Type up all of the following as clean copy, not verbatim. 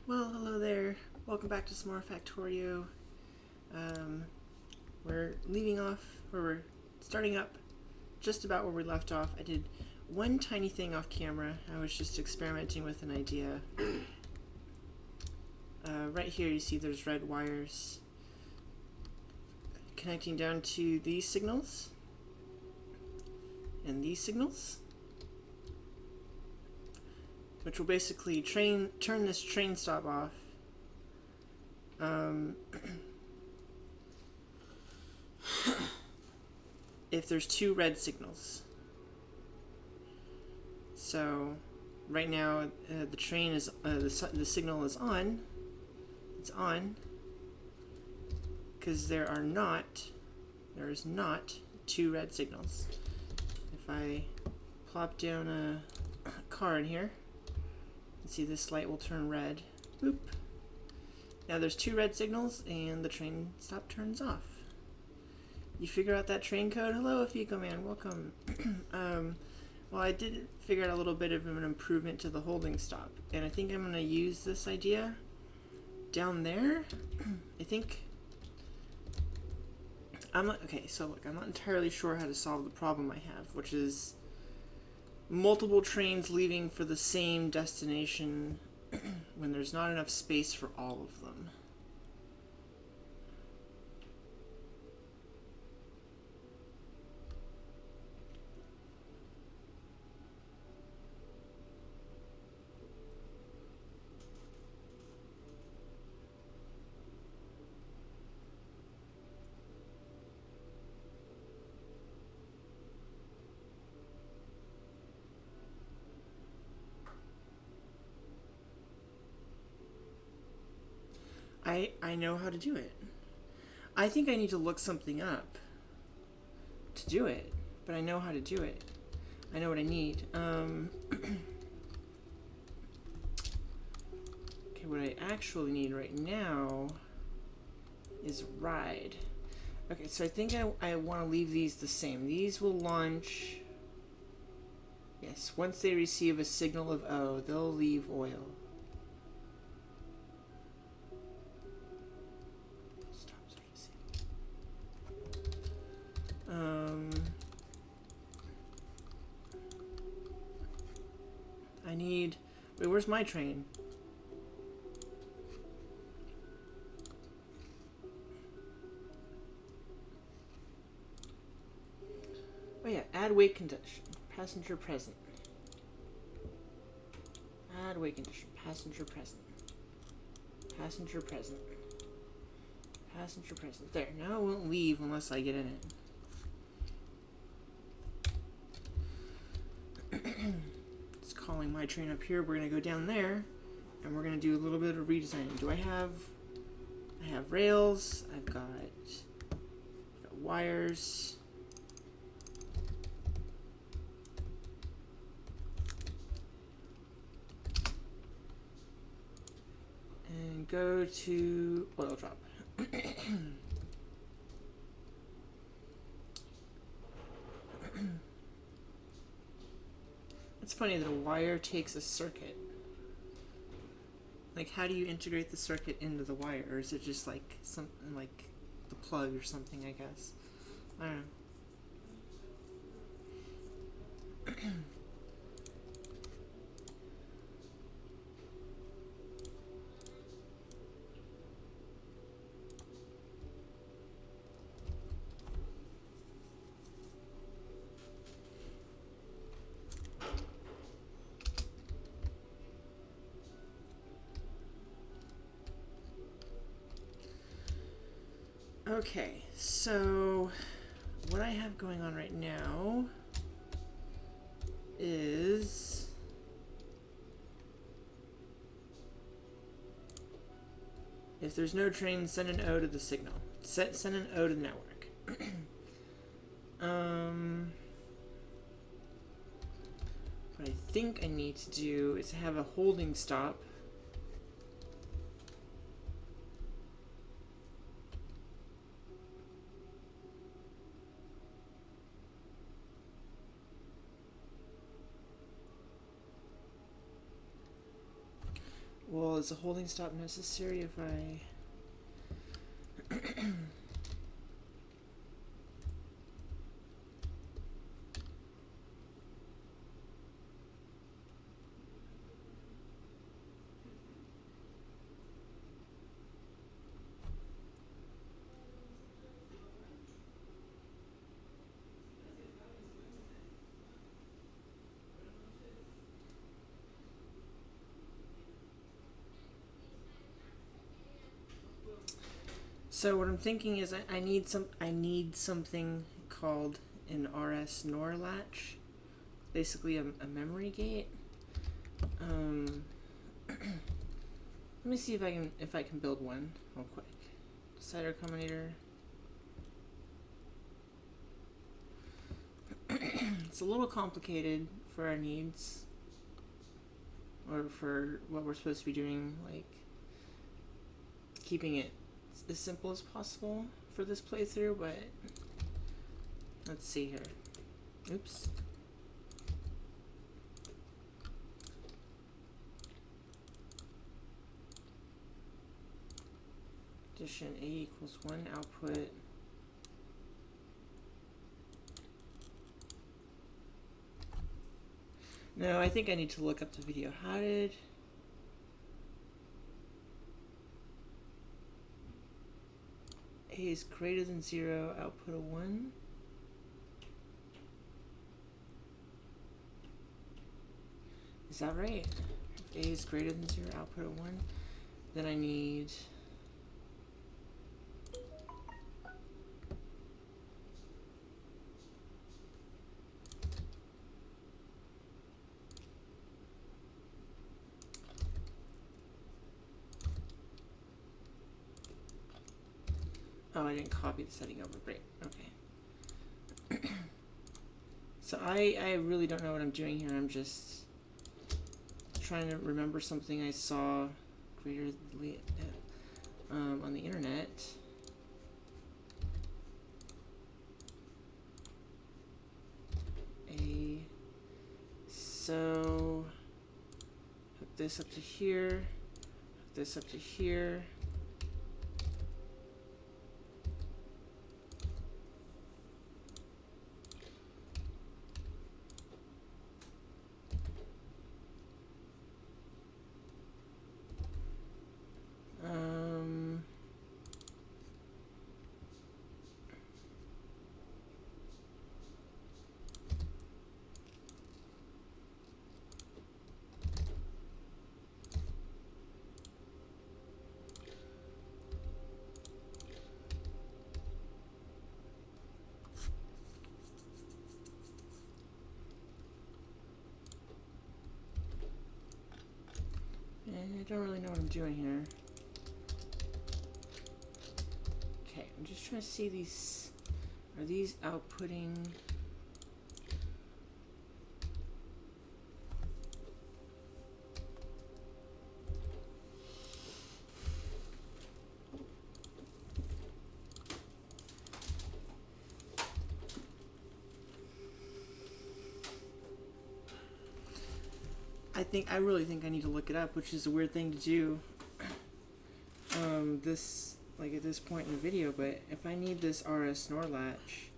Well, hello there. Welcome back to some more Factorio. We're leaving off, or we're starting up just about where we left off. I did one tiny thing off camera. I was just experimenting with an idea. Right here you see there's red wires connecting down to these signals and these signals, which will basically turn this train stop off. If there's two red signals. So right now the train is the signal is on. It's on because there is not two red signals. If I plop down a car in here, you see this light will turn red. Boop. Now there's two red signals and the train stop turns off. You figure out that train code? Hello, Afiko Man, welcome. Well, I did figure out a little bit of an improvement to the holding stop, and I think I'm going to use this idea down there. I think okay, so look, I'm not entirely sure how to solve the problem I have, which is multiple trains leaving for the same destination when there's not enough space for all of them. I know how to do it. I think I need to look something up to do it, but I know how to do it. I know what I need. Okay, what I actually need right now is ride. Okay, so I think I want to leave these the same. These will launch. Yes, once they receive a signal of O, they'll leave oil. I need... Wait, where's my train? Oh yeah, add weight condition. Passenger present. Add weight condition. Passenger present. Passenger present. Passenger present. There, now it won't leave unless I get in it. It's calling my train up here. We're going to go down there, and we're going to do a little bit of redesigning. I have rails. I've got wires. And go to oil drop. It's funny that a wire takes a circuit. Like, how do you integrate the circuit into the wire? Or is it just like something like the plug or something, I guess? I don't know. Okay, so what I have going on right now is if there's no train, send an O to the signal. Send an O to the network. What I think I need to do is have a holding stop. Well, is a holding stop necessary if I... So what I'm thinking is I need something called an RS NOR latch, basically a memory gate. Let me see if I can build one real quick. Decider combinator. It's a little complicated for our needs, or for what we're supposed to be doing, like keeping it as simple as possible for this playthrough, but let's see here. Oops. Addition A equals 1 output. No, I think I need to look up the video. How did... A is greater than 0, output of 1? Is that right? If A is greater than 0, output of 1, then I need... Oh, I didn't copy the setting over. Great. Okay. So I really don't know what I'm doing here. I'm just trying to remember something I saw on the internet. So hook this up to here. Hook this up to here. I don't really know what I'm doing here. Okay, I'm just trying to see these. Are these outputting? I really think I need to look it up, which is a weird thing to do. At this point in the video, but if I need this RS NOR latch,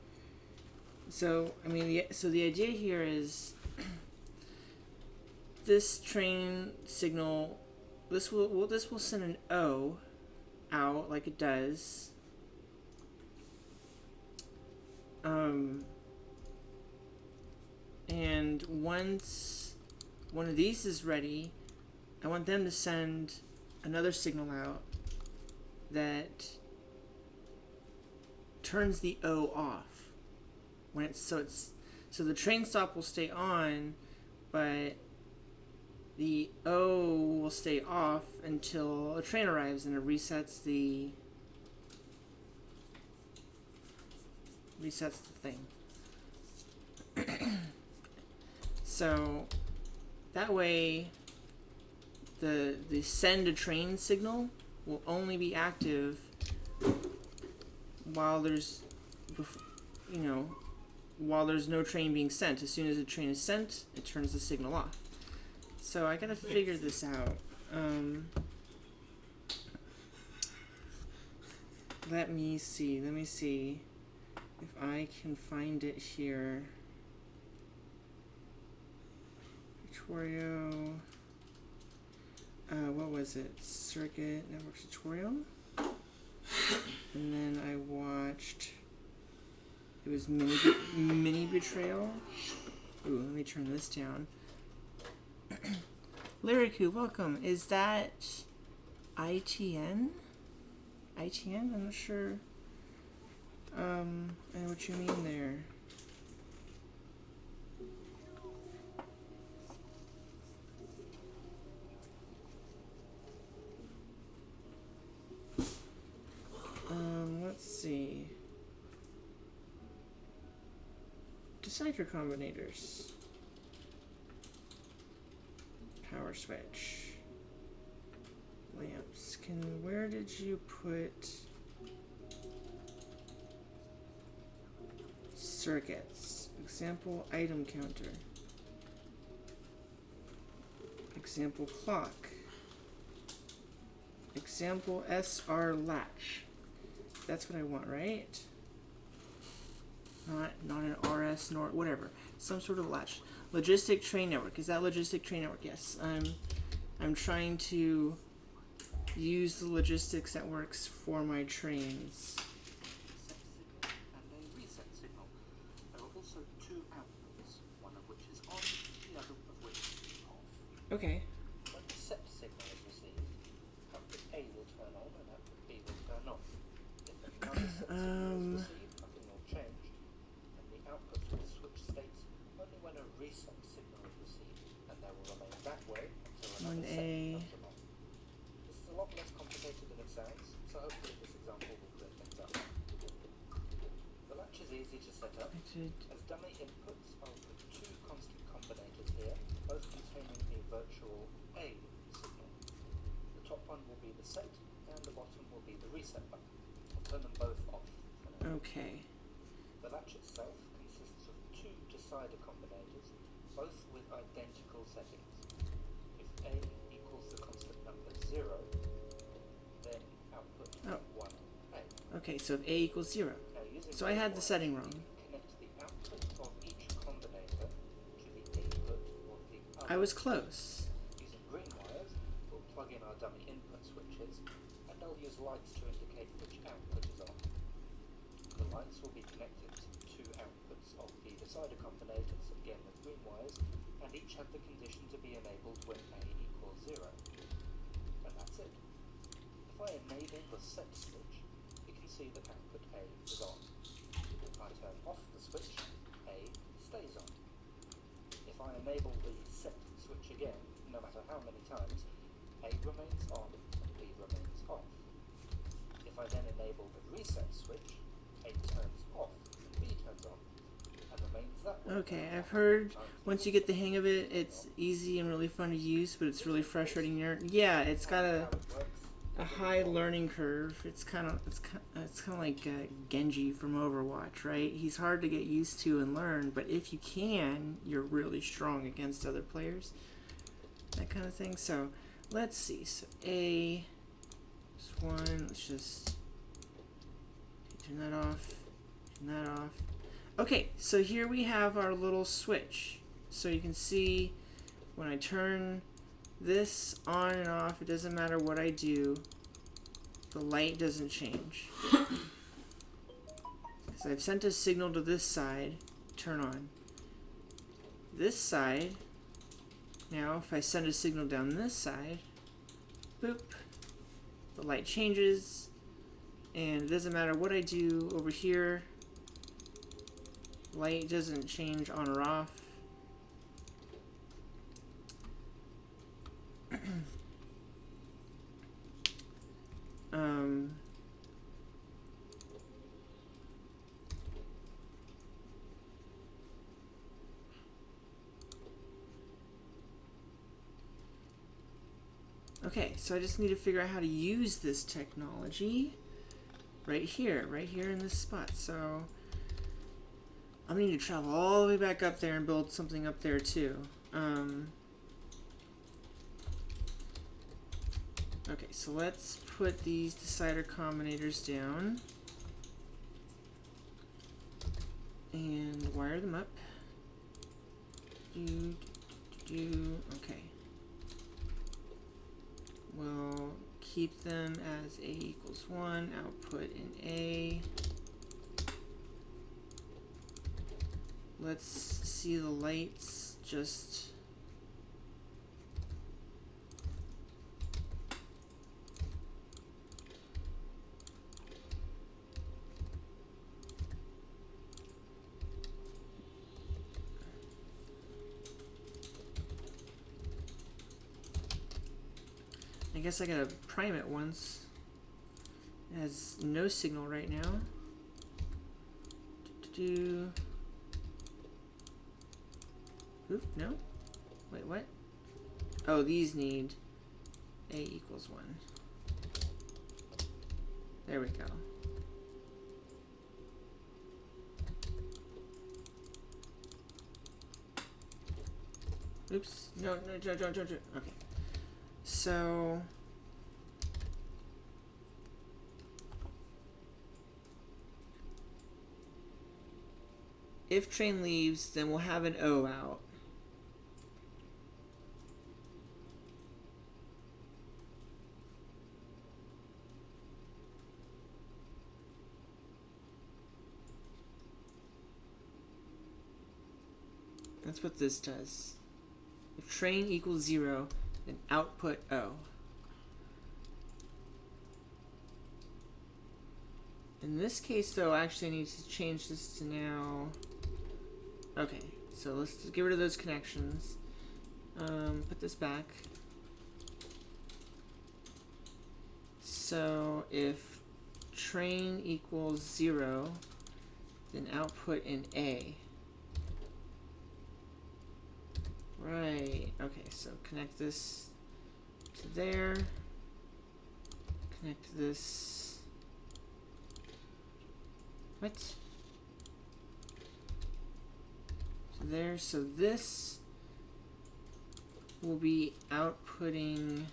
so I mean, the idea here is this train signal. This will send an O out like it does. And once one of these is ready, I want them to send another signal out that turns the O off. So the train stop will stay on, but the O will stay off until a train arrives, and it resets the thing. So that way the send a train signal will only be active while there's no train being sent. As soon as the train is sent, it turns the signal off. So I gotta figure this out. Let me see if I can find it here. Factorio. What was it? Circuit Network Tutorial. And then I watched. It was Mini Betrayal. Ooh, let me turn this down. Lyriku, welcome. Is that ITN? ITN? I'm not sure. I know what you mean there. Let's see. Decider combinators. Power switch. Lamps. Where did you put circuits? Example item counter. Example clock. Example SR latch. That's what I want, right? Not an RS nor whatever. Some sort of latch. Logistic train network. Is that logistic train network? Yes. I'm trying to use the logistics that works for my trains. And a reset signal. There are also two outputs, one of which is on, the other of which is off. Okay. When the set signal is received, output A will turn on and output B will turn off. If another set signal is received, nothing will change, and the outputs will switch states only when a reset signal is received, and they will remain that way until another set comes along. This is a lot less complicated than it sounds, so hopefully this example will clear things up. The latch is easy to set up. As dummy inputs, I'll put two constant combinators here, both containing a virtual A signal. The top one will be the set, and the bottom will be the reset button. I'll turn them both off for now. Okay. The latch itself consists of two decider combinators, both with identical settings. If A equals the constant number 0, then output 1A. Okay, so if A equals 0. Now, using So I had the setting wrong. connect the output of each combinator to the input of the other. I was close. Using green wires, we'll plug in our dummy input switches, and they'll use lights to indicate which output is on. The lights will be connected to two outputs of the decider combinators, again with green wires, and each have the condition to be enabled when A equals 0. And that's it. If I enable the set switch, you can see that output A is on. If I turn off the switch, A stays on. If I enable the set switch again, no matter how many times, A remains on and B remains off. If I then enable the reset switch, A turns off and B turns on, and remains that way. Okay, I've heard once you get the hang of it, it's easy and really fun to use, but it's really frustrating. Yeah, it's got a high learning curve. It's kind of like Genji from Overwatch, right? He's hard to get used to and learn, but if you can, you're really strong against other players. That kind of thing. So let's see. So A is 1. Let's just turn that off. Turn that off. Okay, so here we have our little switch. So you can see when I turn this on and off, it doesn't matter what I do, the light doesn't change. So I've sent a signal to this side, turn on. This side, now if I send a signal down this side, boop, the light changes, and it doesn't matter what I do over here, light doesn't change on or off. Okay, so I just need to figure out how to use this technology right here in this spot. So I'm gonna need to travel all the way back up there and build something up there too. Okay, so let's put these decider combinators down and wire them up. Okay. We'll keep them as A equals 1, output in A. Let's see the lights just... I guess I gotta prime it once. It has no signal right now. Oop, no? Wait, what? Oh, these need A equals 1. There we go. Oops. No, don't. Okay. So... if train leaves, then we'll have an O out. That's what this does. If train equals 0, then output O. In this case, though, I actually need to change this to now... Okay, so let's get rid of those connections. Put this back. So if train equals 0, then output in A. Right, okay, so connect this to there. Connect this... What? To there, so this will be outputting...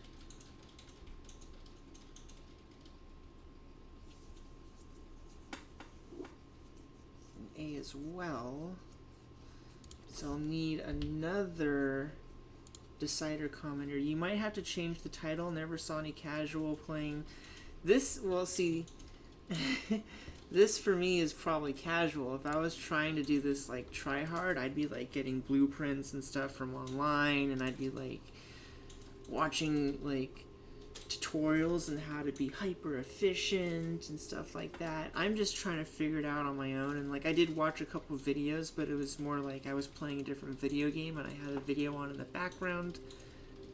A as well. So I'll need another decider commenter. You might have to change the title. Never saw any casual playing this. Well, see, this for me is probably casual. If I was trying to do this like try hard, I'd be like getting blueprints and stuff from online, and I'd be like watching like tutorials on how to be hyper efficient and stuff like that. I'm just trying to figure it out on my own, and like I did watch a couple of videos, but it was more like I was playing a different video game and I had a video on in the background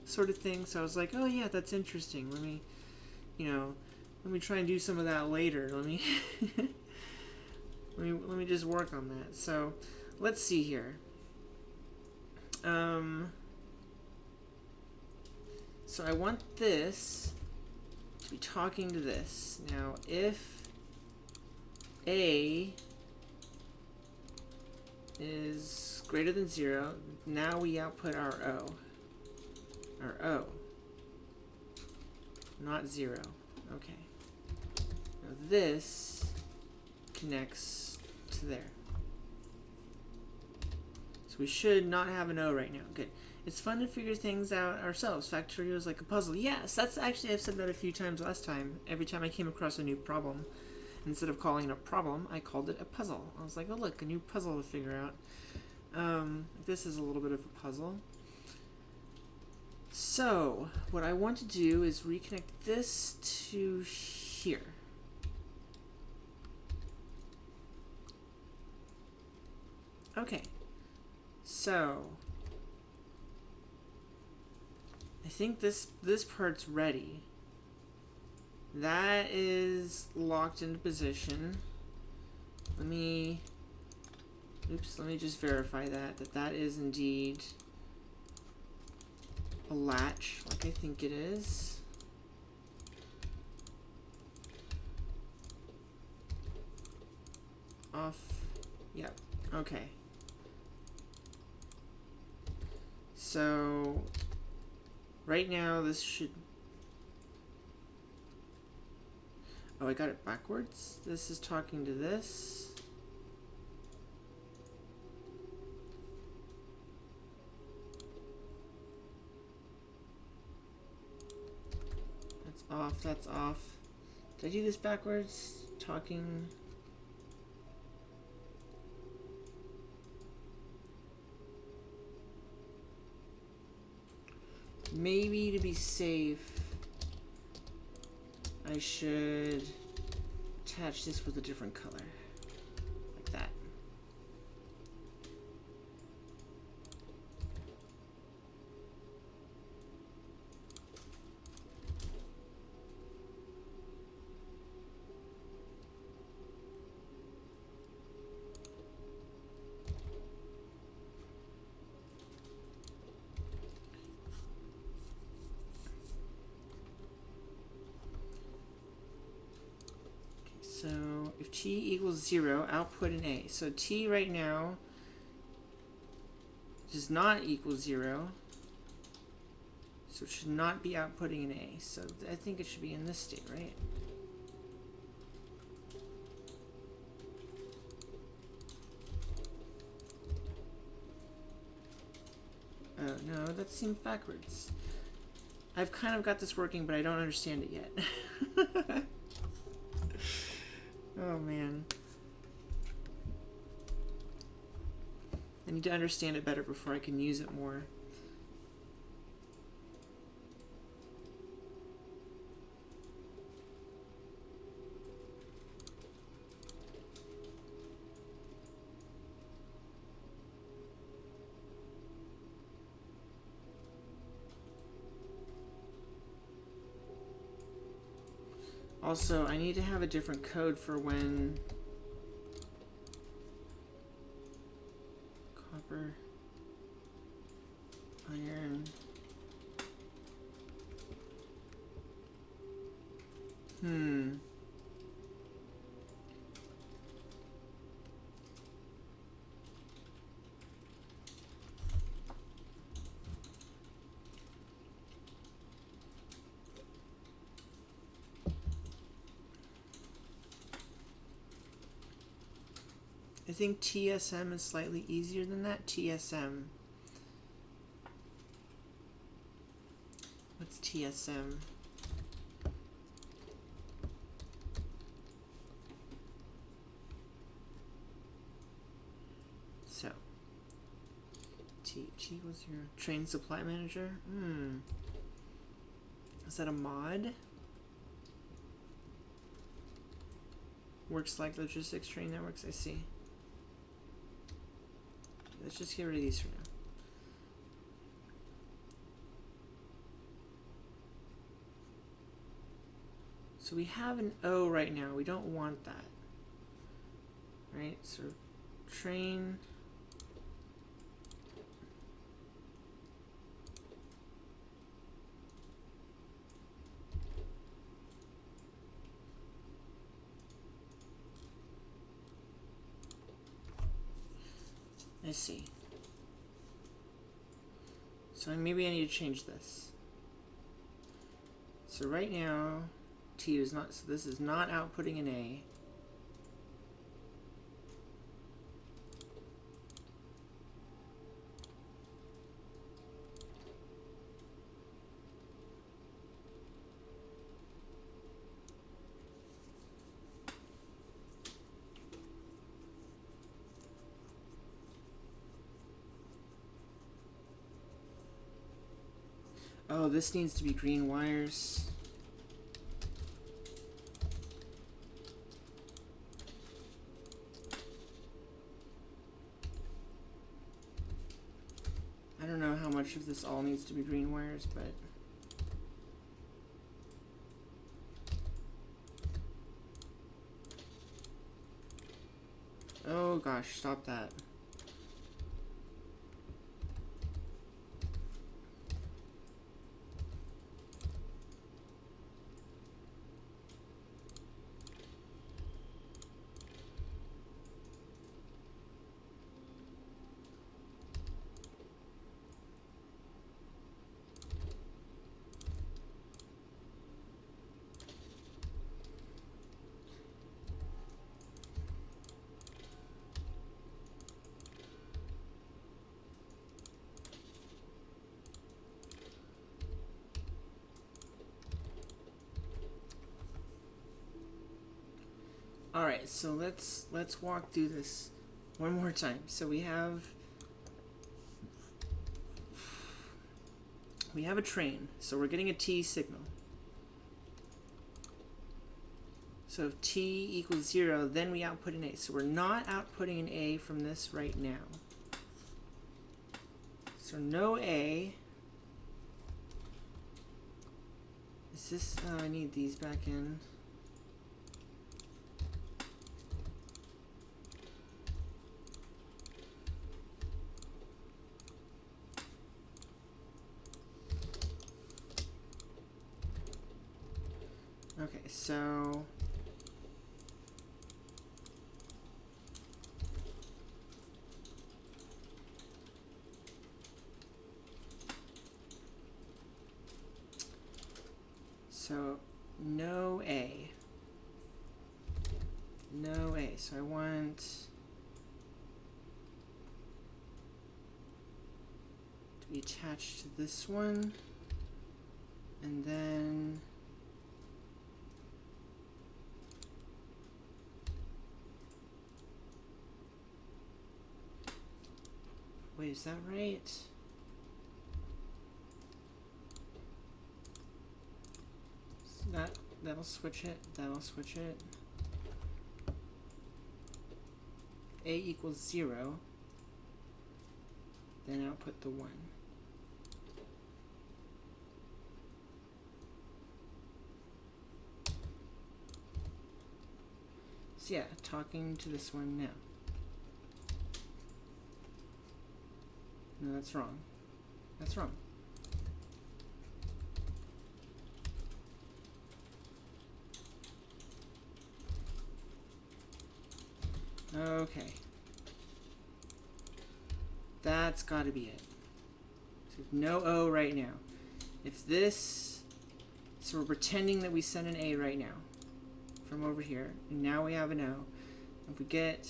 sort of thing. So I was like, oh yeah, that's interesting. Let me, let me try and do some of that later. Let me let me just work on that. So let's see here. So I want this to be talking to this. Now, if A is greater than 0, now we output our O. Our O. Not 0. Okay. Now this connects to there. So we should not have an O right now. Good. It's fun to figure things out ourselves. Factorio is like a puzzle. Yes, that's actually, I've said that a few times last time. Every time I came across a new problem, instead of calling it a problem, I called it a puzzle. I was like, oh look, a new puzzle to figure out. This is a little bit of a puzzle. So, what I want to do is reconnect this to here. Okay. So... I think this part's ready. That is locked into position. Let me just verify that is indeed a latch, like I think it is. Off. Yep. Okay. So right now, this should Oh, I got it backwards. This is talking to this. That's off, that's off. Did I do this backwards? Talking. Maybe to be safe, I should attach this with a different color. Like that. So if t equals 0, output an A. So t right now does not equal 0. So it should not be outputting an A. So I think it should be in this state, right? Oh, no, that seems backwards. I've kind of got this working, but I don't understand it yet. Oh, man. I need to understand it better before I can use it more. Also, I need to have a different code for when copper, iron. I think TSM is slightly easier than that. TSM. What's TSM? So, T was your train supply manager? Is that a mod? Works like logistics train networks, I see. Let's just get rid of these for now. So we have an O right now. We don't want that. Right? So train. I see. So maybe I need to change this. So right now, T is not, so this is not outputting an A. Oh, this needs to be green wires. I don't know how much of this all needs to be green wires, but oh gosh, stop that. All right, so let's walk through this one more time. So we have a train. So we're getting a T signal. So if T equals 0, then we output an A. So we're not outputting an A from this right now. So no A. Is this, I need these back in. Okay, so no A. No A. So I want to be attached to this one. And then wait, is that right? That'll switch it. That'll switch it. A equals 0. Then output the 1. So yeah, talking to this one now. No, that's wrong. That's wrong. Okay. That's gotta be it. So no O right now. If this, so we're pretending that we sent an A right now from over here, and now we have an O. If we get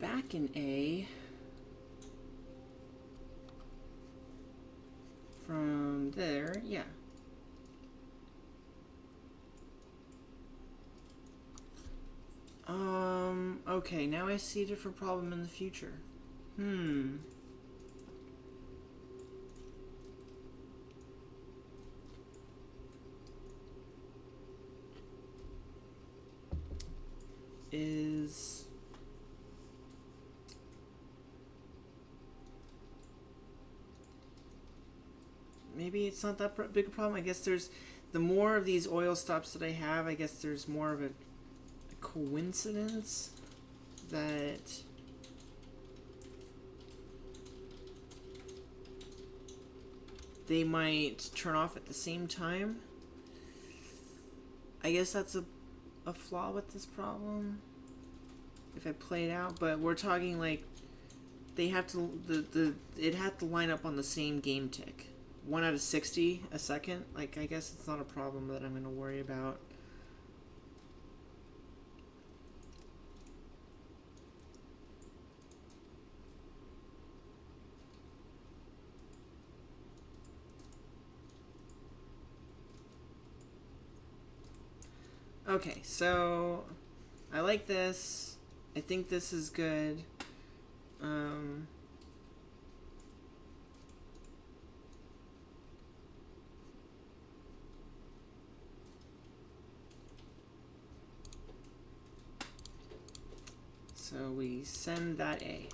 back in A from there, yeah. Okay, now I see a different problem in the future. Is maybe it's not that big a problem. I guess there's the more of these oil stops that I have, I guess there's more of a coincidence that they might turn off at the same time. I guess that's a flaw with this problem if I play it out, but we're talking like they have to it had to line up on the same game tick. 1 out of 60 a second. Like, I guess it's not a problem that I'm going to worry about. Okay, so I like this. I think this is good. So we send that A.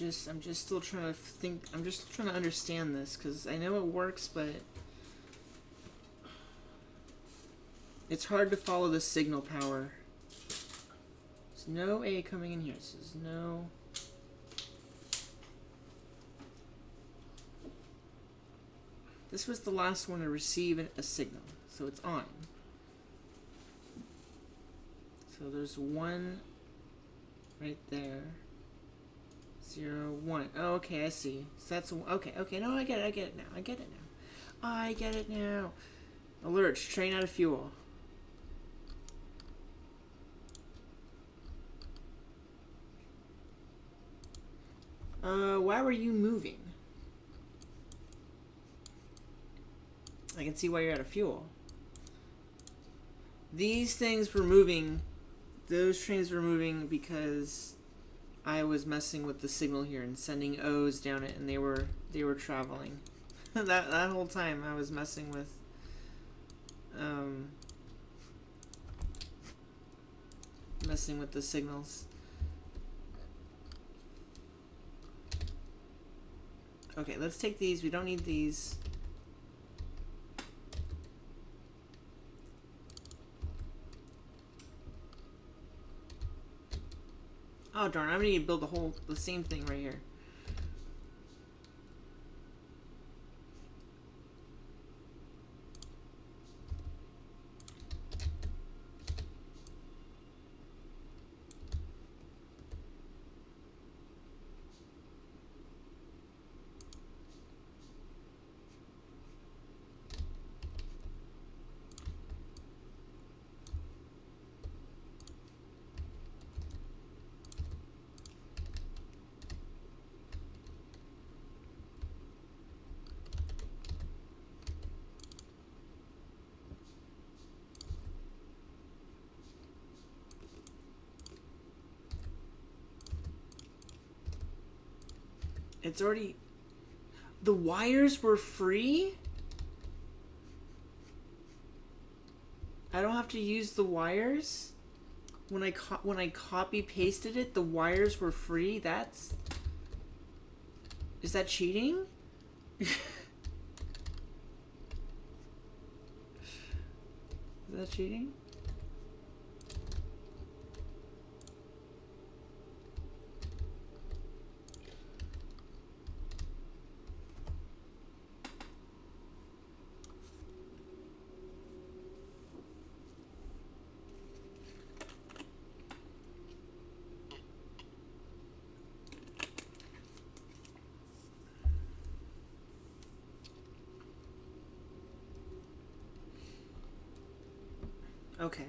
I'm just still trying to think. I'm just trying to understand this because I know it works, but it's hard to follow the signal power. There's no A coming in here. So there's no. This was the last one to receive a signal, so it's on. So there's one right there. 0, 1. Oh, okay, I see. So that's okay. Okay, no, I get it. I get it now. I get it now. I get it now. Alerts. Train out of fuel. Why were you moving? I can see why you're out of fuel. These things were moving. Those trains were moving because I was messing with the signal here and sending O's down it, and they were traveling. that whole time I was messing with the signals. Okay, let's take these. We don't need these. Oh darn, I'm gonna need to build the same thing right here. It's already... The wires were free? I don't have to use the wires? When I copy pasted it, the wires were free? That's... Is that cheating? Is that cheating? Okay.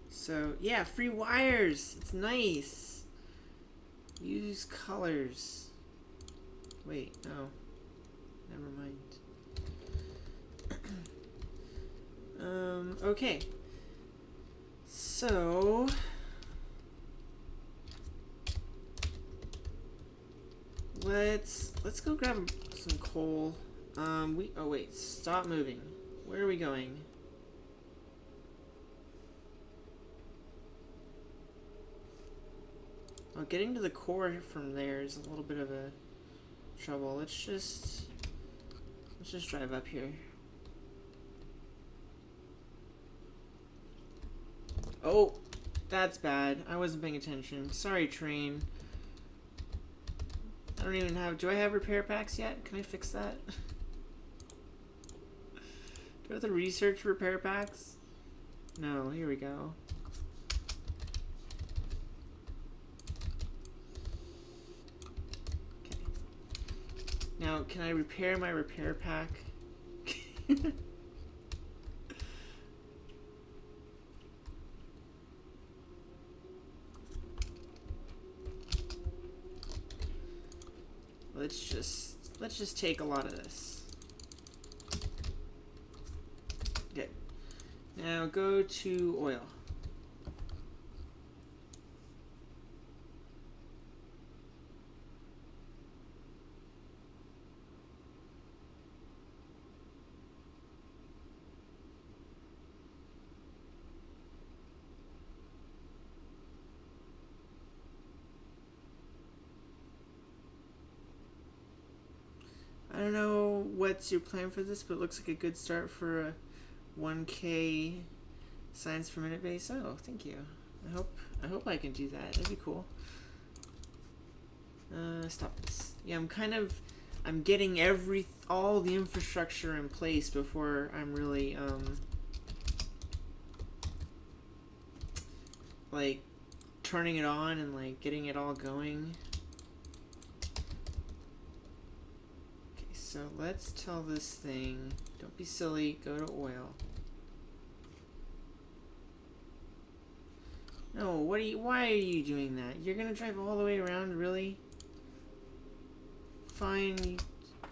So, yeah, free wires. It's nice. Use colors. Wait, no. Never mind. Okay. So... Let's go grab some coal. Oh wait, stop moving. Where are we going? Well, getting to the core from there is a little bit of a trouble. Let's just drive up here. Oh, that's bad. I wasn't paying attention. Sorry, train. I don't even have... Do I have repair packs yet? Can I fix that? Do I have to research repair packs? No, here we go. Okay. Now, can I repair my repair pack? Let's just take a lot of this. Good. Now go to oil. don't know what's your plan for this, but it looks like a good start for a 1K science per minute base. Oh, thank you. I hope I can do that. That'd be cool. Stop this. Yeah, I'm getting all the infrastructure in place before I'm really like turning it on and like getting it all going. Okay, so let's tell this thing, don't be silly, go to oil. No, why are you doing that? You're gonna drive all the way around, really? Fine.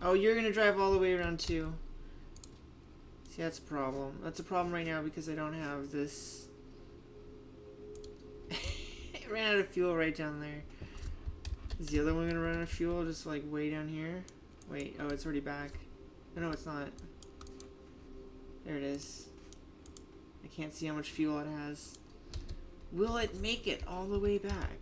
Oh, you're gonna drive all the way around too. See, that's a problem. That's a problem right now because I don't have this. It ran out of fuel right down there. Is the other one gonna run out of fuel just like way down here? Wait, oh, it's already back. Oh, no, it's not. There it is. I can't see how much fuel it has. Will it make it all the way back?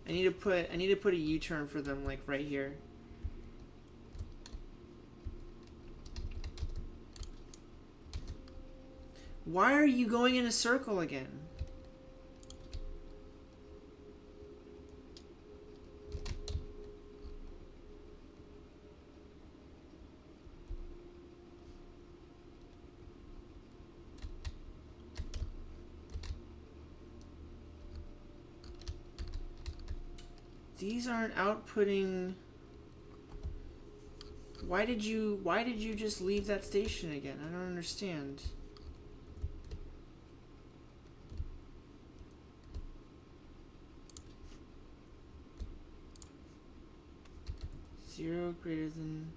I need to put a U-turn for them like right here. Why are you going in a circle again? These aren't outputting. Why did you just leave that station again? I don't understand. Zero greater than.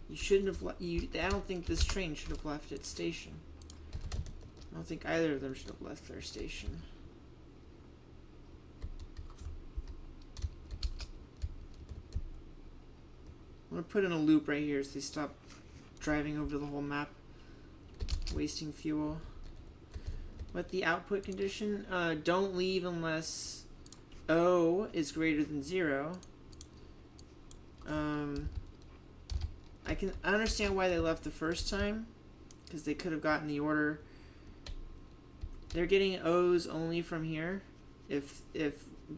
You shouldn't have I don't think this train should have left its station. I don't think either of them should have left their station. I'm gonna put in a loop right here so they stop driving over the whole map, wasting fuel. What the output condition? Don't leave unless O is greater than 0. I understand why they left the first time, because they could have gotten the order. They're getting O's only from here. If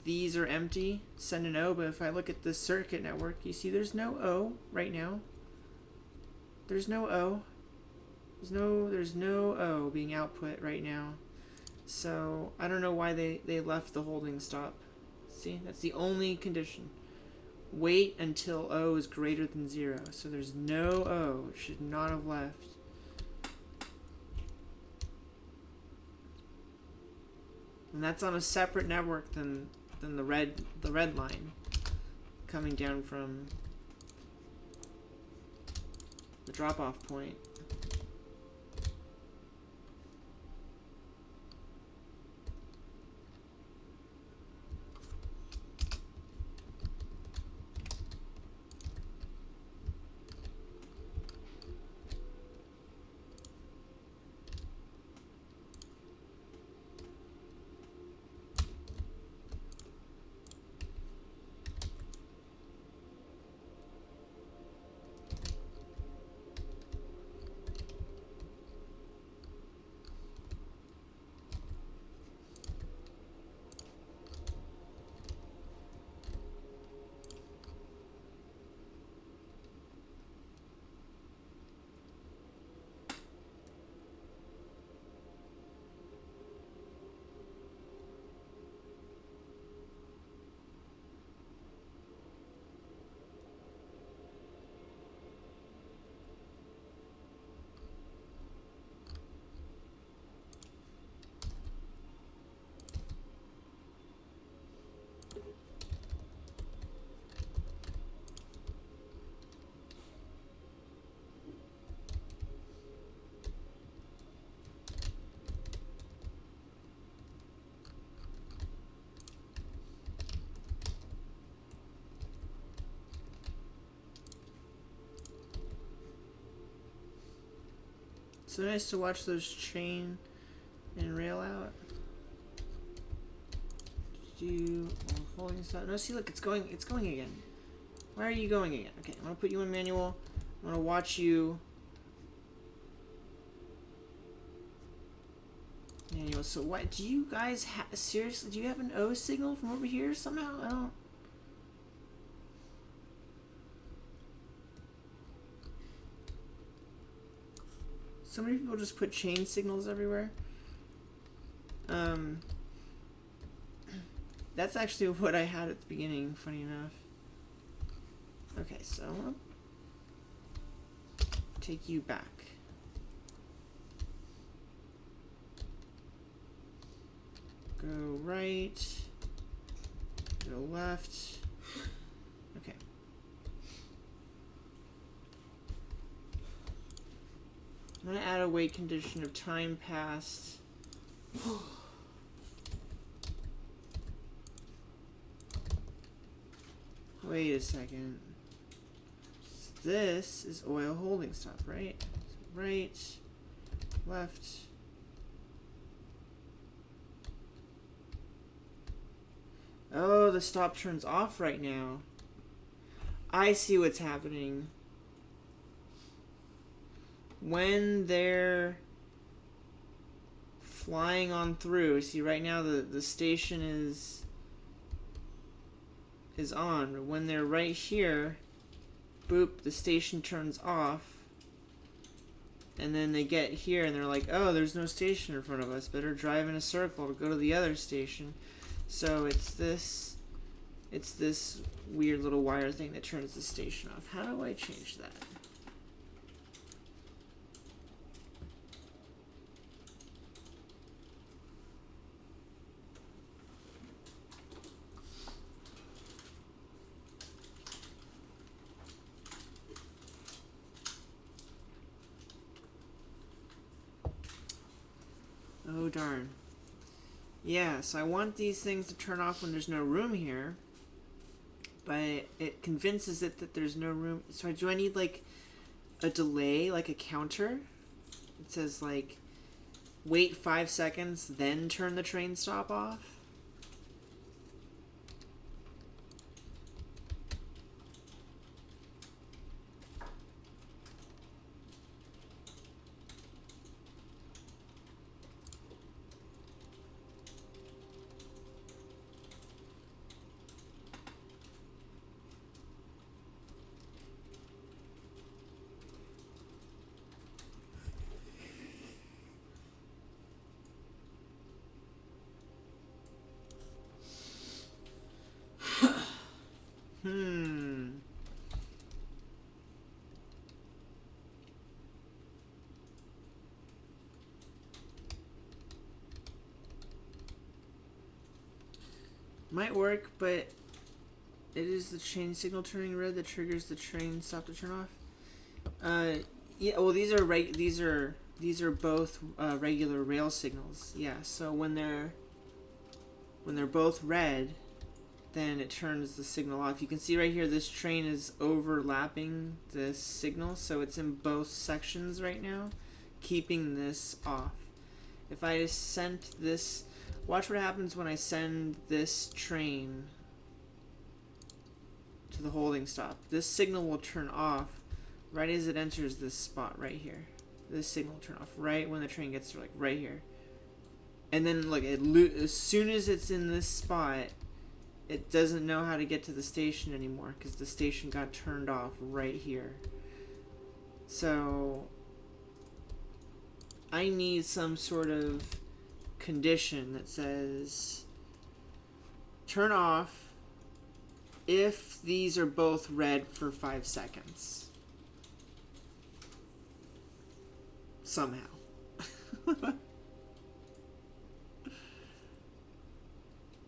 these are empty, send an O, but if I look at this circuit network, you see there's no O right now. There's no O. There's no O being output right now. So I don't know why they left the holding stop. See, that's the only condition. Wait until O is greater than 0. So there's no O. It should not have left. And that's on a separate network than the red line coming down from the drop-off point. So nice to watch those chain and rail out. holding stop. No, see, look, it's going again. Why are you going again? Okay, I'm gonna put you in manual. I'm gonna watch you. Manual. So what do you guys seriously? Do you have an O signal from over here somehow? I don't. So many people just put chain signals everywhere. That's actually what I had at the beginning, funny enough. Okay, so I'm gonna take you back. Go right, go left. Okay. I'm gonna add a wait condition of time passed. Wait a second. This is oil holding stop, right? Right, left. Oh, the stop turns off right now. I see what's happening. When they're flying on through, see right now the station is on. When they're right here, boop, the station turns off. And then they get here and they're like, oh, there's no station in front of us. Better drive in a circle to go to the other station. So it's this weird little wire thing that turns the station off. How do I change that? Oh darn. Yeah, so I want these things to turn off when there's no room here, but it convinces it that there's no room. So do I need like a delay, like a counter? It says like wait 5 seconds, then turn the train stop off. Might work, but it is the chain signal turning red that triggers the train stop to turn off. Yeah. Well, these are both regular rail signals. Yeah. So when they're both red, then it turns the signal off. You can see right here, this train is overlapping this signal, so it's in both sections right now, keeping this off. If I sent this. Watch what happens when I send this train to the holding stop. This signal will turn off right as it enters this spot right here. This signal will turn off right when the train gets to like right here. And then look, as soon as it's in this spot, it doesn't know how to get to the station anymore because the station got turned off right here. So I need some sort of condition that says turn off if these are both red for 5 seconds. Somehow.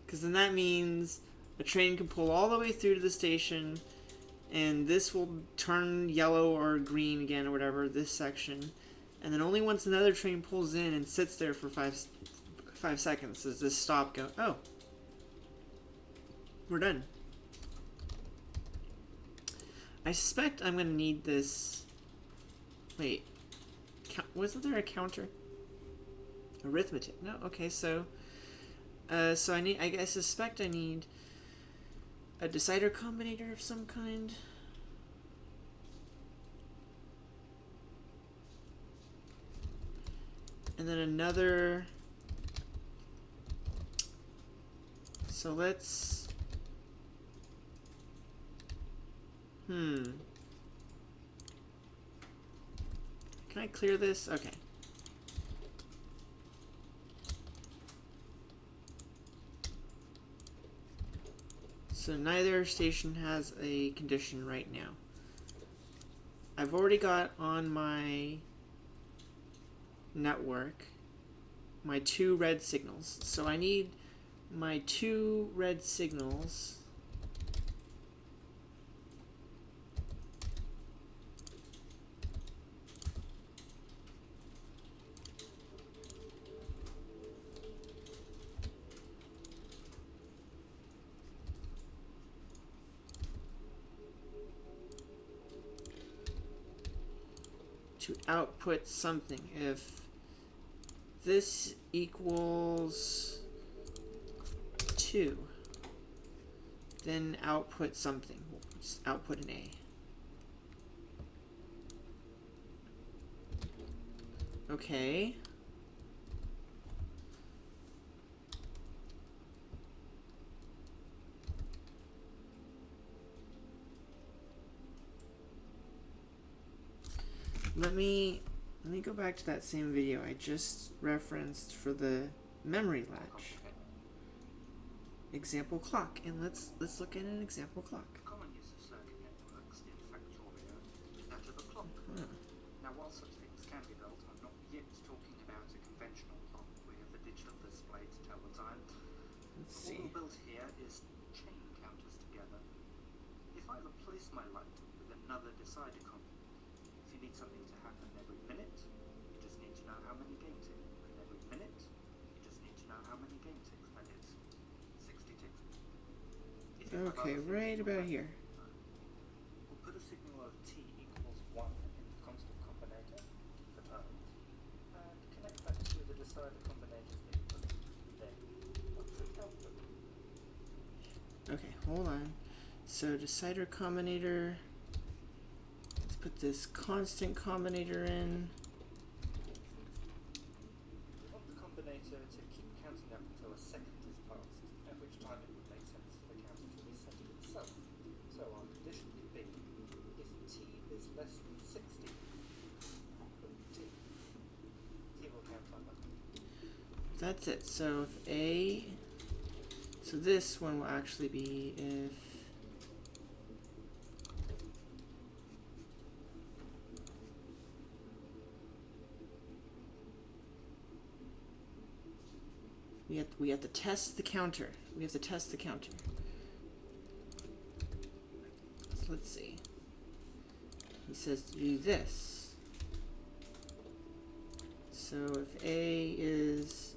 Because then that means a train can pull all the way through to the station and this will turn yellow or green again or whatever, this section. And then only once another train pulls in and sits there for 5 seconds does this stop go, oh, we're done. I suspect I'm going to need this. Wait, wasn't there a counter? Arithmetic. No, okay, so So I suspect I need a decider combinator of some kind. And then another. So let's. Can I clear this? Okay. So neither station has a condition right now. I've already got on my network my 2 red signals. So I need my 2 red signals to output something. If this equals 2, then output something. We'll just output an A. Okay. Let me go back to that same video I just referenced for the memory latch. Example clock, and let's look at an example clock. Common use of circuit networks in Factorio is that of a clock. Now, while such things can be built, I'm not yet talking about a conventional clock with a digital display to tell the time. Let's see. What we'll build here is chain counters together. If I replace my light with another decider comp, if you need something to happen every minute, you just need to know how many game ticks. And every minute, you just need to know how many game ticks that is. 60 ticks. Okay, right about here. We'll put a signal of t equals 1 in the constant combinator for time, and connect that to the decider combinator's input. Then, what's the output? Okay, hold on. So decider combinator. Let's put this constant combinator in. We want the combinator to keep counting up until a second is passed, at which time it would make sense for the counter to reset itself. So our condition could be, if t is less than 60, put t. T will count up. That's it. So if A. So this one will actually be if. We have to test the counter. We have to test the counter. So let's see. He says to do this. So if A is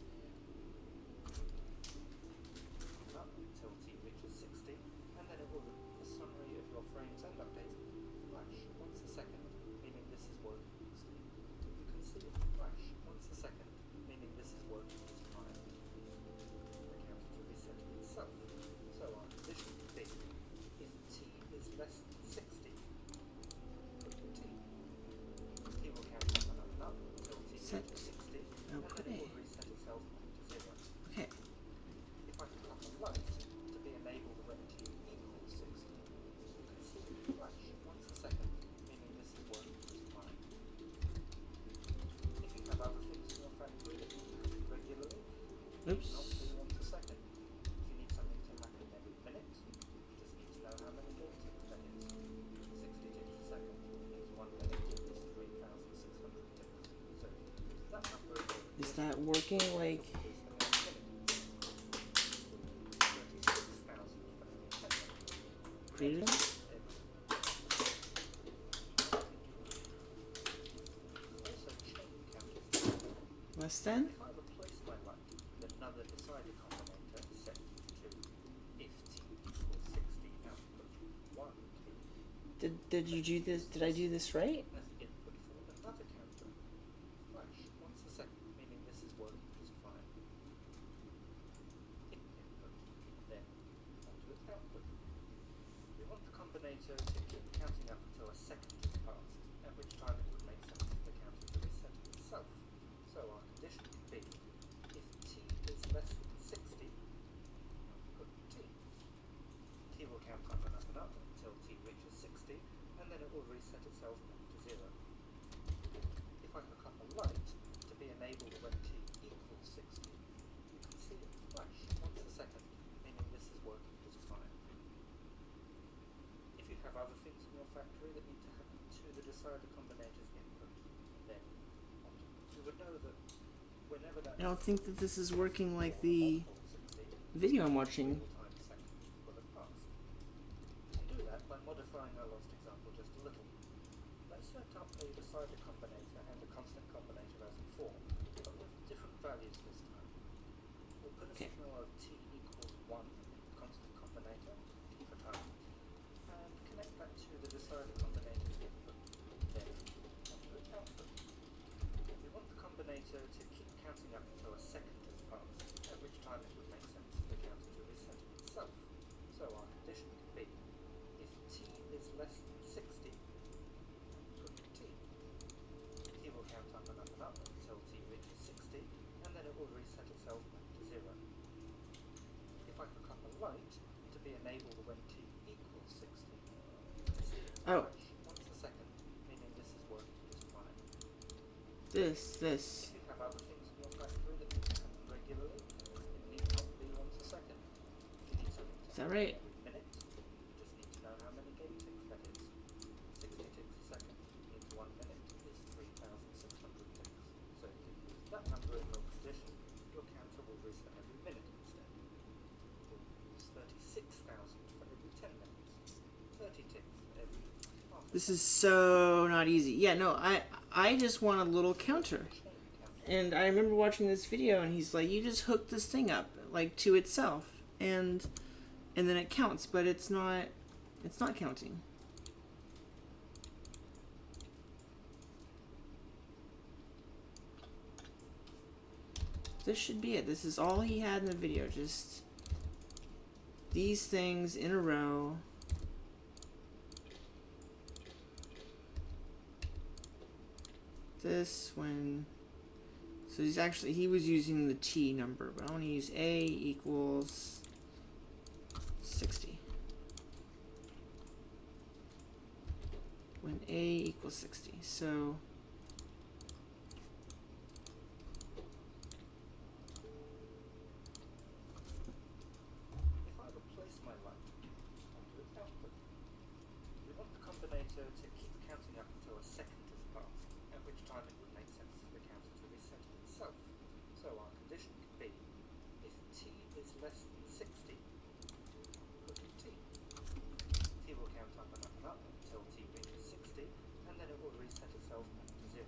Up until t reaches 60, and then it will the summary of your frames and updates flash once a second, meaning this is working as time. You can see it flash once a second, meaning this is working as time. The counter to reset itself. So our condition would be, if t is less than 60, put t. T will count up and up and up until t Set. reaches 60, Oh, and put then A. it will reset itself to 0. Okay. If I put up a light to be enabled when t equals 60, you can see it flash once a second, meaning this is working just fine. If you have other things in your factory that need to happen regularly, Oops. not do once a second. If you need something to happen every minute, you just need to know how many game ticks that is. 60 ticks a second means 1 minute is 3,600 ticks. So if you use that number again, Is that working like? Freedom? Less than? If I replace my light with another decider combinator set to if t equals 60 output 1 t Did you do this? Did I do this right? as input for another counter. Flash once a second, meaning this is working just fine. want the combinator to keep counting up until a second has passed, at which time it would make sense for the counter to reset itself. So our condition could be, if t is less than 60, put t. T will count up and up and up until t reaches 60, and then it will reset itself back to 0. If I hook up a light to be enabled when t equals 60, you can see it flash once a second, meaning this is working just fine. If you have other things in your factory that need to happen to the decider combinator's input, then you would know that whenever that I don't think that this is working like the video I'm watching. time second will have passed. You can do that by modifying our last example just a little. Let's set up a decider combinator and a constant combinator as before, but with different values this time. We'll put a signal of t equals 1 in the constant combinator, t for time, and connect that to the decider combinator's input, then onto its output. We want the combinator to keep counting up until a second has passed, at which time it would make sense for the counter to reset itself. So our condition could be, if t is less than 60, put t. T will count up and up and up until t reaches 60, and then it will reset itself back to 0. If I hook up a light to be enabled when t equals 60, you can see it flash once a second, meaning this is working just fine. This. If you have other things in your factory that need to happen regularly, it need not be once a second. If you need something to Is that happen right? every minute, you just need to know how many gate ticks that is. 60 ticks a second means 1 minute is 3,600 ticks. So if you use that number in your condition, your counter will reset every minute instead. Or use 36,000 for every 10 minutes. 30 ticks for every half. This is so not easy. Yeah, no, I just want a little counter. And I remember watching this video, and he's like, you just hook this thing up, like, to itself, and then it counts, but it's not counting. This should be it. This is all he had in the video, just these things in a row. This when, so he was using the T number, but I want to use A equals 60. When A equals 60. So If I replace my light onto its output, we want the combinator to keep counting up until a second has passed, at which time it would make sense for the counter to reset itself. So our condition could be, if t is less than 60, put t. T will count up and up and up until t reaches 60, and then it will reset itself back to 0.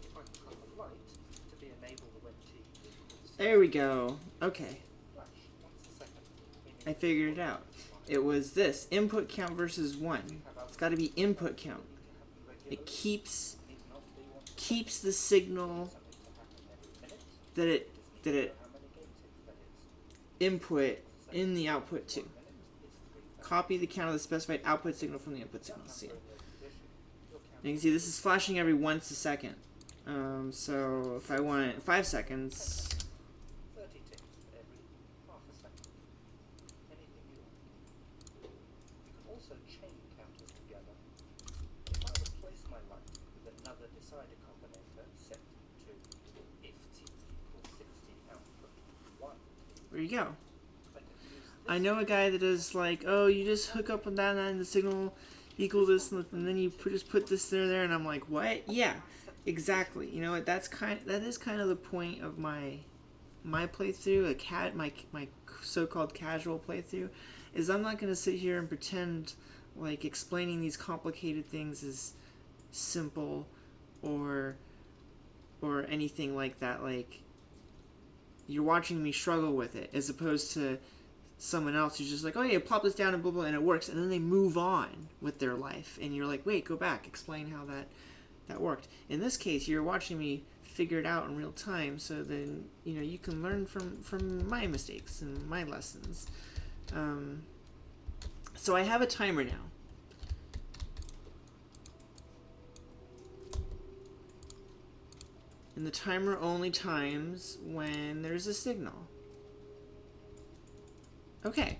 If I hook up a light to be enabled when t equals 60, there we go. Okay, flash once a second, meaning I figured it out. It was this input count versus 1. It's got to be input count. It keeps the signal that it input in the output too. Copy the count of the specified output signal from the input signal. See, and you can see this is flashing every once a second. So if I want it in 5 seconds, 30 ticks every half a second. Anything you like. You can also chain counters together. If I replace my light with another decider combinator set to if t equals 60 output 1, there you go. I can use this. I know a guy that is like, oh, you just hook up on that and the signal equal this, and then you just put this there, and I'm like, what? Yeah, exactly. You know what? That is kind of the point of my playthrough, my so-called casual playthrough, is I'm not going to sit here and pretend like explaining these complicated things is simple or anything like that. Like, you're watching me struggle with it, as opposed to someone else who's just like, oh yeah, plop this down and blah blah, and it works, and then they move on with their life, and you're like, wait, go back, explain how that worked. In this case, you're watching me figure it out in real time, so then you can learn from my mistakes and my lessons. So I have a timer now. And the timer only times when there's a signal. Okay,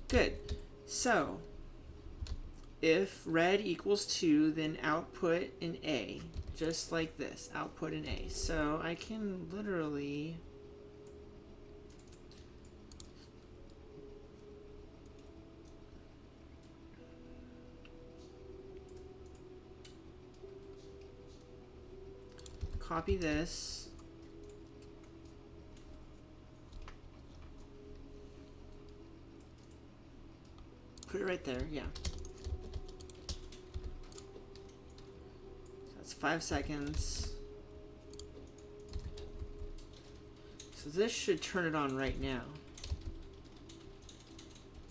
good. So, if red equals 2, then output an A. Just like this, output an A. So I can literally... copy this. Put it right there, yeah. So that's 5 seconds. So this should turn it on right now.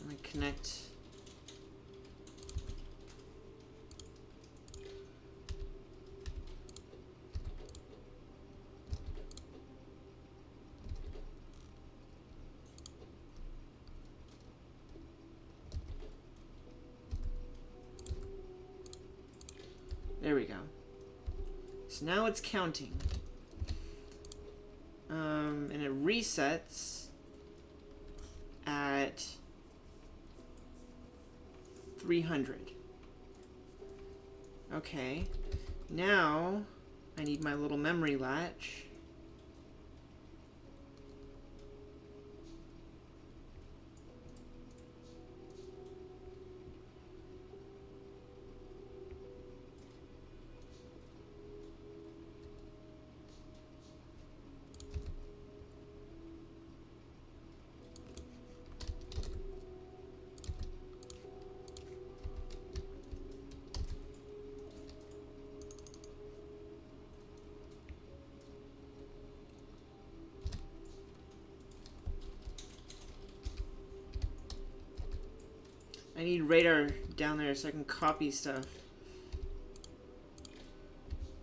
I'm gonna connect. There we go. So now it's counting. And it resets at 300. Okay. Now I need my little memory latch. I need radar down there so I can copy stuff.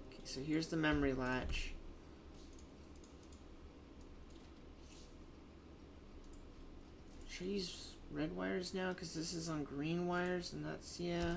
Okay, so here's the memory latch. Should I use red wires now? Because this is on green wires, and that's, yeah.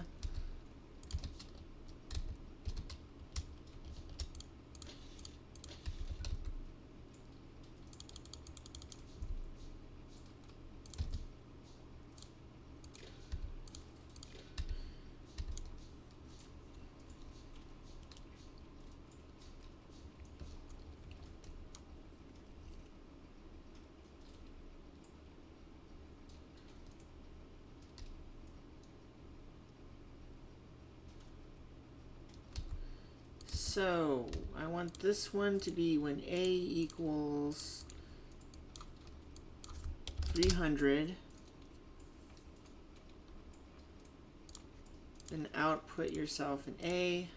So, I want this one to be when A equals 300. Then output yourself an A.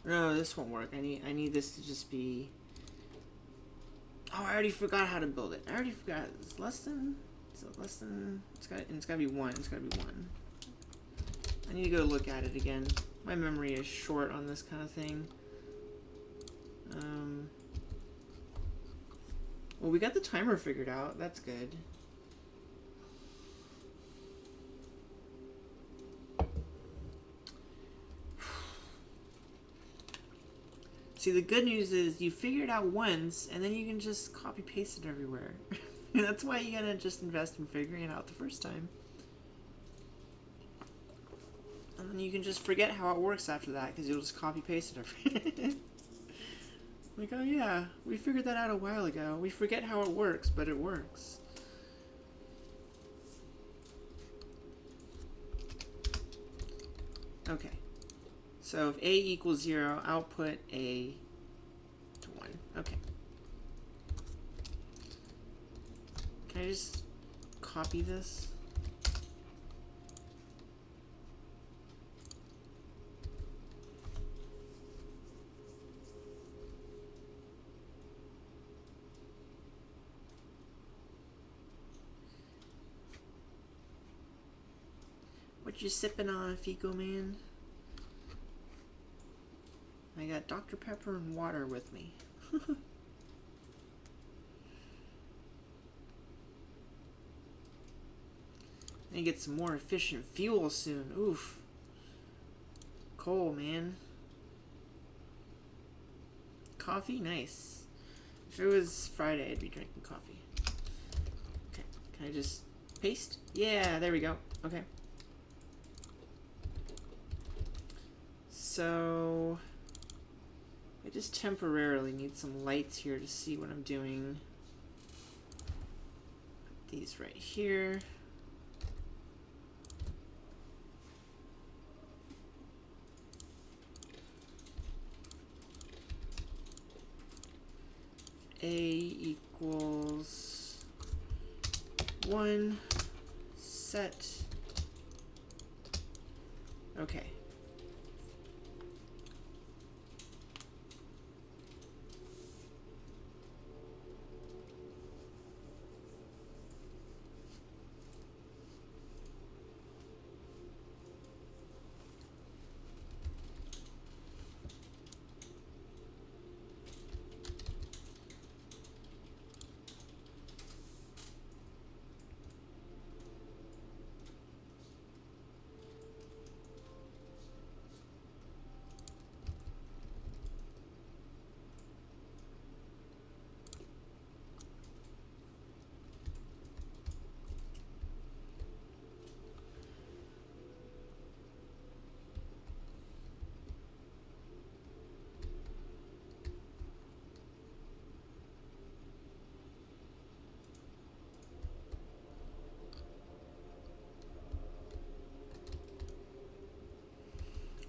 No, this won't work. I need this to just be... Oh, I already forgot how to build it. I already forgot. It's less than... So less than... It's gotta be 1. It's gotta be 1. I need to go look at it again. My memory is short on this kind of thing. Well, we got the timer figured out. That's good. See, the good news is you figure it out once, and then you can just copy paste it everywhere. That's why you gotta just invest in figuring it out the first time. And then you can just forget how it works after that, because you'll just copy paste it every... Like, oh yeah, we figured that out a while ago. We forget how it works, but it works. Okay. So if A equals 0, output A to 1. Okay. Can I just copy this? What you sipping on, Fico man? I got Dr. Pepper and water with me. I need to get some more efficient fuel soon. Oof. Coal, man. Coffee? Nice. If it was Friday, I'd be drinking coffee. Okay. Can I just paste? Yeah, there we go. Okay. So I just temporarily need some lights here to see what I'm doing. Put these right here. A equals 1 set. Okay.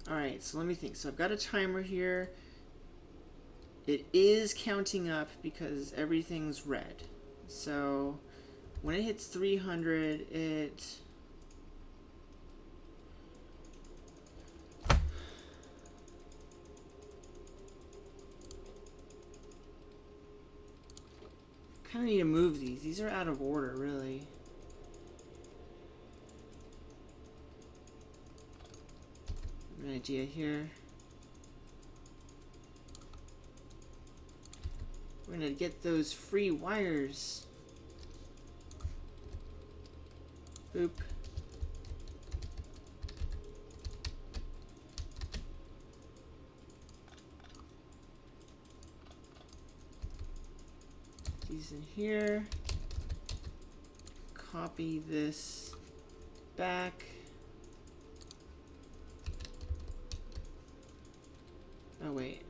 Alright, so let me think. So I've got a timer here. It is counting up because everything's red. So when it hits 300, it... kind of need to move these. These are out of order, really. An idea here. We're gonna get those free wires. Boop. These in here. Copy this back. Oh, wait.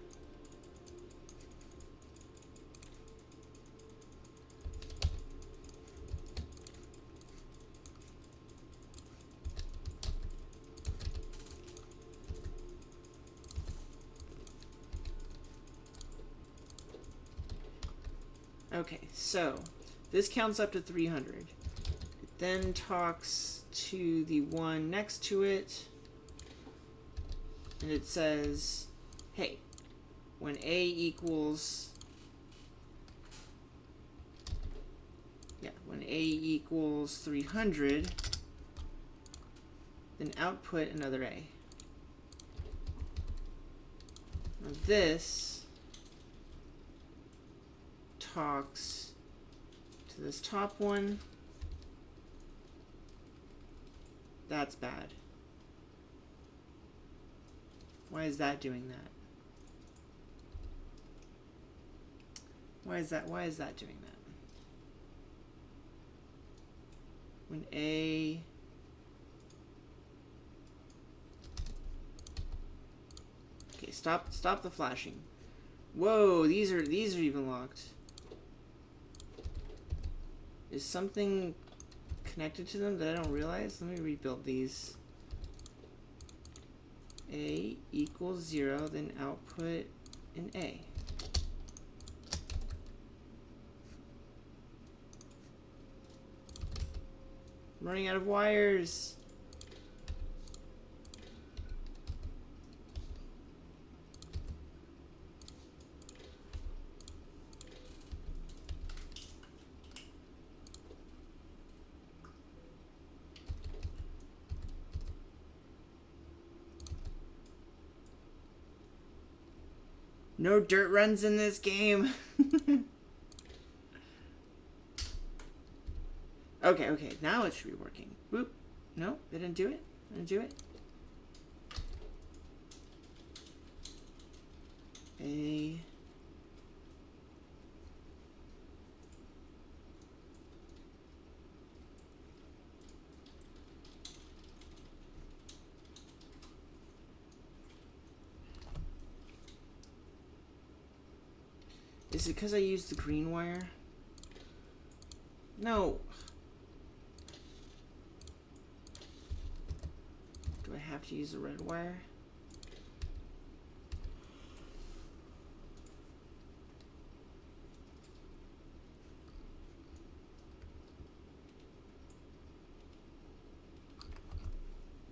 Okay, so this counts up to 300. It then talks to the one next to it, and it says, hey, when A equals, when A equals 300, then output another A. Now this talks to this top one. That's bad. Why is that doing that? Why is that doing that? When A okay, stop the flashing. Whoa, these are even locked. Is something connected to them that I don't realize? Let me rebuild these. A equals 0, then output an A. I'm running out of wires. No dirt runs in this game. Okay, now it should be working. Boop, No, they didn't do it. Didn't do it. A. Is it because I used the green wire? No. Do I have to use the red wire?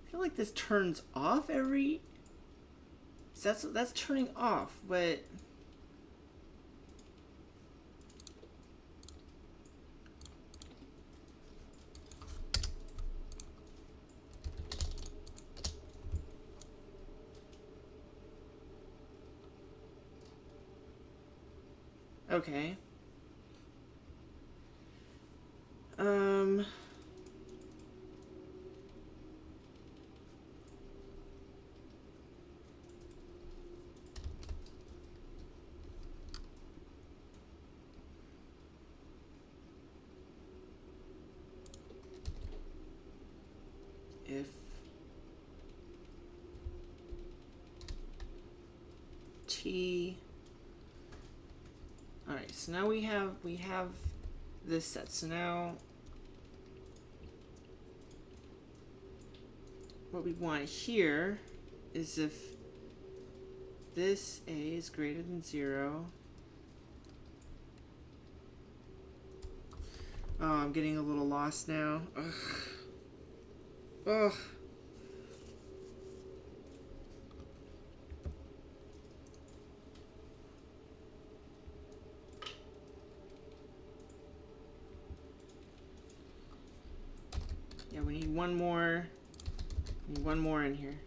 I feel like this turns off every... That's turning off, but... Okay. If T... Alright, so now we have this set. So now what we want here is if this A is greater than 0. Oh, I'm getting a little lost now. Ugh. Ugh. Yeah, we need one more. Need one more in here.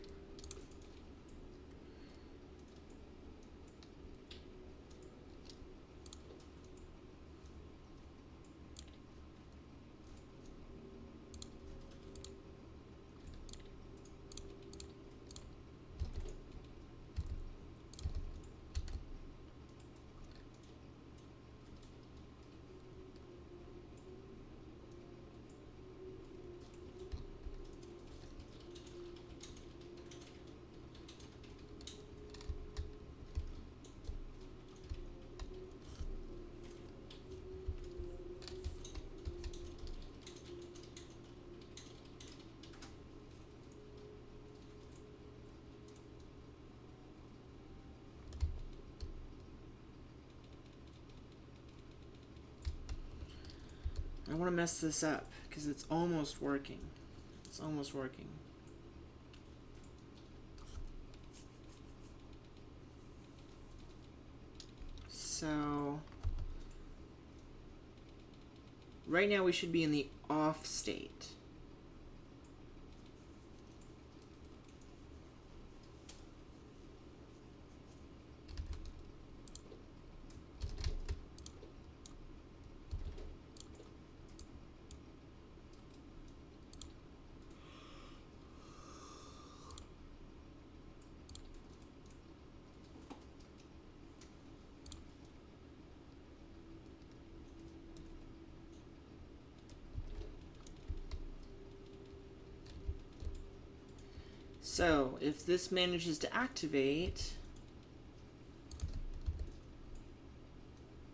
I don't want to mess this up because it's almost working. It's almost working. So right now we should be in the off state. So if this manages to activate,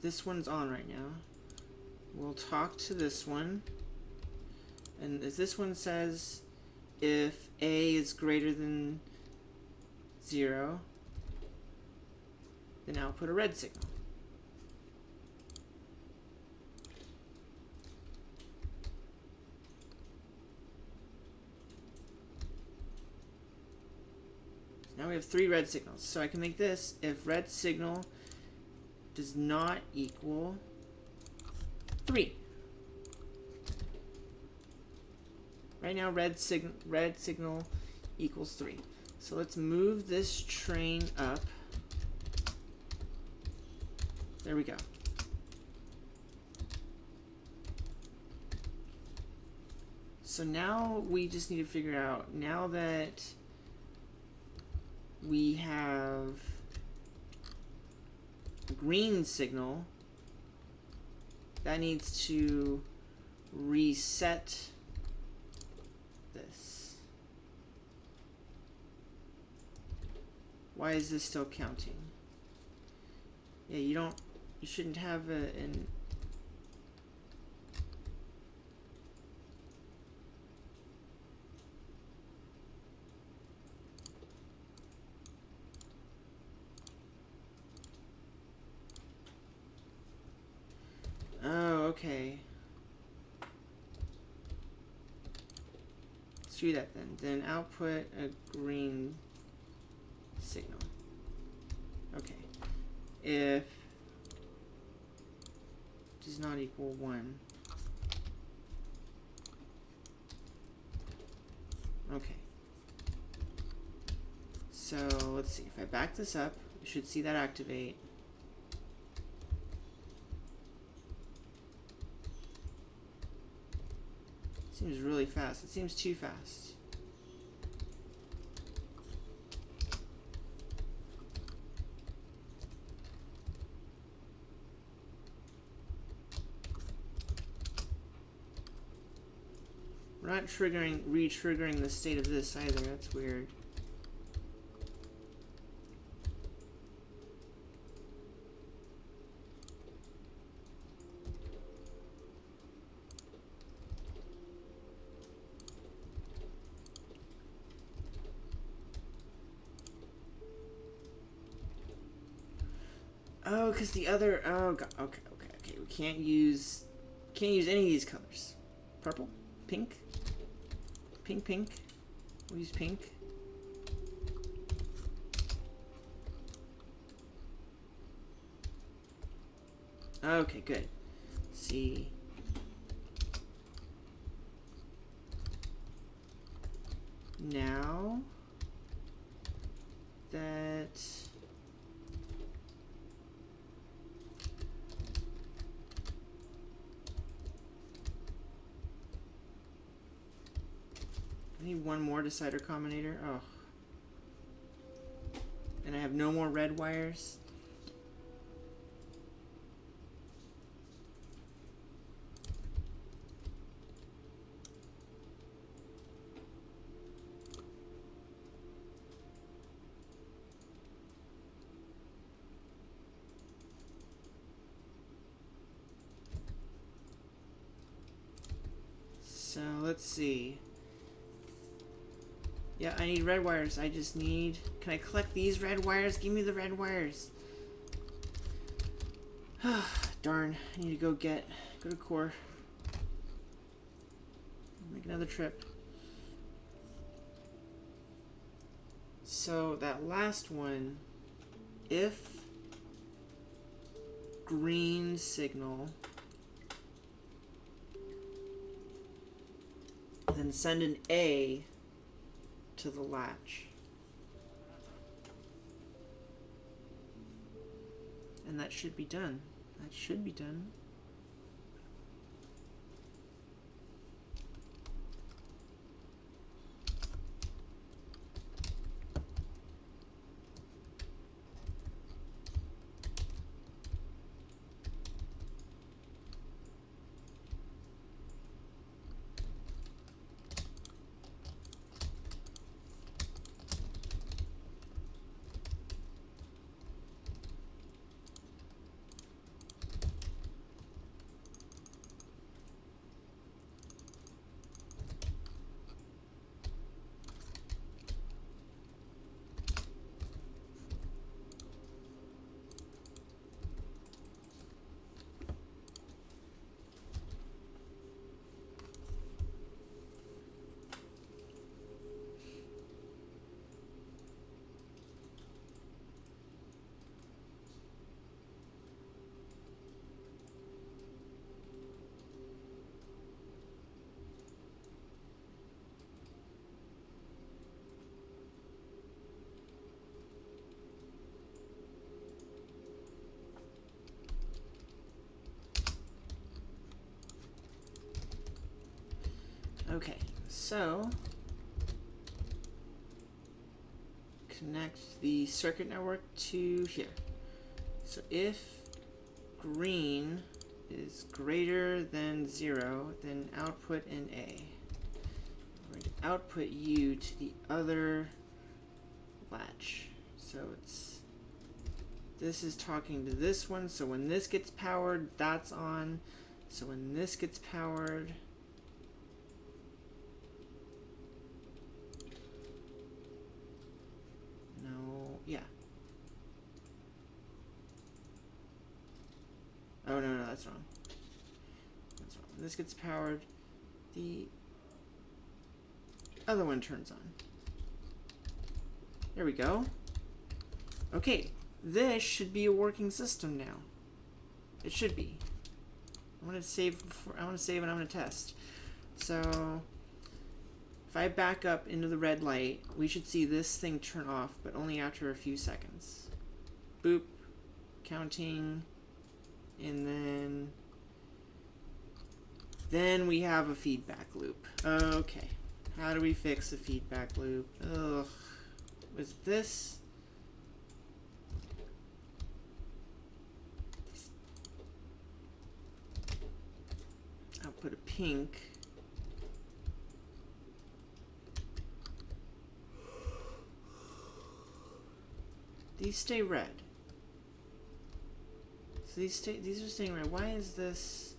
this one's on right now. We'll talk to this one. And if this one says if A is greater than 0, then output a red signal. Now we have 3 red signals. So I can make this if red signal does not equal 3. Right now red signal equals 3. So let's move this train up. There we go. So now we just need to figure out, now that we have a green signal, that needs to reset this. Why is this still counting? Yeah, you shouldn't have an oh, okay. Let's do that then. Then output a green signal. Okay. If does not equal 1. Okay. So let's see. If I back this up, you should see that activate. Seems really fast. It seems too fast. We're not re-triggering the state of this either. That's weird. Oh, because the other, oh god, okay. We can't use any of these colors. Purple, pink, pink. We'll use pink. Okay, good. See. Now that I need one more decider combinator. Oh. And I have no more red wires. So let's see. Yeah, I need red wires. I just need... Can I collect these red wires? Give me the red wires. Darn. I need to go to core. Make another trip. So that last one, if green signal, then send an A to the latch. And that should be done. That should be done. Okay, so connect the circuit network to here. So if green is greater than 0, then output an A. We're going to output U to the other latch. So it's, this is talking to this one, so when this gets powered, that's on. So when this gets powered, no, yeah. Oh, no, that's wrong. That's wrong. When this gets powered, the other one turns on. There we go. Okay, this should be a working system now. It should be. I want to save and I'm going to test. So if I back up into the red light, we should see this thing turn off, but only after a few seconds. Boop, counting, and then we have a feedback loop. Okay, how do we fix a feedback loop? Ugh, was this? I'll put a pink. These stay red. So these are staying red. Why is this?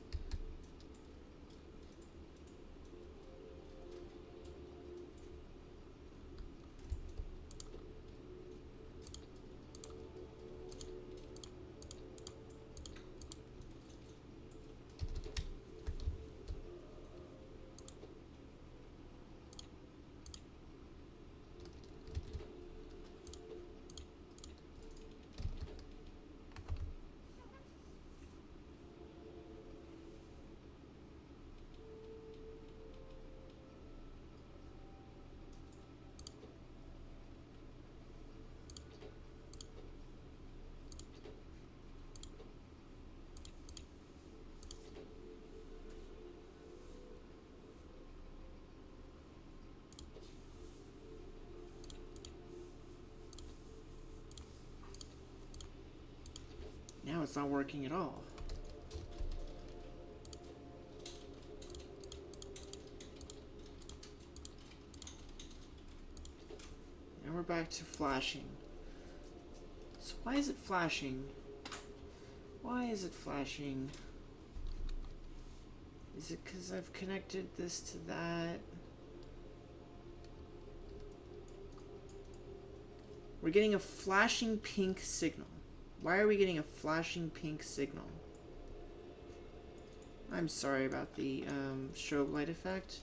Now it's not working at all. Now we're back to flashing. So why is it flashing? Why is it flashing? Is it because I've connected this to that? We're getting a flashing pink signal. Why are we getting a flashing pink signal? I'm sorry about the strobe light effect.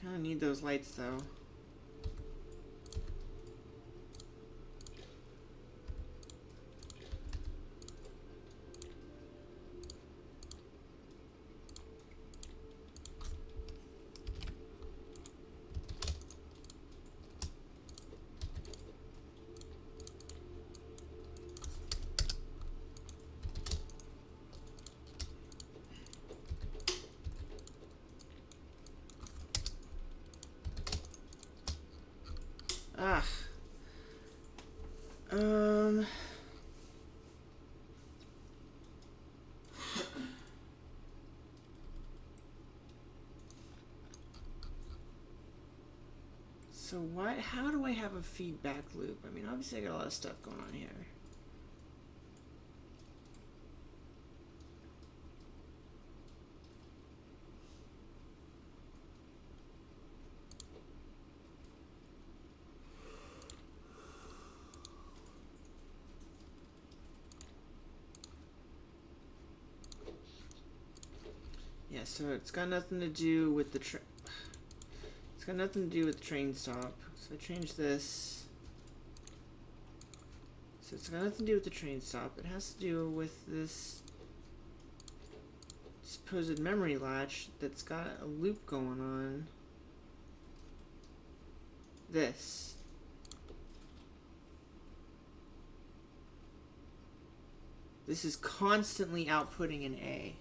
Kind of need those lights though. Ah. So how do I have a feedback loop? I mean, obviously I got a lot of stuff going on here. Yeah, so it's got nothing to do with the it's got nothing to do with the train stop. So I change this. So it's got nothing to do with the train stop. It has to do with this supposed memory latch that's got a loop going on. This. This is constantly outputting an A.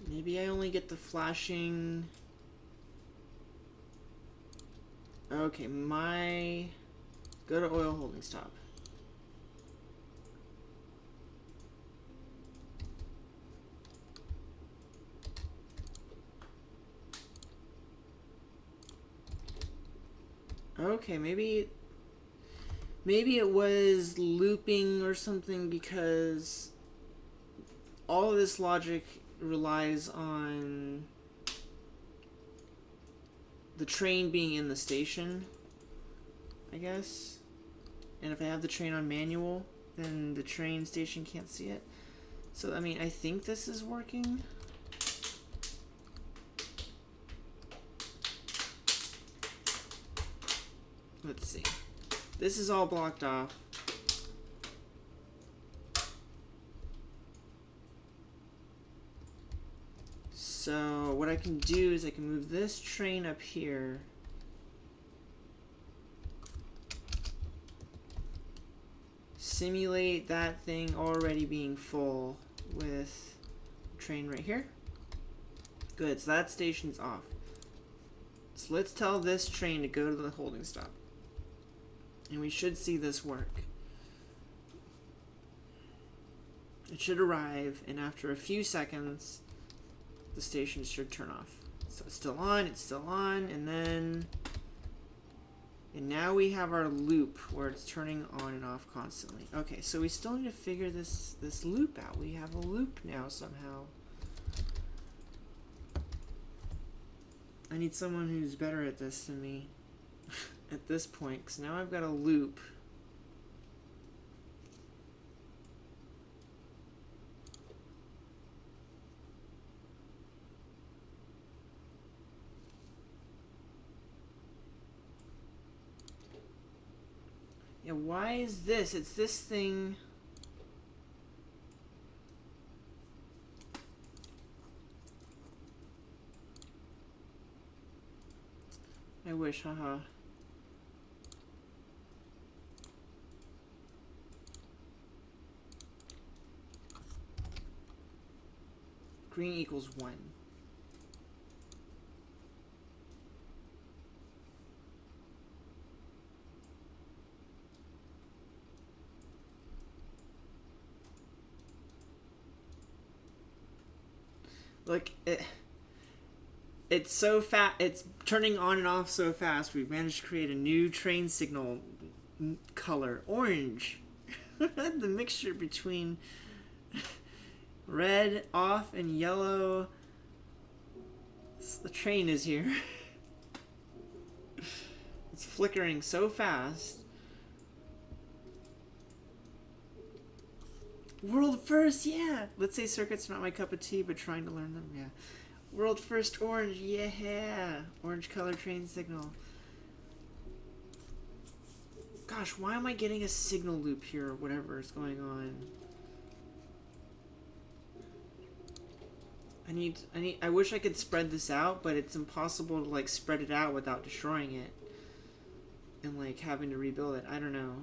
Maybe I only get the flashing. Okay, go to oil holding stop. Okay, maybe it was looping or something, because all of this logic relies on the train being in the station, I guess. And if I have the train on manual, then the train station can't see it. So, I mean, I think this is working. Let's see. This is all blocked off. So what I can do is I can move this train up here. Simulate that thing already being full with train right here. Good, so that station's off. So let's tell this train to go to the holding stop. And we should see this work. It should arrive, and after a few seconds, the station should turn off. So it's still on, and now we have our loop where it's turning on and off constantly. Okay, so we still need to figure this loop out. We have a loop now somehow. I need someone who's better at this than me at this point, because now I've got a loop. Yeah, why is this? It's this thing. I wish, haha. Green equals 1. Look, it's so fast. It's turning on and off so fast. We've managed to create a new train signal color, orange. The mixture between red off and yellow. The train is here. It's flickering so fast. World first, yeah. Let's say circuits not my cup of tea, but trying to learn them, yeah. World first orange, yeah. Orange color train signal. Gosh, why am I getting a signal loop here or whatever is going on? I wish I could spread this out, but it's impossible to like spread it out without destroying it and like having to rebuild it. I don't know.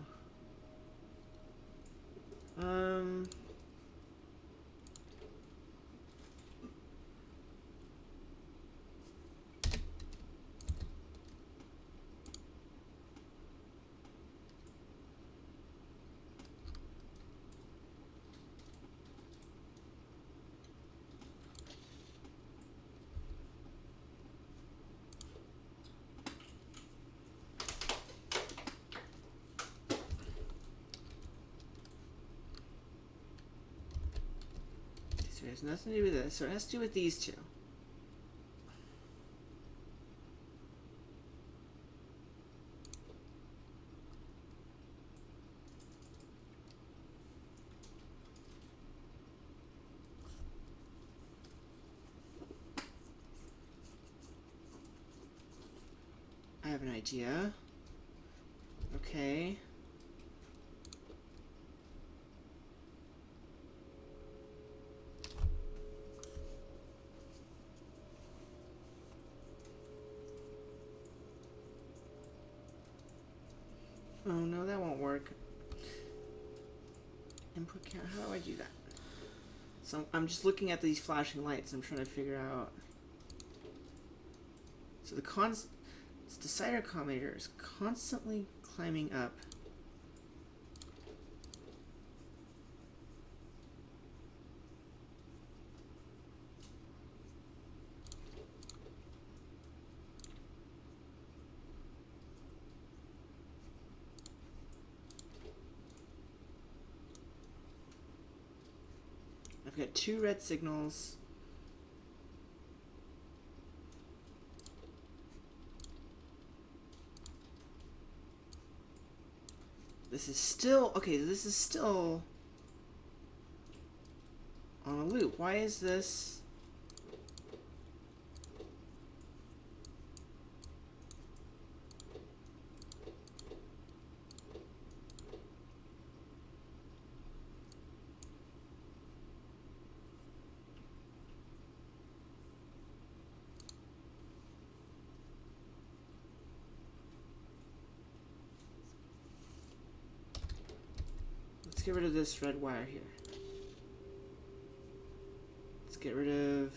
So it has nothing to do with this. So it has to do with these two. I have an idea. Okay. Oh no, that won't work. Input count, how do I do that? So I'm just looking at these flashing lights. I'm trying to figure out. So the decider combinator is constantly climbing up. I've got 2 red signals. This is still, okay, this is still on a loop. Why is this? Let's get rid of this red wire here. Let's get rid of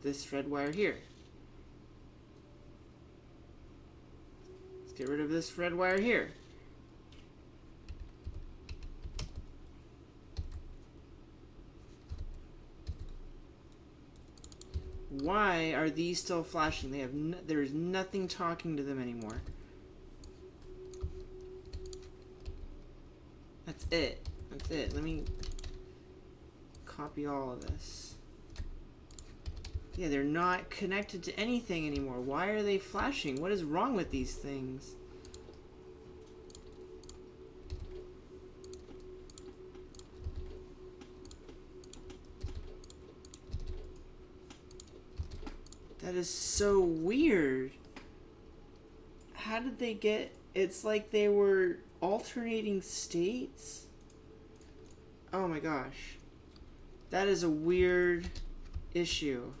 this red wire here. Let's get rid of this red wire here. Why are these still flashing? They have there's nothing talking to them anymore. That's it. That's it. Let me copy all of this. Yeah, they're not connected to anything anymore. Why are they flashing? What is wrong with these things? That is so weird. How did they get... It's like they were alternating states? Oh my gosh. That is a weird issue.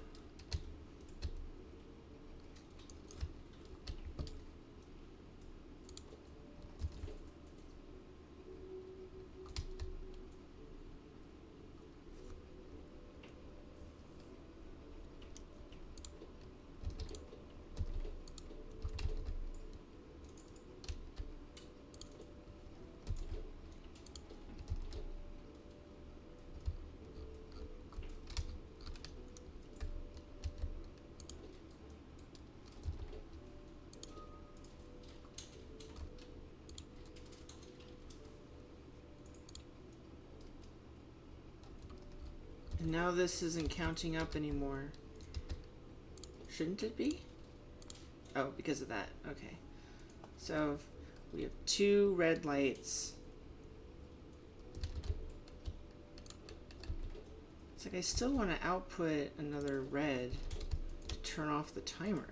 And now this isn't counting up anymore. Shouldn't it be? Oh, because of that. Okay. So we have 2 red lights. It's like I still want to output another red to turn off the timer.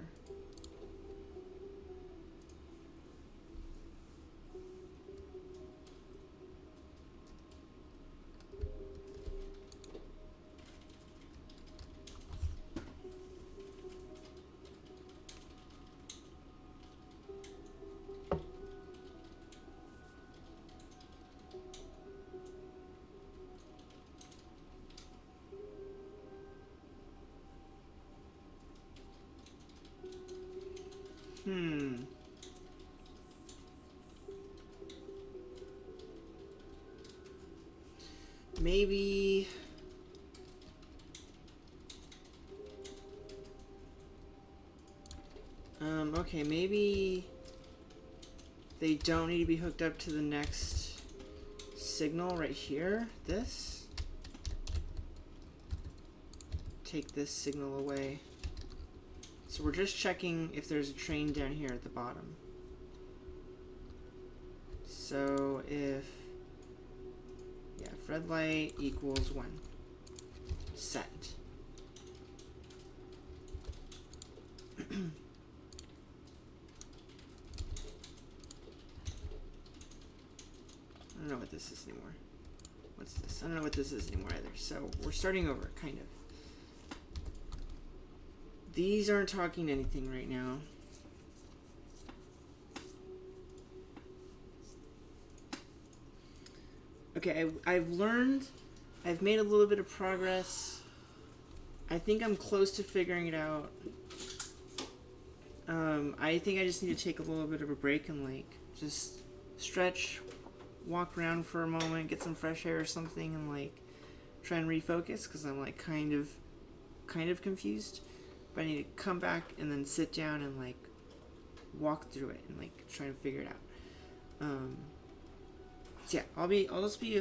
Maybe... okay, maybe they don't need to be hooked up to the next signal right here. This. Take this signal away. So we're just checking if there's a train down here at the bottom. So if red light equals 1. Set. I don't know what this is anymore. What's this? I don't know what this is anymore either. So we're starting over, kind of. These aren't talking anything right now. Okay, I've learned. I've made a little bit of progress. I think I'm close to figuring it out. I think I just need to take a little bit of a break and like just stretch, walk around for a moment, get some fresh air or something, and like try and refocus because I'm like kind of confused. But I need to come back and then sit down and like walk through it and like try and figure it out. So yeah, I'll just be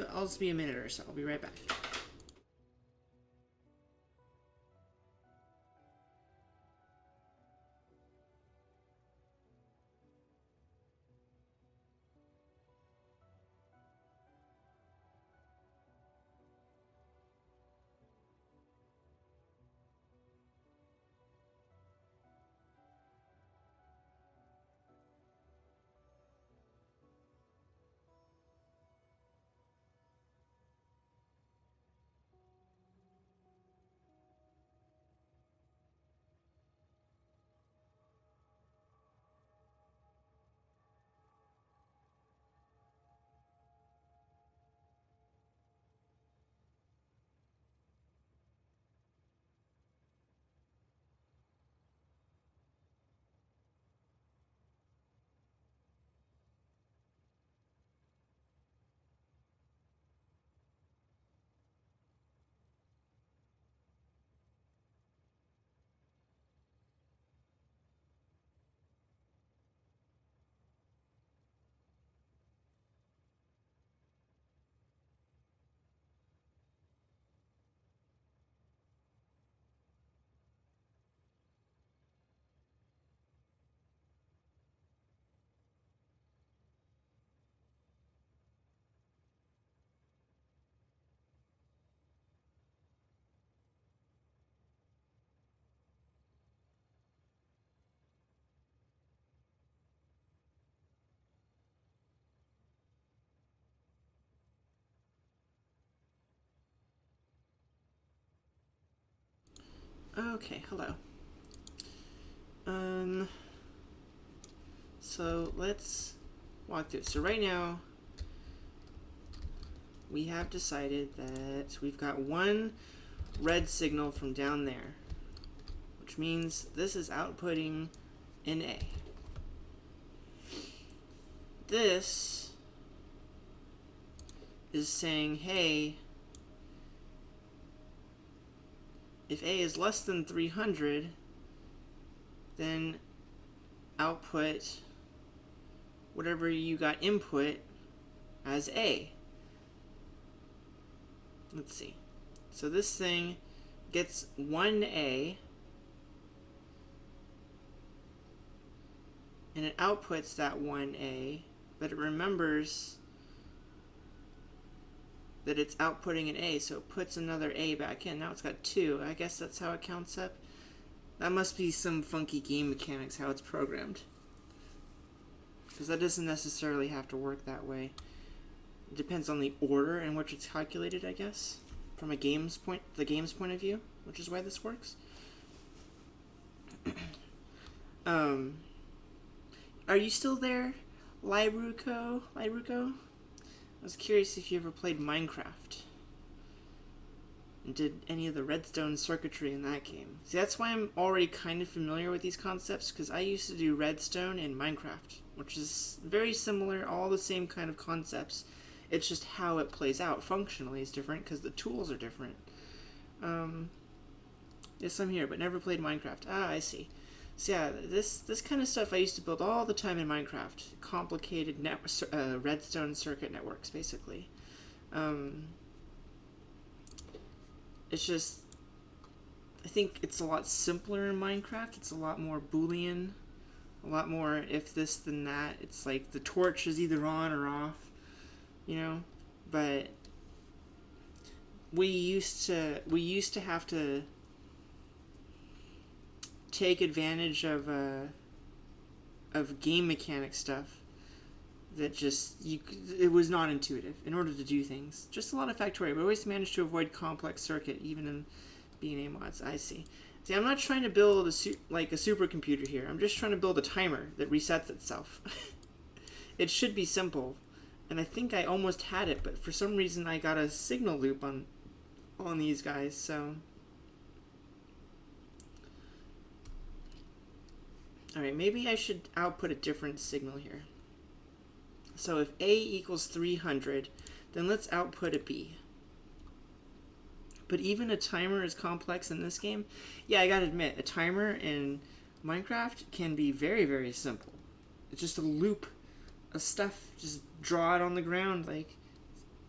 a minute or so. I'll be right back. Okay, hello. So let's walk through it. So right now, we have decided that we've got one red signal from down there, which means this is outputting an A. This is saying, hey, if A is less than 300, then output whatever you got input as A. Let's see. So this thing gets 1A, and it outputs that 1A, but it remembers that it's outputting an A, so it puts another A back in. Now it's got 2. I guess that's how it counts up. That must be some funky game mechanics, how it's programmed. Because that doesn't necessarily have to work that way. It depends on the order in which it's calculated, I guess, from the game's point of view, which is why this works. Are you still there, Lyruko? I was curious if you ever played Minecraft. and did any of the redstone circuitry in that game. See, that's why I'm already kind of familiar with these concepts, because I used to do redstone in Minecraft, which is very similar, all the same kind of concepts. It's just how it plays out functionally is different because the tools are different. Yes, I'm here, but never played Minecraft. Ah, I see. So yeah, this kind of stuff I used to build all the time in Minecraft. Complicated redstone circuit networks, basically. It's just, I think it's a lot simpler in Minecraft. It's a lot more Boolean, a lot more if this then that. It's like the torch is either on or off, you know. But we used to have to take advantage of game mechanic stuff that just it was not intuitive in order to do things. Just a lot of Factorio, but always managed to avoid complex circuit even in B&A mods. I see. See, I'm not trying to build a supercomputer here. I'm just trying to build a timer that resets itself. It should be simple, and I think I almost had it, but for some reason I got a signal loop on these guys. So, all right, maybe I should output a different signal here. So if A equals 300, then let's output a B. But even a timer is complex in this game. Yeah, I gotta admit, a timer in Minecraft can be very, very simple. It's just a loop of stuff. Just draw it on the ground, like,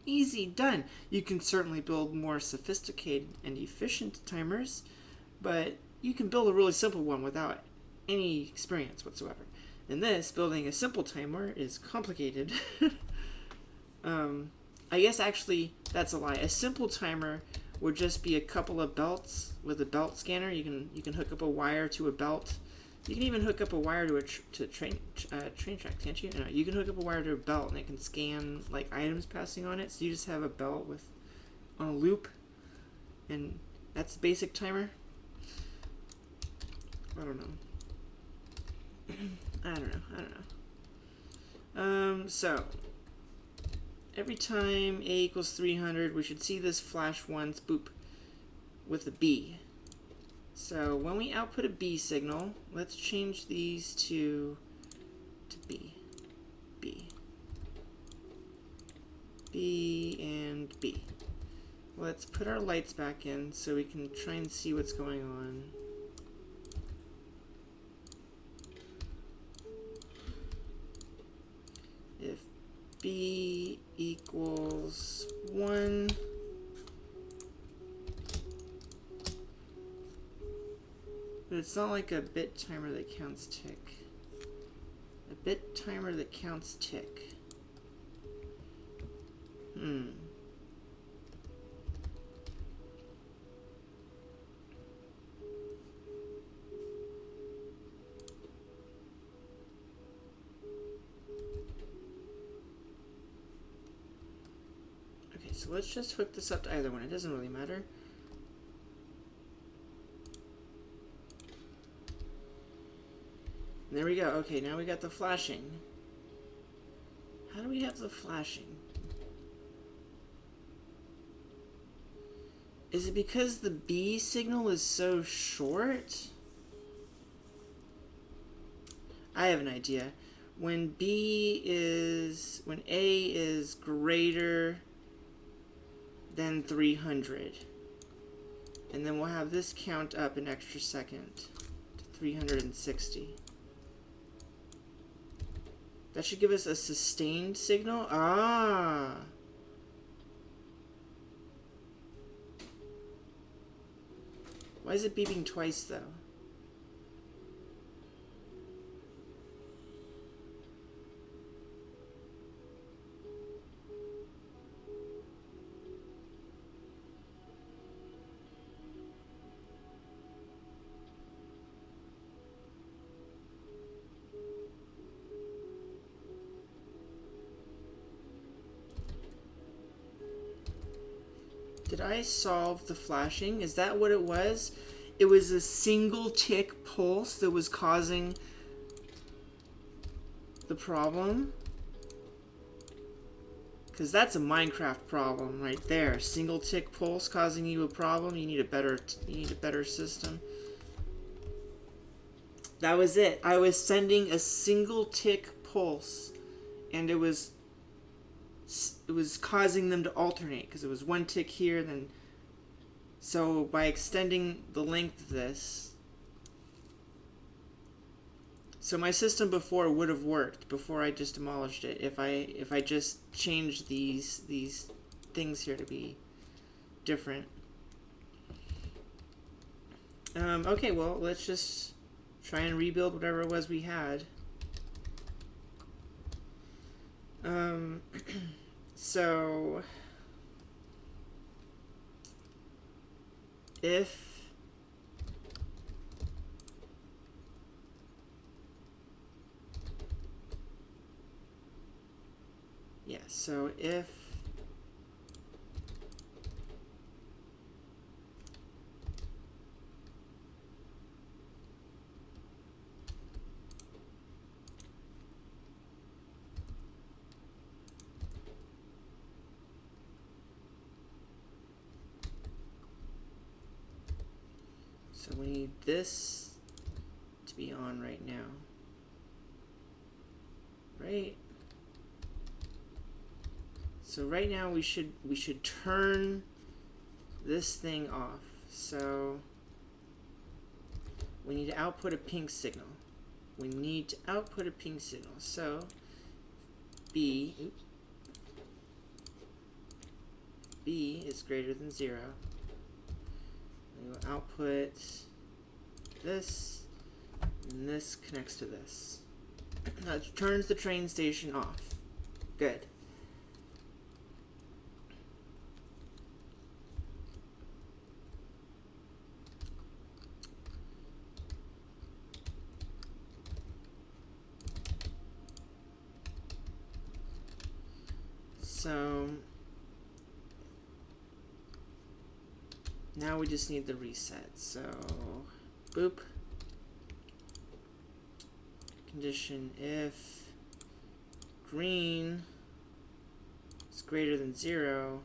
easy, done. You can certainly build more sophisticated and efficient timers, but you can build a really simple one without any experience whatsoever. In this, building a simple timer is complicated. I guess actually that's a lie. A simple timer would just be a couple of belts with a belt scanner. You can hook up a wire to a belt. You can even hook up a wire to a train track, can't you? No, you can hook up a wire to a belt and it can scan like items passing on it. So you just have a belt on a loop, and that's the basic timer. I don't know. I don't know. So every time A equals 300, we should see this flash once, boop, with a B. So when we output a B signal, let's change these to B. B. B and B. Let's put our lights back in so we can try and see what's going on. If B equals 1, but it's not like a bit timer that counts tick. A bit timer that counts tick. Okay, so let's just hook this up to either one. It doesn't really matter. There we go. Okay, now we got the flashing. How do we have the flashing? Is it because the B signal is so short? I have an idea. When A is greater than 300, and then we'll have this count up an extra second to 360. That should give us a sustained signal. Ah. Why is it beeping twice, though? Did I solve the flashing? Is that what it was? It was a single tick pulse that was causing the problem? Because that's a Minecraft problem right there. Single tick pulse causing you a problem. You need a better system. That was it. I was sending a single tick pulse, and it was causing them to alternate because it was one tick here, then. So by extending the length of this, so my system before would have worked before I just demolished it if I just changed these things here to be different. Okay, well, let's just try and rebuild whatever it was we had. So if so if so we need this to be on right now, right? So right now we should turn this thing off. So we need to output a pink signal. We need to output a pink signal. So B is greater than 0. We will output this, and this connects to this. That turns the train station off. Good. So now we just need the reset. So boop. Condition if green is greater than 0,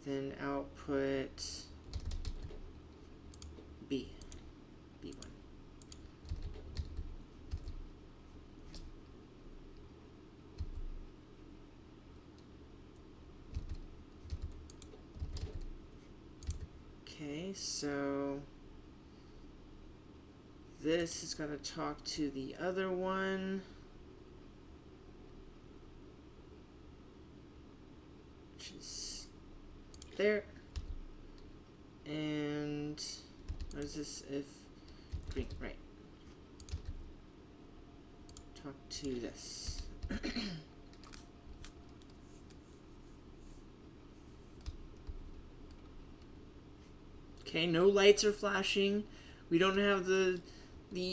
then output B1. Okay, so this is going to talk to the other one, which is there. And what is this? If green, right. Talk to this. Okay, no lights are flashing. We don't have the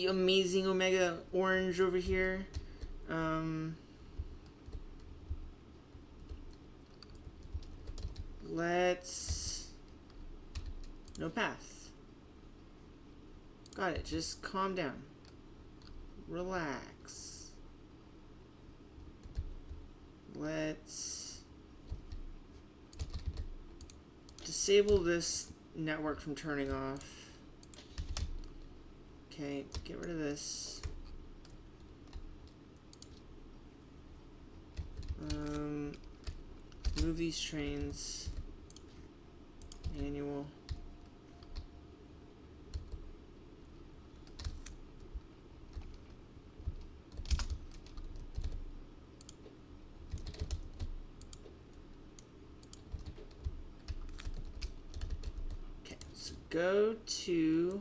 amazing Omega orange over here. No path. Got it. Just calm down. Relax. Let's disable this network from turning off. Okay, get rid of this. Move these trains. Manual. Okay, so go to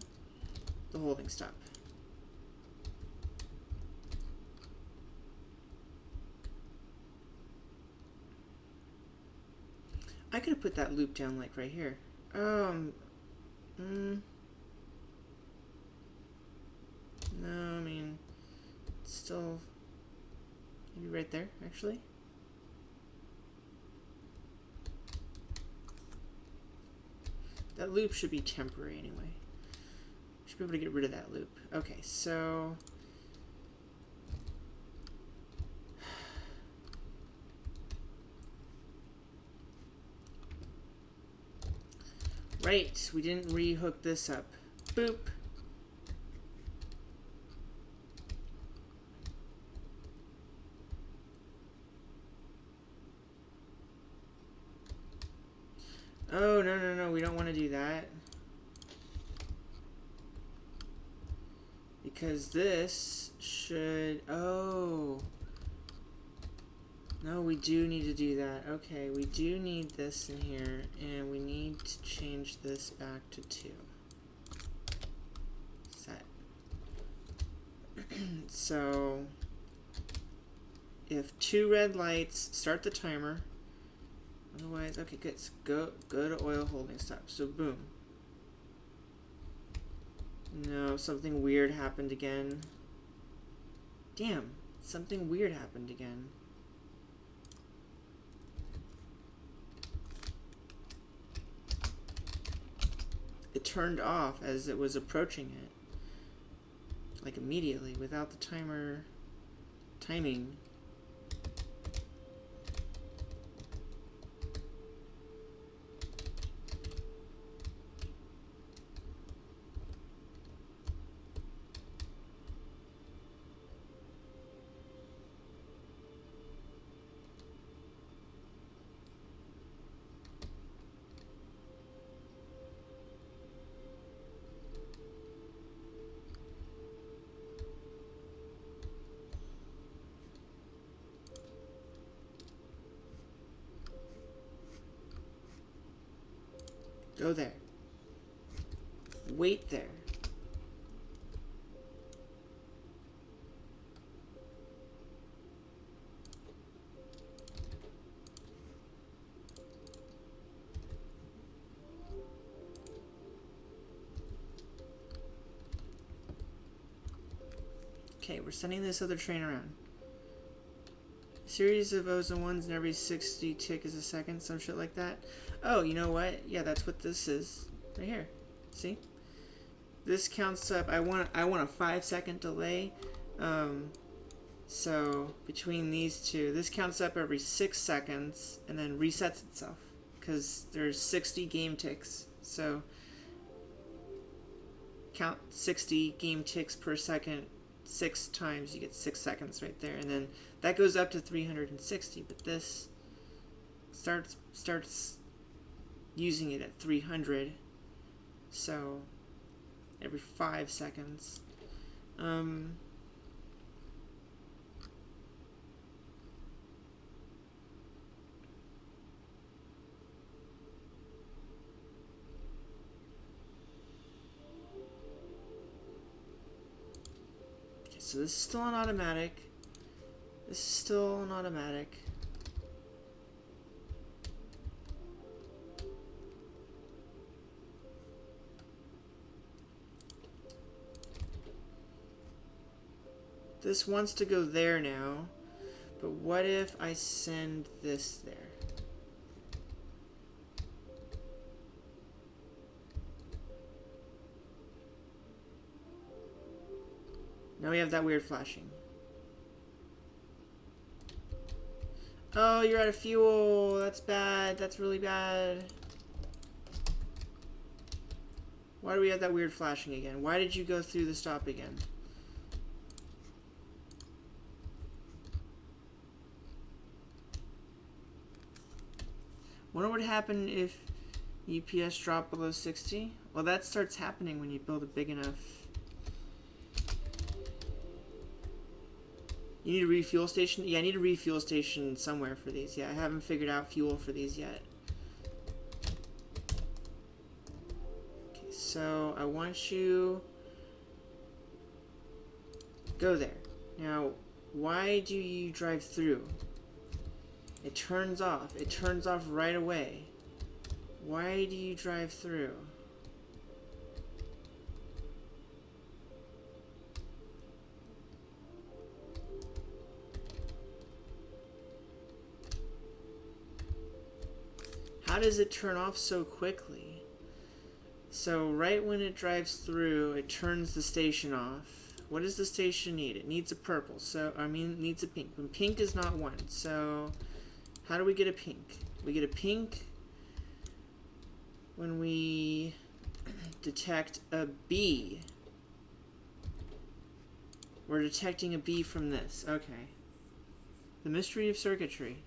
the holding stop. I could have put that loop down like right here. No, I mean, it's still maybe right there, actually. That loop should be temporary anyway. Should be able to get rid of that loop. Okay, so Right, we didn't re-hook this up. Boop. Oh, no, no, no, we don't want to do that. Because this should... Oh. No, we do need to do that. Okay, we do need this in here, and we need to change this back to 2. Set. So, if 2 red lights, start the timer. Otherwise, okay, good. So go to oil holding stop. So boom. No, something weird happened again. Damn, something weird happened again. It turned off as it was approaching it. Like immediately, without the timing. Go there. Wait there. Okay, we're sending this other train around. Series of O's and 1s and every 60 tick is a second, some shit like that. Oh, you know what? Yeah, that's what this is. Right here. See? This counts up. I want a 5-second delay. So between these two, this counts up every 6 seconds and then resets itself. Because there's 60 game ticks. So count 60 game ticks per second 6 times, you get 6 seconds right there, and then that goes up to 360, but this starts using it at 300, so every 5 seconds. So this is still an automatic. This is still an automatic. This wants to go there now, but what if I send this there? Now we have that weird flashing. Oh, you're out of fuel. That's bad. That's really bad. Why do we have that weird flashing again? Why did you go through the stop again? Wonder what would happen if UPS dropped below 60? Well, that starts happening when you build a big enough... You need a refuel station? Yeah, I need a refuel station somewhere for these. Yeah, I haven't figured out fuel for these yet. Okay, so I want you... Go there. Now, why do you drive through? It turns off. It turns off right away. Why do you drive through? How does it turn off so quickly? So right when it drives through, it turns the station off. What does the station need? It needs a purple. So, I mean, it needs a pink. And pink is not 1. So, how do we get a pink? We get a pink when we detect a B. We're detecting a B from this. Okay. The mystery of circuitry.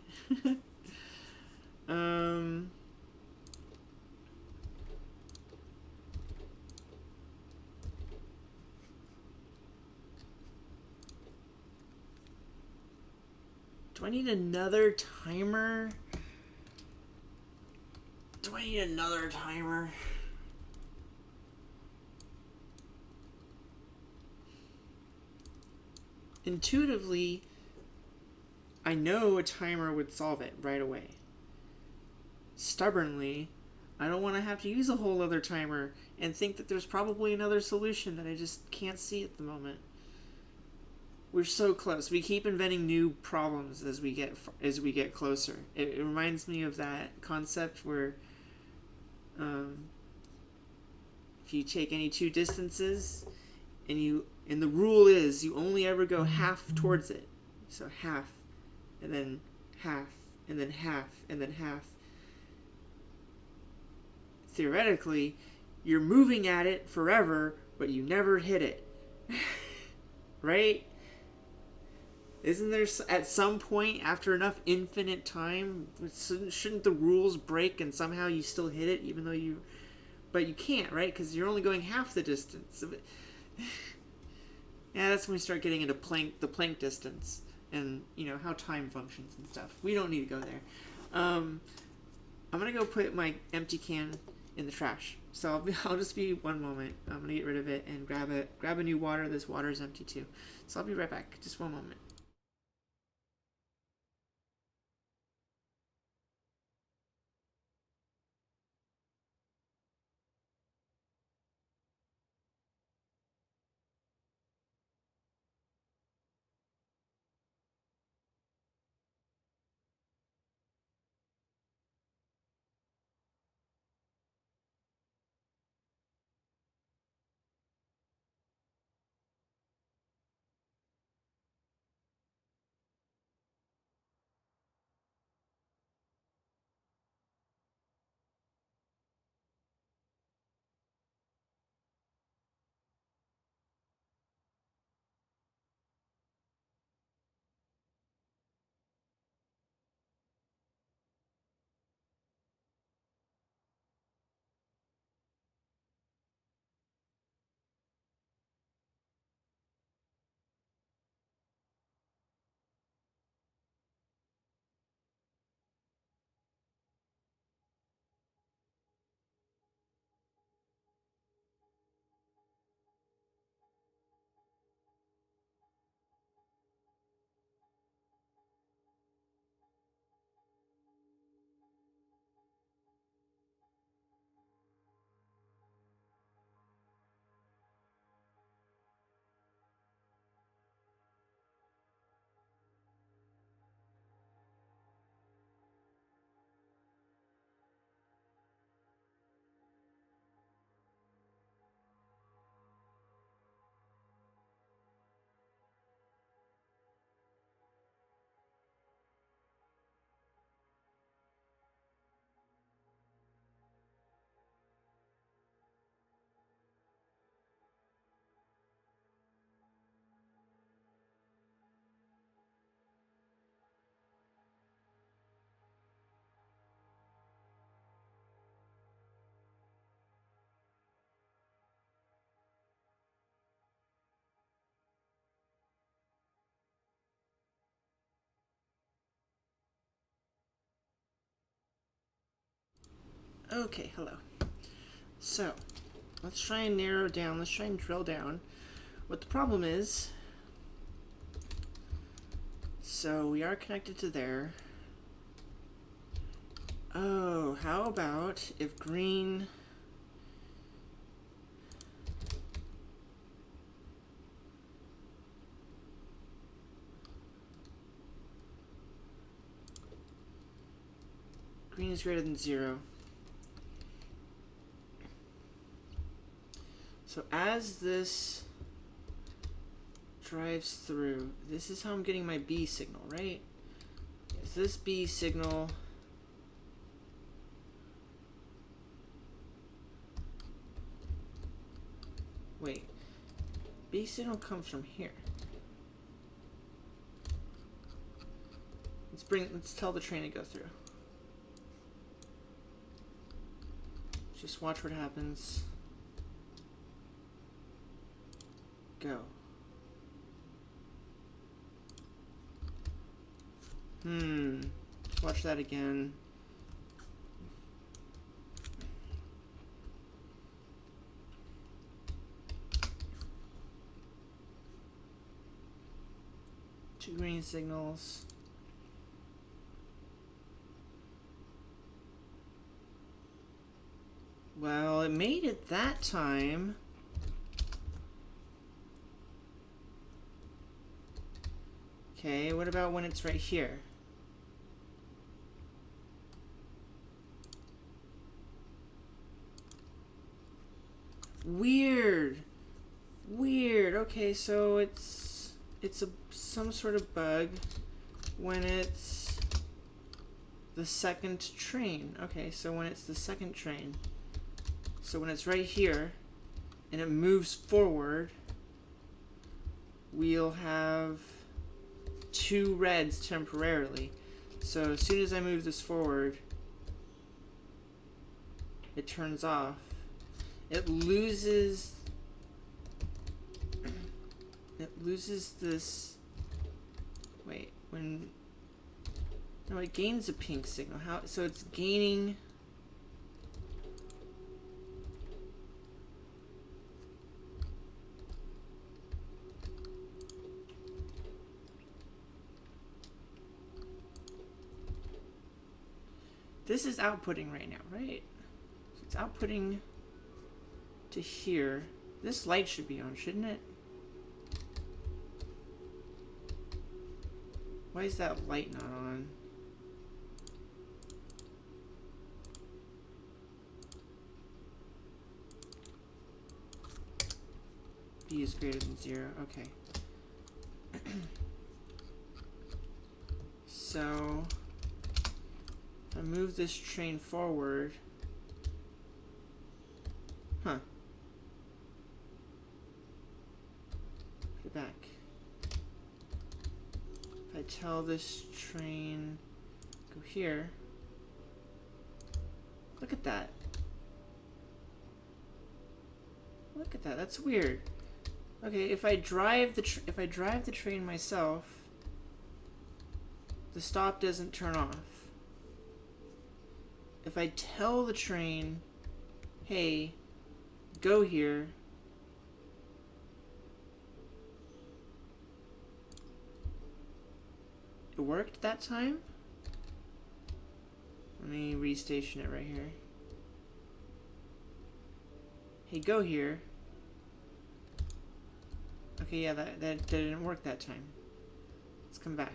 'Do I need another timer? Do I need another timer? Intuitively, I know a timer would solve it right away. Stubbornly, I don't want to have to use a whole other timer and think that there's probably another solution that I just can't see at the moment. We're so close. We keep inventing new problems as we get closer. It reminds me of that concept where if you take any two distances and the rule is you only ever go half towards it. So half, and then half, and then half, and then half. Theoretically, you're moving at it forever, but you never hit it. Right? Isn't there at some point after enough infinite time, shouldn't the rules break and somehow you still hit it even though but you can't, right? Because you're only going half the distance. Yeah, that's when we start getting into the Planck distance and, how time functions and stuff. We don't need to go there. I'm going to go put my empty can in the trash. So I'll just be one moment. I'm going to get rid of it and grab a new water. This water is empty too. So I'll be right back. Just one moment. Okay, hello. So, let's try and narrow down, let's try and drill down what the problem is. So, we are connected to there. Oh, how about if green... Green is greater than 0. So as this drives through, this is how I'm getting my B signal, right? Is this B signal Wait. B signal comes from here. Let's tell the train to go through. Just watch what happens. Go. Let's watch that again. Two green signals. Well, it made it that time. Okay, what about when it's right here? Weird. Weird. Okay, so it's some sort of bug when it's the second train. Okay, so when it's the second train. So when it's right here and it moves forward, we'll have two reds temporarily. So as soon as I move this forward, it turns off. It loses this. Wait, no, it gains a pink signal. So it's gaining. This is outputting right now, right? So it's outputting to here. This light should be on, shouldn't it? Why is that light not on? B is greater than 0, okay. So if I move this train forward, put it back. If I tell this train go here, look at that. Look at that. That's weird. Okay, if I drive the train myself, the stop doesn't turn off. If I tell the train, hey, go here, it worked that time? Let me restation it right here. Hey, go here. Okay, yeah, that didn't work that time. Let's come back.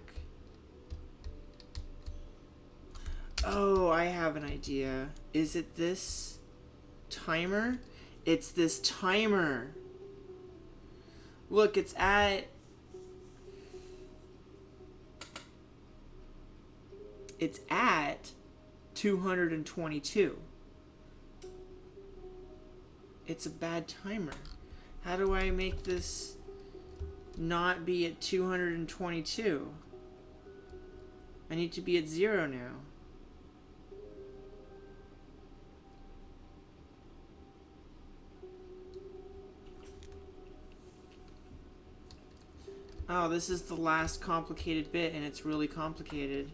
Oh, I have an idea. Is it this timer? It's this timer. Look, it's at 222. It's a bad timer. How do I make this not be at 222? I need to be at 0 now. Oh, this is the last complicated bit, and it's really complicated.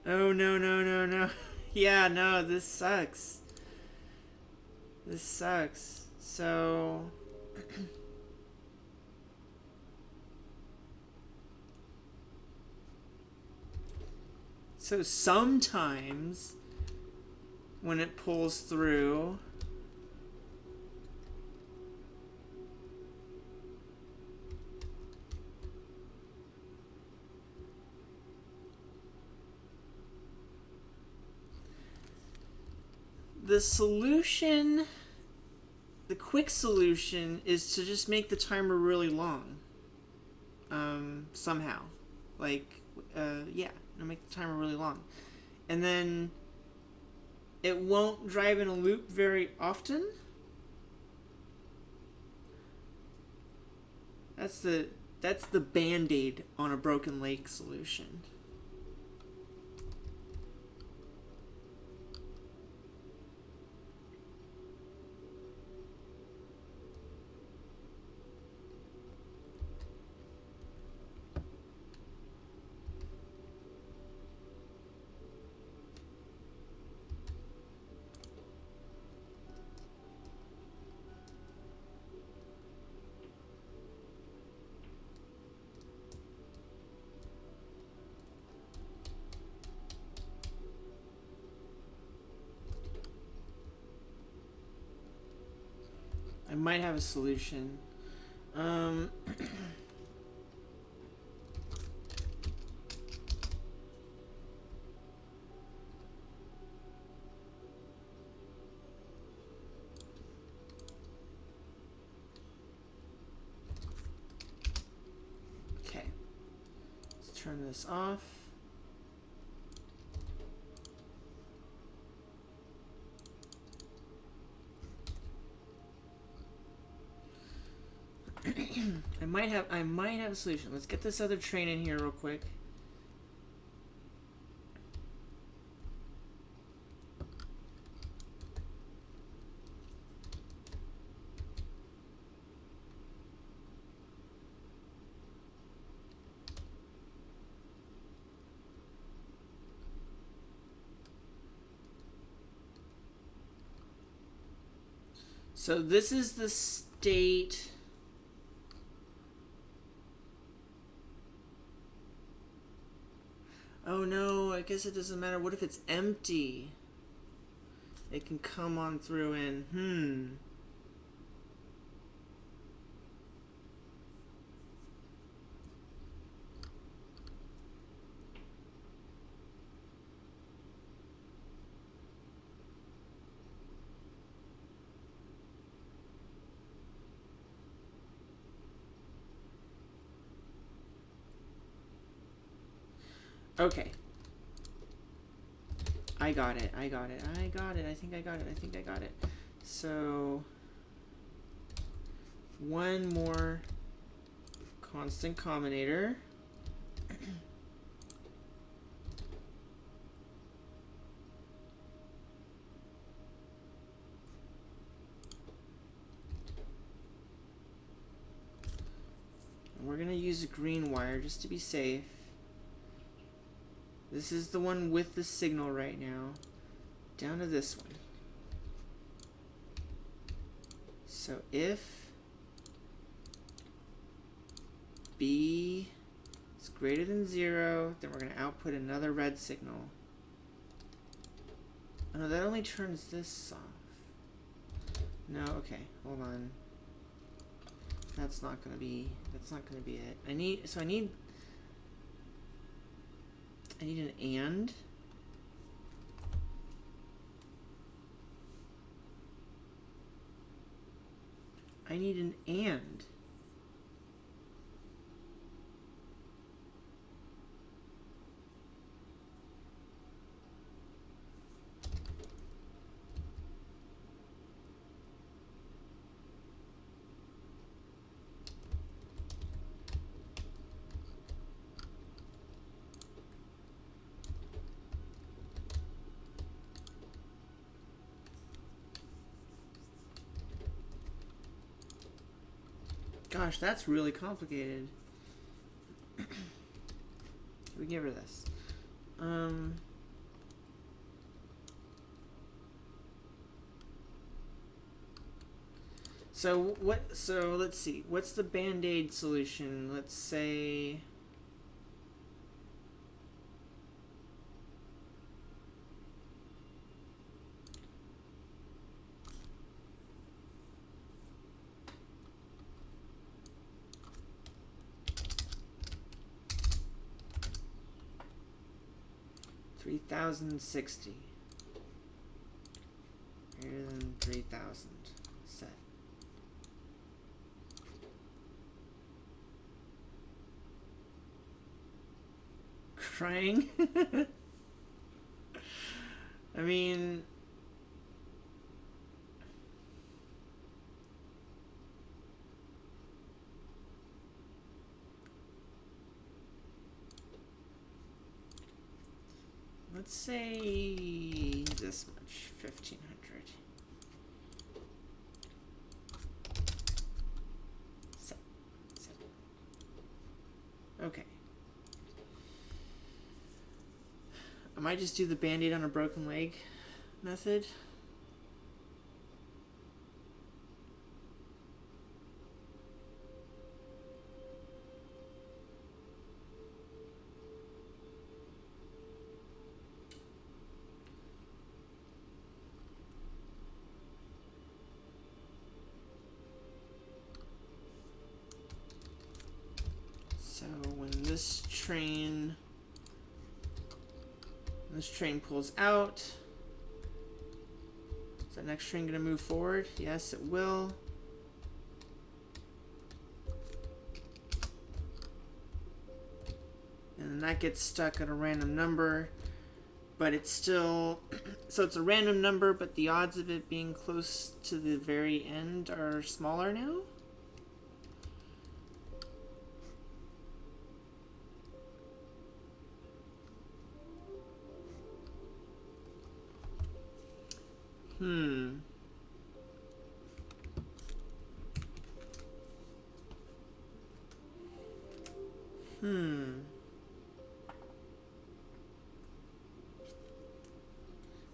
Oh, no, no, no, no. Yeah, no, this sucks. This sucks. So... so sometimes, when it pulls through... the solution, the quick solution, is to just make the timer really long. Somehow. Like, yeah, make the timer really long. And then it won't drive in a loop very often. That's the band-aid on a broken lake solution. I might have a solution. Okay. Let's turn this off. I might have a solution. Let's get this other train in here real quick. So this is the state. Oh no, I guess it doesn't matter. What if it's empty? It can come on through and, Okay. I got it. I think I got it. So, one more constant combinator. And we're going to use a green wire just to be safe. This is the one with the signal right now. Down to this one. So if B is greater than 0, then we're going to output another red signal. Oh no, that only turns this off. No, okay, hold on. That's not going to be it. I need an and. I need an and. Gosh, that's really complicated. We give her this. So let's see. What's the band-aid solution? Let's say 3060. Greater than 3000. Set. Crying? I mean, let's say this much, 1,500. So. Okay. I might just do the band-aid on a broken leg method. So when this train pulls out, is that next train going to move forward? Yes, it will. And then that gets stuck at a random number, but it's still, so it's a random number, but the odds of it being close to the very end are smaller now?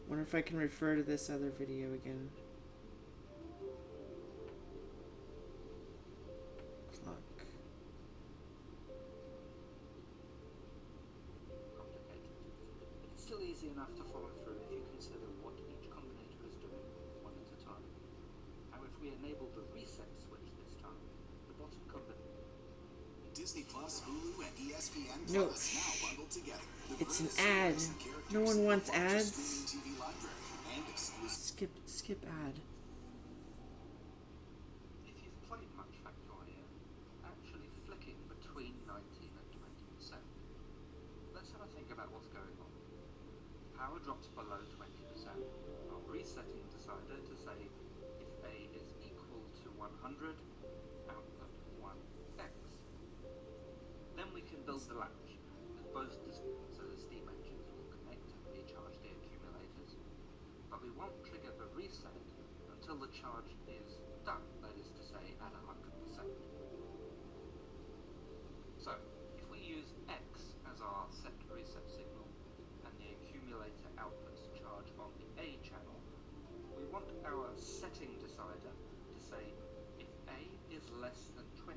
Wonder if I can refer to this other video again. Clock. Complicated. But it's still easy enough to follow through if you consider what each combinator is doing one at a time. Now if we enable the reset switch this time, the bottom combinator... Disney Plus, Hulu, and ESPN No. Plus now bundled together. It's an ad. No one wants ads. Skip ad. If you've played much Factorio, actually flicking between 19 and 20%. Let's have a think about what's going on. Power drops below 20%. Our resetting decider to say if A is equal to 100, output 1x. Then we can build the latch with both so the steam engines will connect and recharge the accumulators. But we won't trigger the reset until the charge is done, that is to say at 100%. So, if we use X as our set reset signal and the accumulator outputs charge on the A channel, we want our setting decider to say if A is less than 20,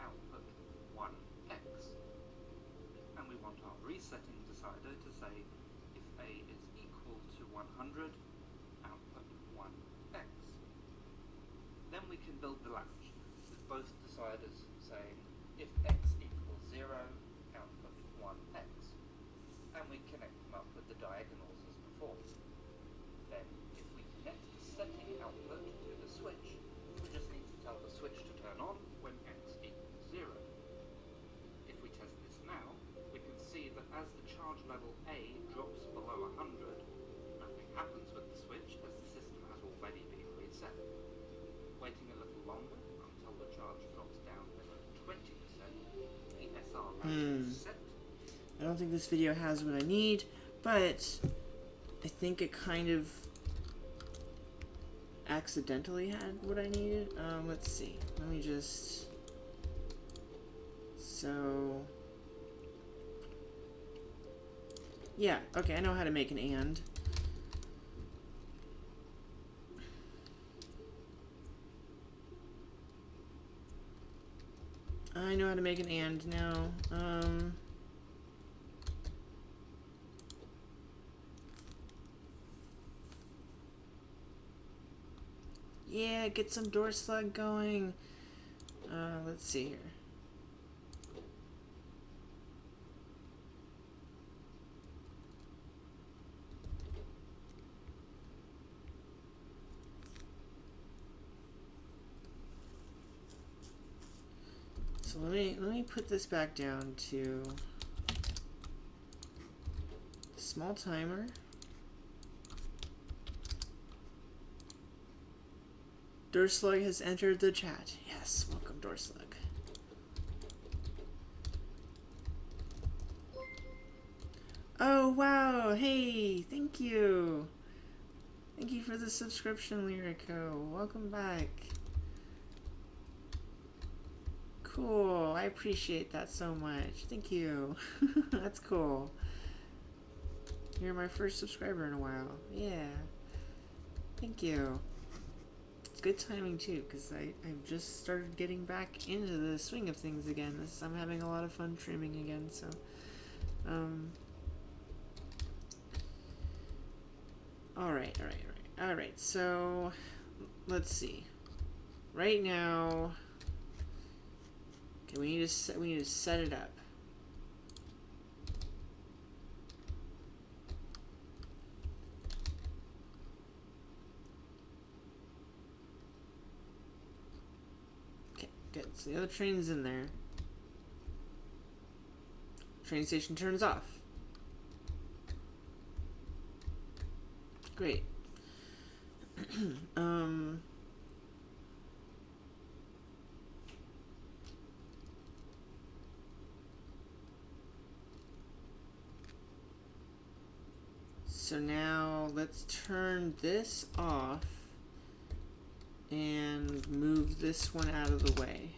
output 1x. And we want our resetting decider to say if A is equal to 100, output 1x. Then we can build the latch with both deciders saying if x equals 0, output 1x. And we connect them up with the diagonals as before. Then, if we connect the setting output to the switch, we just need to tell the switch to turn on when x equals 0. If we test this now, we can see that as the charge level A drops below 100, nothing happens with the switch as the system has already been reset. Waiting a little longer until the charge drops down below 20%, the SR latch is set. I don't think this video has what I need, but I think it kind of accidentally had what I needed. Let's see. Let me just... So... Yeah, okay, I know how to make an and. I know how to make an and now. Yeah, get some door slug going. Let's see here. So let me put this back down to small timer. Doorslug has entered the chat. Yes, welcome Doorslug. Oh, wow. Hey, thank you. Thank you for the subscription, Lyrico. Welcome back. Cool. I appreciate that so much. Thank you. That's cool. You're my first subscriber in a while. Yeah. Thank you. It's good timing too, because I've just started getting back into the swing of things again. I'm having a lot of fun trimming again, so Alright, so let's see. Right now, okay, we need to set it up. Okay, good. So the other train's in there. Train station turns off. Great. So now let's turn this off and move this one out of the way.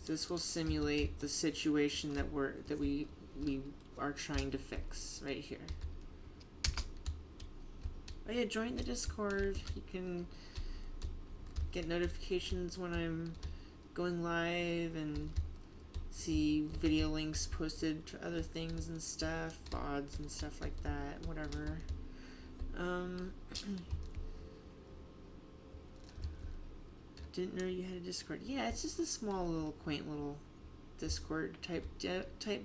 This will simulate the situation that we are trying to fix right here. Oh yeah, join the Discord. You can get notifications when I'm going live and see video links posted to other things and stuff, VODs and stuff like that, whatever. Didn't know you had a Discord. Yeah, it's just a small little quaint little Discord type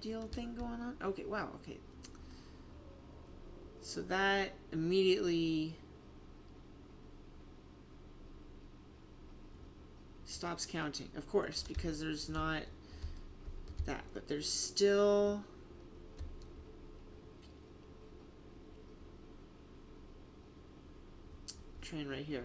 deal thing going on. Okay, wow, okay. So that immediately stops counting, of course, because there's not that, but there's still train right here.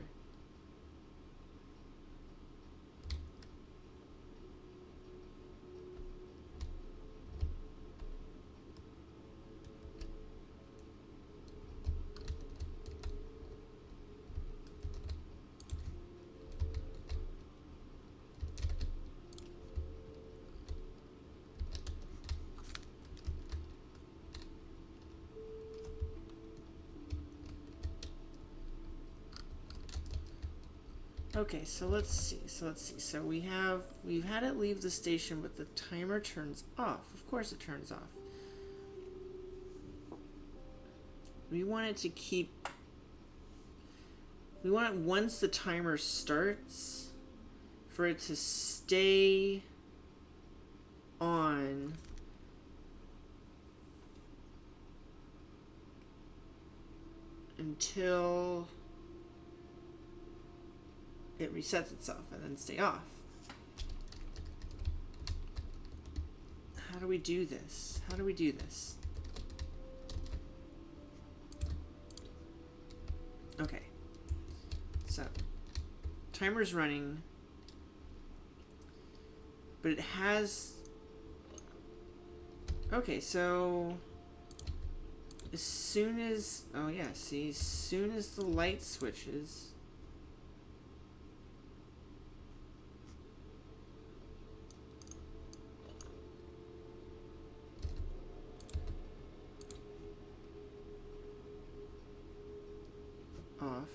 Okay, so let's see. So we've had it leave the station, but the timer turns off. Of course it turns off. We want it to keep... We want it, once the timer starts, for it to stay on until it resets itself and then stay off. How do we do this? Okay. So, timer's running, but it has... Okay, so as soon as... Oh yeah, see, as soon as the light switches... off.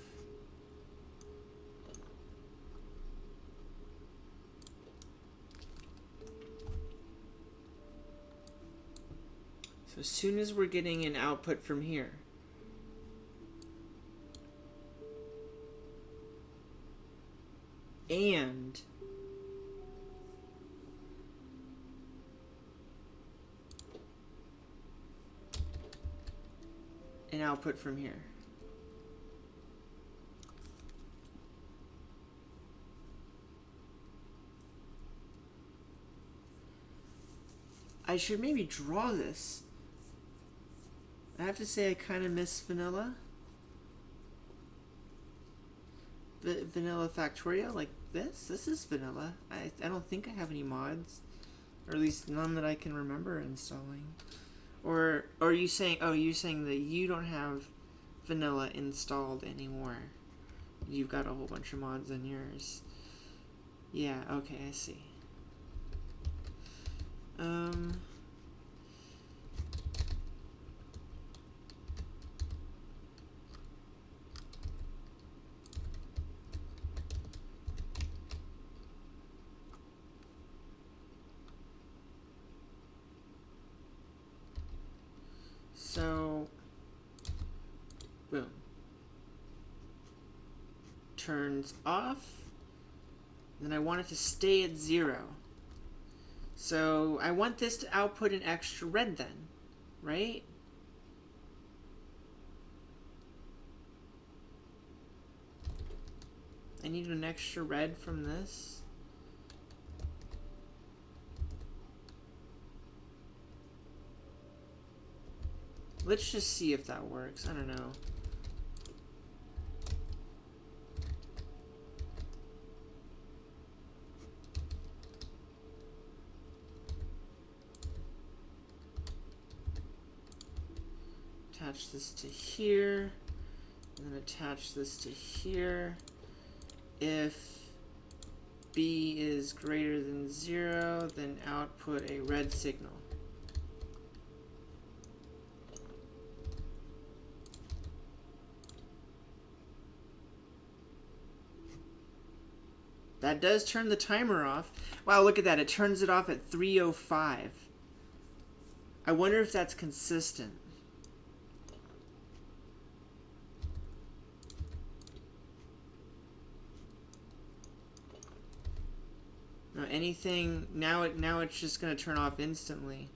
So as soon as we're getting an output from here, and an output from here. I should maybe draw this. I have to say I kind of miss vanilla. Vanilla Factorio, like this. This is vanilla. I don't think I have any mods. Or at least none that I can remember installing. Or are you saying, oh, you're saying that you don't have vanilla installed anymore. You've got a whole bunch of mods on yours. Yeah, okay, I see. So, boom. Turns off. Then I want it to stay at 0. So I want this to output an extra red then, right? I need an extra red from this. Let's just see if that works. I don't know. Attach this to here, and then attach this to here. If B is greater than 0, then output a red signal. That does turn the timer off. Wow, look at that. It turns it off at 3:05. I wonder if that's consistent. No, anything now it's just going to turn off instantly.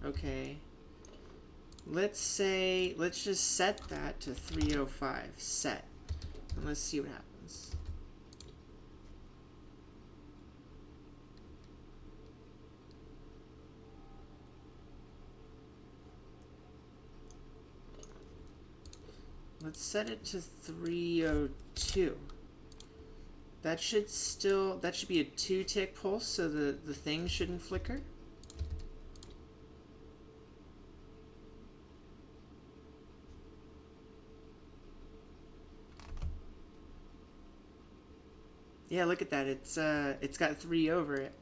Okay. Let's just set that to 3:05. Set. And let's see what happens. Let's set it to 3:02. That should be a 2-tick pulse, so the thing shouldn't flicker. Yeah, look at that. It's got 3 over it.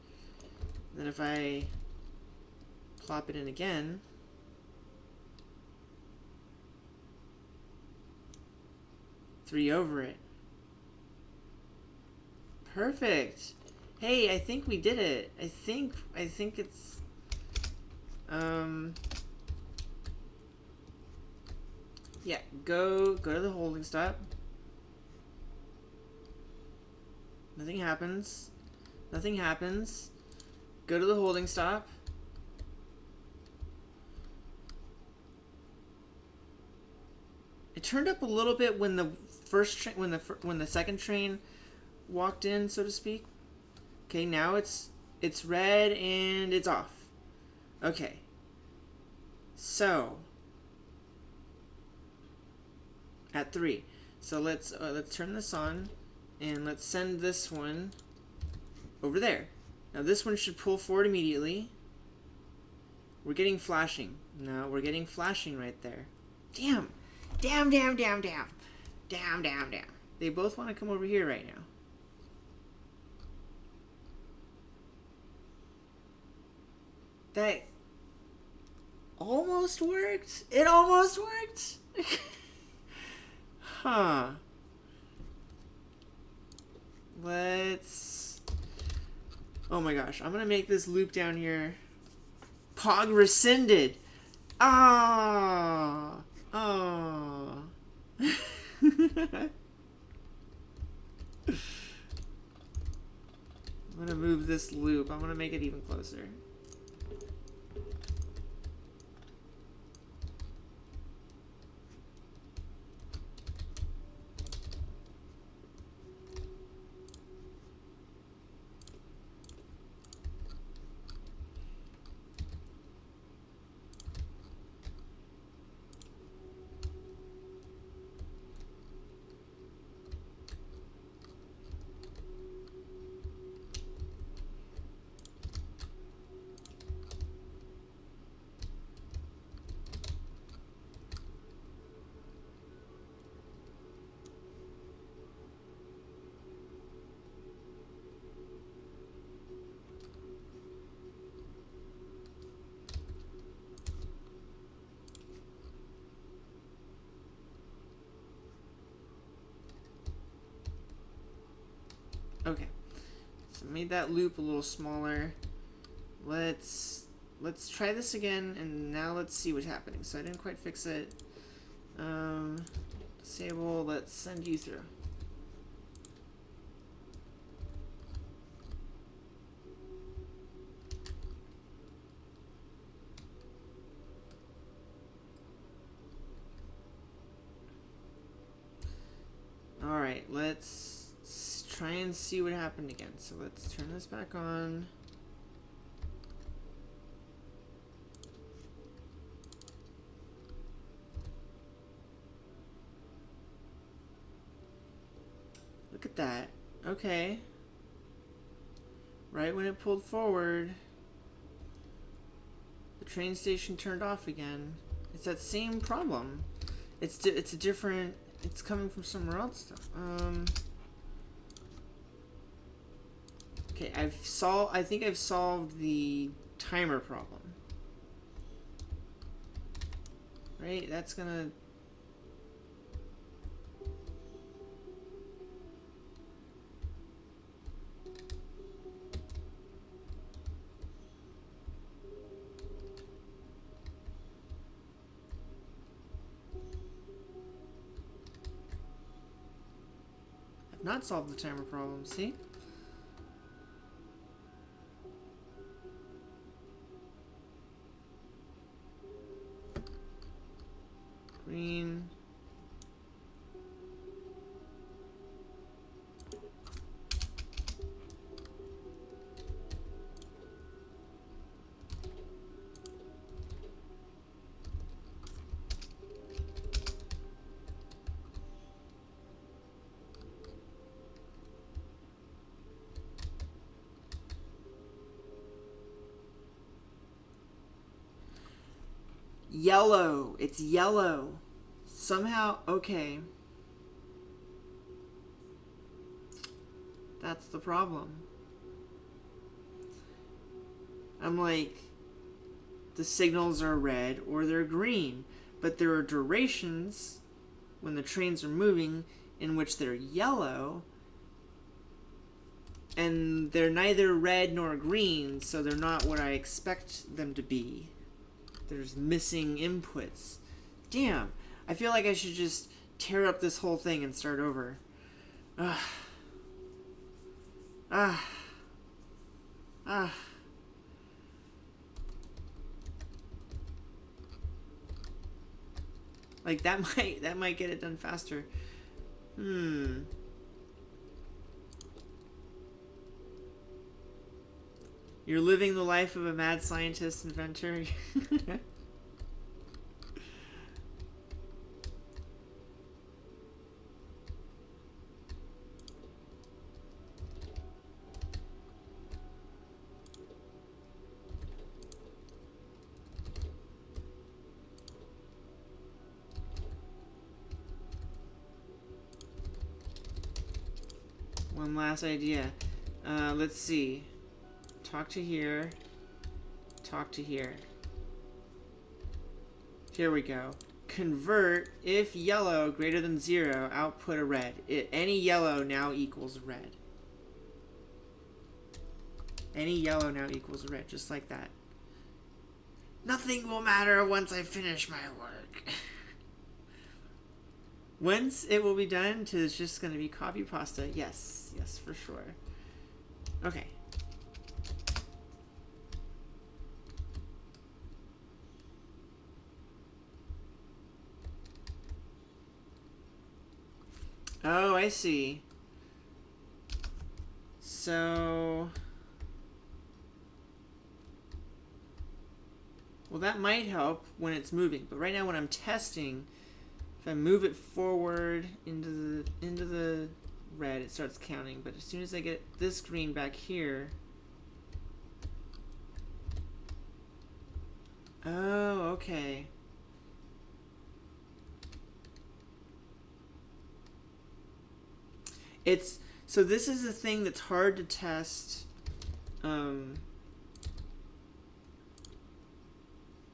Then if I plop it in again, three over it. Perfect. Hey, I think we did it. I think it's yeah, go to the holding stop. Nothing happens. Nothing happens. Go to the holding stop. It turned up a little bit when the when the second train walked in, so to speak. Okay, now it's red and it's off. Okay. So at 3. So let's turn this on and let's send this one over there. Now this one should pull forward immediately. We're getting flashing. No, we're getting flashing right there. Damn. Damn. They both want to come over here right now. That almost worked. It almost worked. Huh. Let's... Oh my gosh. I'm going to make this loop down here. Pog rescinded. Ah. Oh. I'm going to move this loop. I'm going to make it even closer. Okay. So made that loop a little smaller. Let's try this again, and now let's see what's happening. So I didn't quite fix it. Disable, let's send you through. Alright, let's try and see what happened again. So let's turn this back on. Look at that. Okay. Right when it pulled forward, the train station turned off again. It's that same problem. It's a different. It's coming from somewhere else though. Okay, I think I've solved the timer problem. Right? That's gonna. I've not solved the timer problem, see? Green. Yellow. It's yellow. Somehow, okay. That's the problem. I'm like, the signals are red or they're green, but there are durations when the trains are moving in which they're yellow, and they're neither red nor green, so they're not what I expect them to be. There's missing inputs. Damn, I feel like I should just tear up this whole thing and start over. Like that might get it done faster. You're living the life of a mad scientist inventor. One last idea. Let's see. Talk to here. Talk to here. Here we go. Convert if yellow greater than 0, output a red. Any yellow now equals red. Any yellow now equals red, just like that. Nothing will matter once I finish my work. Once it will be done, it's just going to be copy pasta. Yes, yes, for sure. Okay. Oh, I see. So... well, that might help when it's moving, but right now when I'm testing, if I move it forward into the red, it starts counting. But as soon as I get this green back here... oh, okay. So this is a thing that's hard to test. There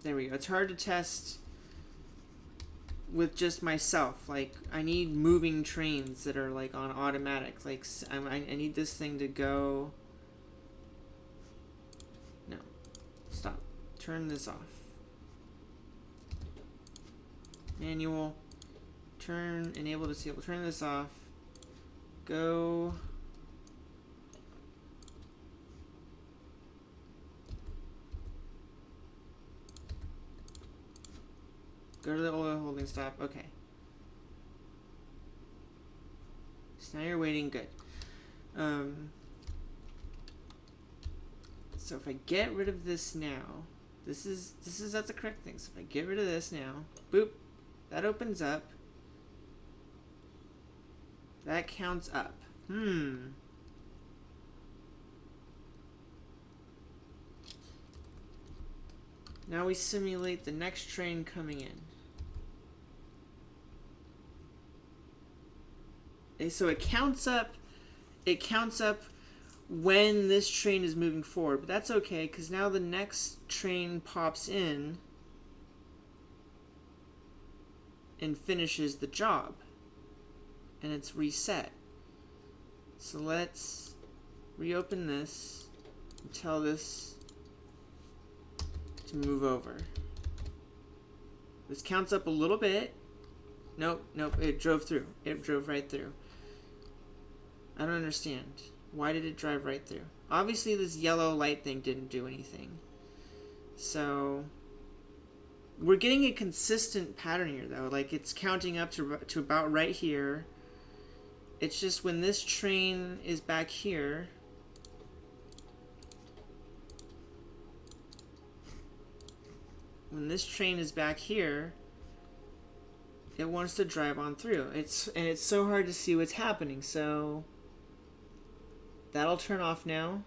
we go. It's hard to test with just myself. Like, I need moving trains that are like on automatic. Like, I need this thing to go. No, stop. Turn this off. Manual. Turn. Enable disable. Turn this off. Go. Go to the oil holding stop. Okay. So now you're waiting. Good. So if I get rid of this now, that's the correct thing. So if I get rid of this now, boop, that opens up. That counts up. Now we simulate the next train coming in. And so it counts up. It counts up when this train is moving forward, but that's okay because now the next train pops in and finishes the job, and it's reset. So let's reopen this and tell this to move over. This counts up a little bit. Nope, it drove through. It drove right through. I don't understand. Why did it drive right through? Obviously this yellow light thing didn't do anything. So we're getting a consistent pattern here though. Like it's counting up to about right here. It's just when this train is back here, it wants to drive on through. It's so hard to see what's happening. So that'll turn off now.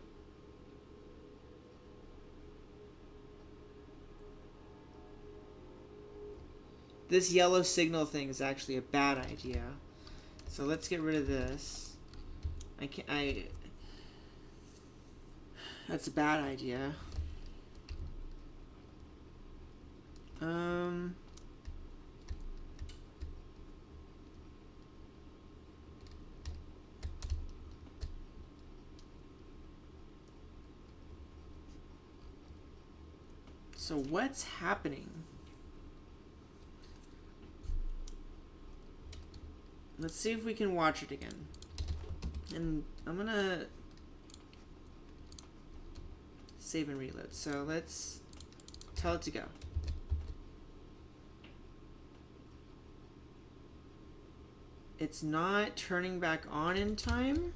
This yellow signal thing is actually a bad idea. So let's get rid of this. That's a bad idea. So what's happening? Let's see if we can watch it again. And I'm gonna save and reload. So let's tell it to go. It's not turning back on in time.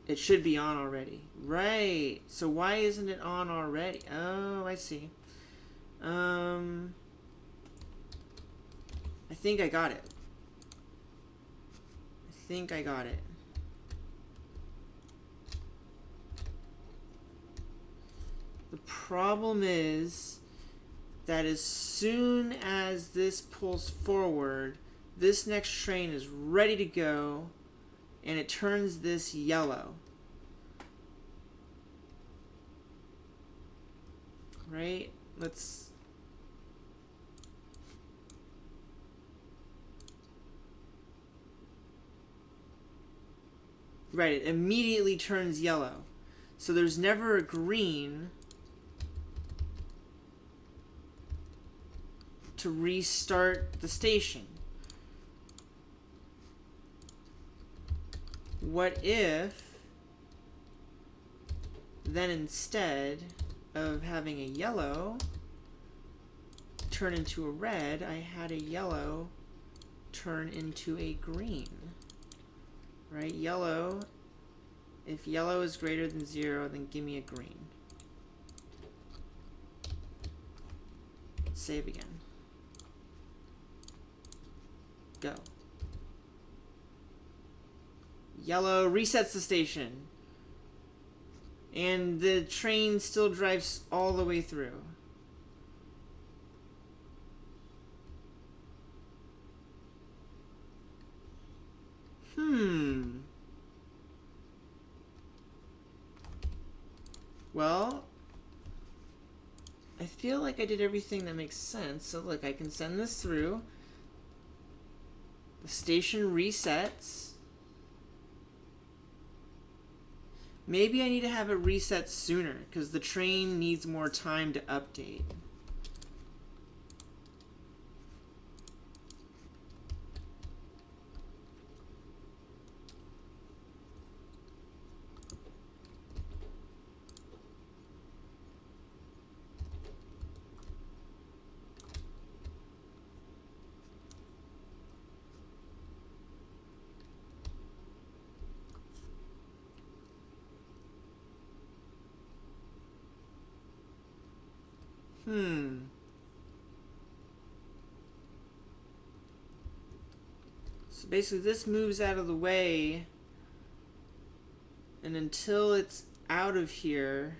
It should be on already. Right. So why isn't it on already? Oh, I see. I think I got it. The problem is that as soon as this pulls forward, this next train is ready to go, and it turns this yellow. Right? Right, it immediately turns yellow. So there's never a green to restart the station. What if then instead of having a yellow turn into a red, I had a yellow turn into a green? Right? Yellow. If yellow is greater than 0, then give me a green. Save again. Go. Yellow resets the station. And the train still drives all the way through. Well, I feel like I did everything that makes sense. So look, I can send this through. The station resets. Maybe I need to have it reset sooner because the train needs more time to update. So basically this moves out of the way, and until it's out of here,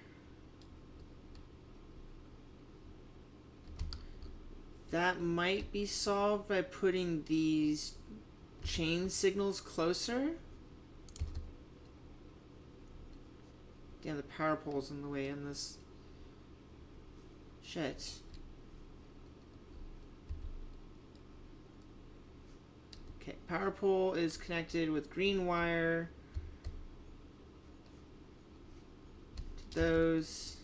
that might be solved by putting these chain signals closer. Yeah, the power pole's in the way in this. Shit. Okay, power pole is connected with green wire to those.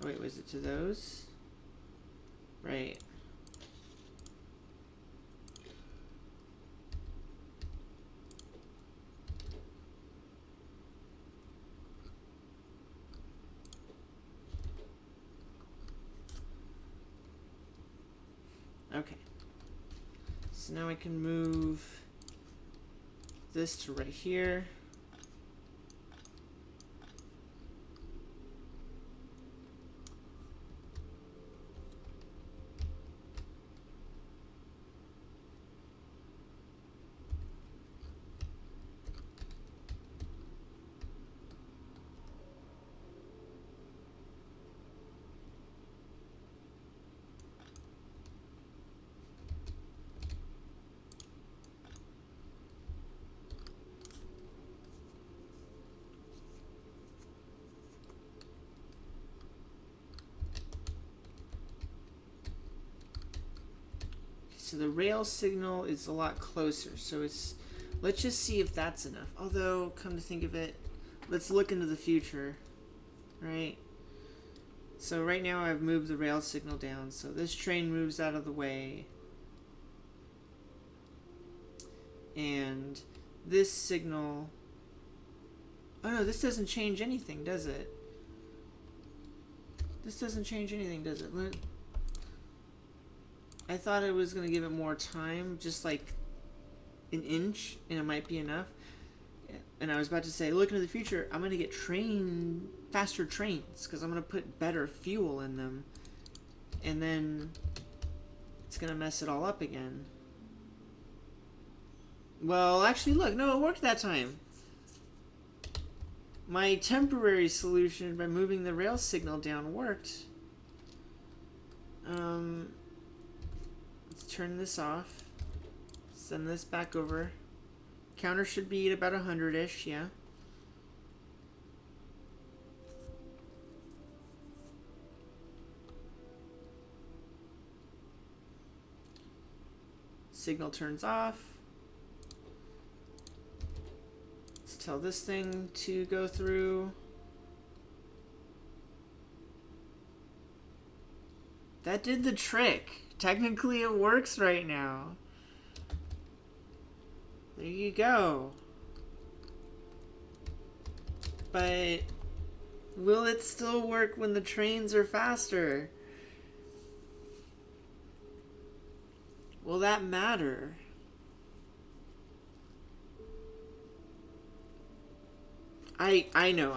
Oh, wait, was it to those? Right. Okay. So now I can move this to right here. So the rail signal is a lot closer. So it's, let's just see if that's enough. Although, come to think of it, let's look into the future, right? So right now I've moved the rail signal down. So this train moves out of the way. And this signal, oh no, this doesn't change anything, does it? This doesn't change anything, does it? I thought it was going to give it more time, just like an inch, and it might be enough. And I was about to say, look into the future, I'm going to get faster trains, because I'm going to put better fuel in them. And then it's going to mess it all up again. Well, actually, look, no, it worked that time. My temporary solution by moving the rail signal down worked. Let's turn this off. Send this back over. Counter should be at about 100-ish, yeah. Signal turns off. Let's tell this thing to go through. That did the trick. Technically it works right now. There you go. But will it still work when the trains are faster? Will that matter? I know.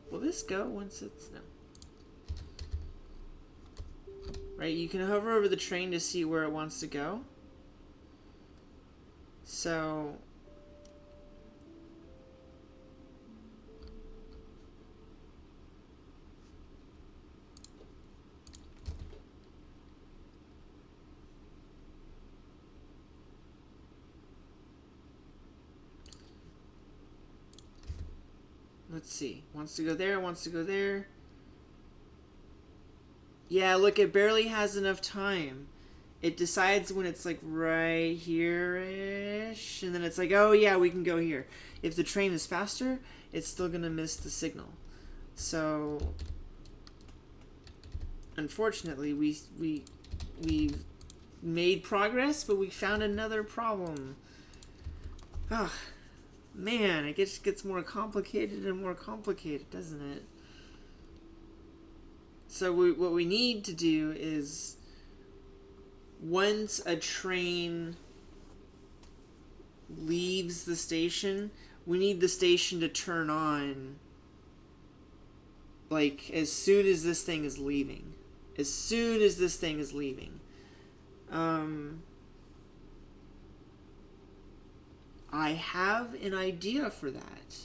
Will this go once it's... No. Right, you can hover over the train to see where it wants to go. So, let's see. Wants to go there, wants to go there. Yeah, look, it barely has enough time. It decides when it's like right here-ish, and then it's like, oh yeah, we can go here. If the train is faster, it's still gonna miss the signal. So, unfortunately, we've made progress, but we found another problem. Ah, man, it just gets more complicated and more complicated, doesn't it? So what we need to do is, once a train leaves the station, we need the station to turn on, like, as soon as this thing is leaving. As soon as this thing is leaving. I have an idea for that.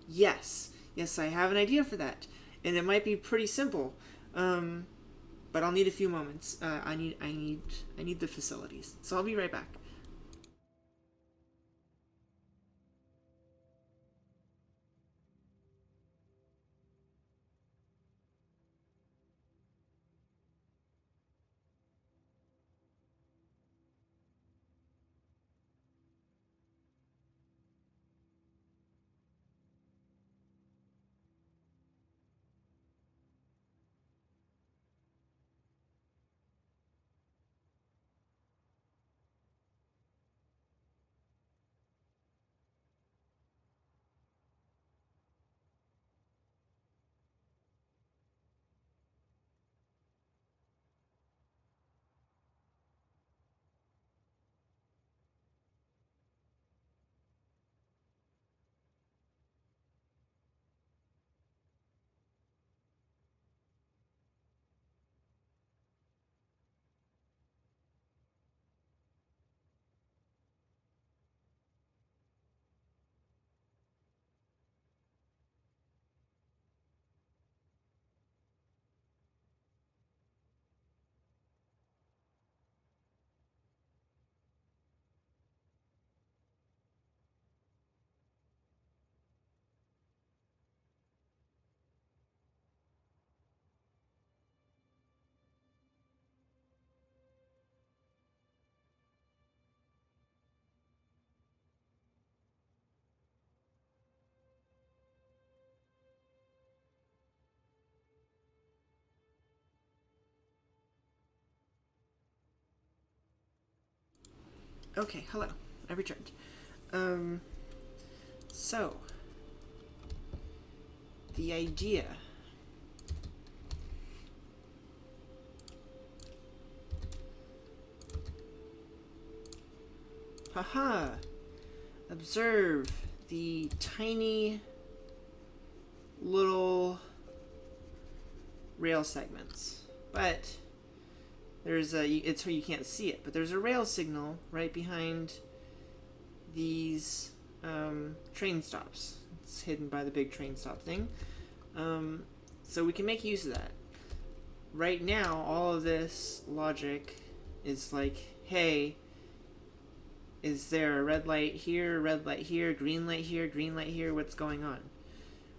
Yes, I have an idea for that, and it might be pretty simple, but I'll need a few moments. I need the facilities, so I'll be right back. Okay, hello. I returned. So, the idea. Haha! Observe the tiny little rail segments. But there's it's where you can't see it, but there's a rail signal right behind these train stops. It's hidden by the big train stop thing. So we can make use of that. Right now, all of this logic is like, hey, is there a red light here, green light here, green light here, what's going on?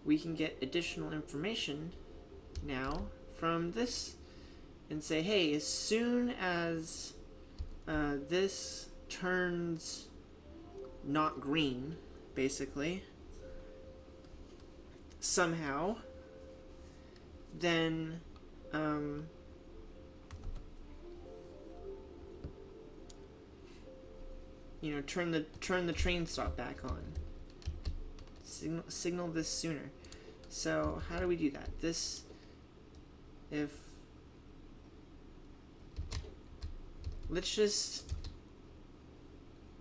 We can get additional information now from this and say, hey, as soon as this turns not green, basically, somehow, then turn the train stop back on. Signal this sooner. So how do we do that? Let's just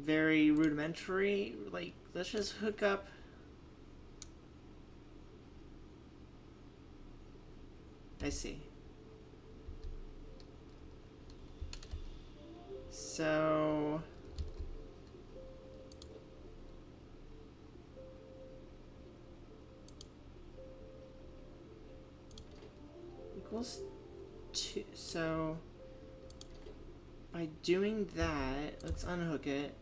very rudimentary, let's just hook up I see. So equals 2. So by doing that, let's unhook it.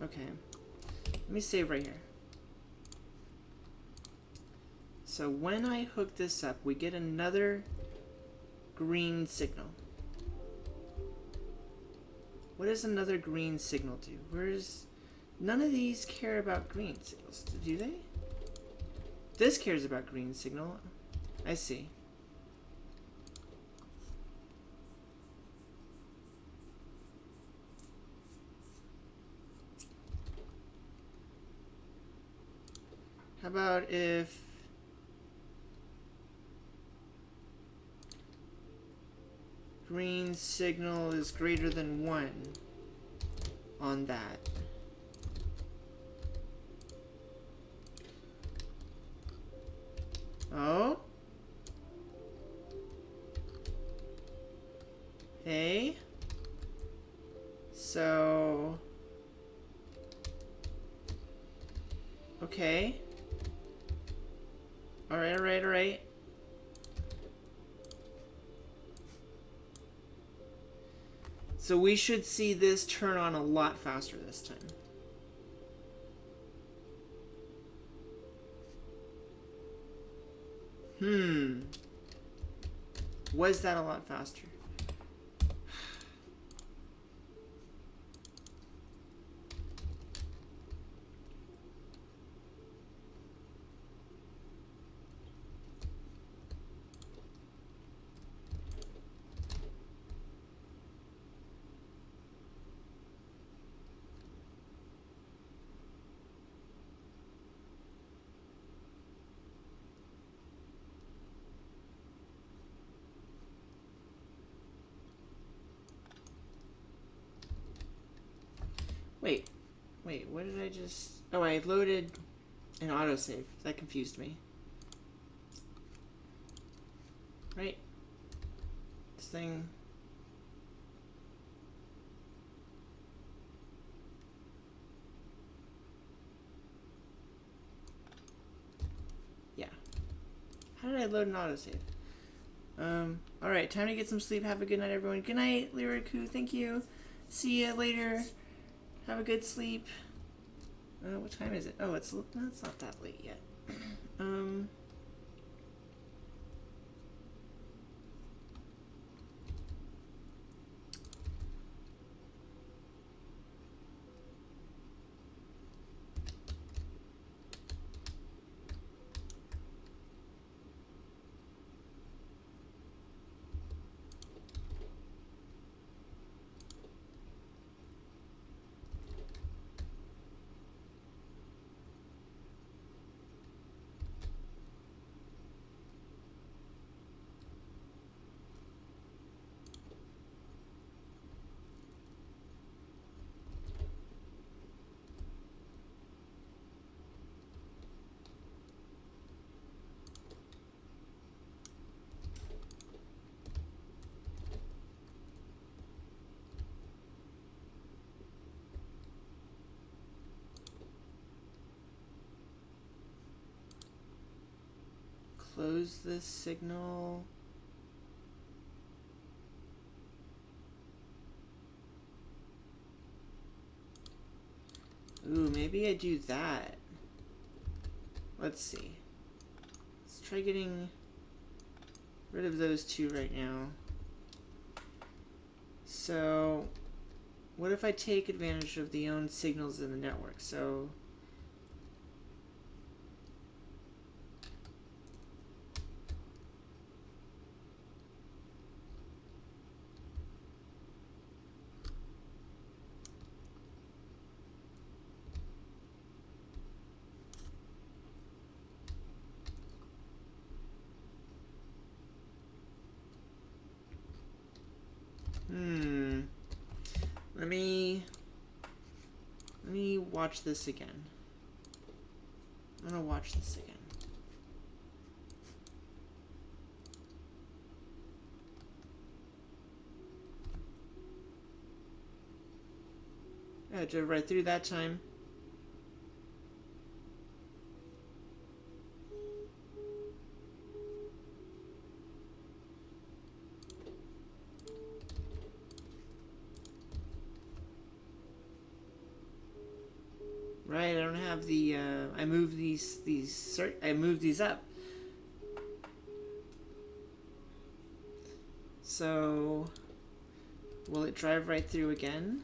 Okay. Let me save right here. So when I hook this up, we get another green signal. What does another green signal do? Where's... None of these care about green signals, do they? This cares about green signal. I see. How about if... green signal is greater than 1 on that? Oh? Hey? So... Okay. Alright, alright, alright. So we should see this turn on a lot faster this time. Was that a lot faster? Wait, what did I just... Oh, I loaded an autosave. That confused me. Right? This thing... Yeah. How did I load an autosave? Alright, time to get some sleep. Have a good night, everyone. Good night, Lyriku. Thank you. See ya later. Have a good sleep. What time is it? Oh, it's not that late yet. Close this signal. Ooh, maybe I do that. Let's see. Let's try getting rid of those two right now. So, what if I take advantage of the own signals in the network? So, let me watch this again. I'm gonna watch this again. I drove right through that time. don't have the, I moved I moved these up. So, will it drive right through again?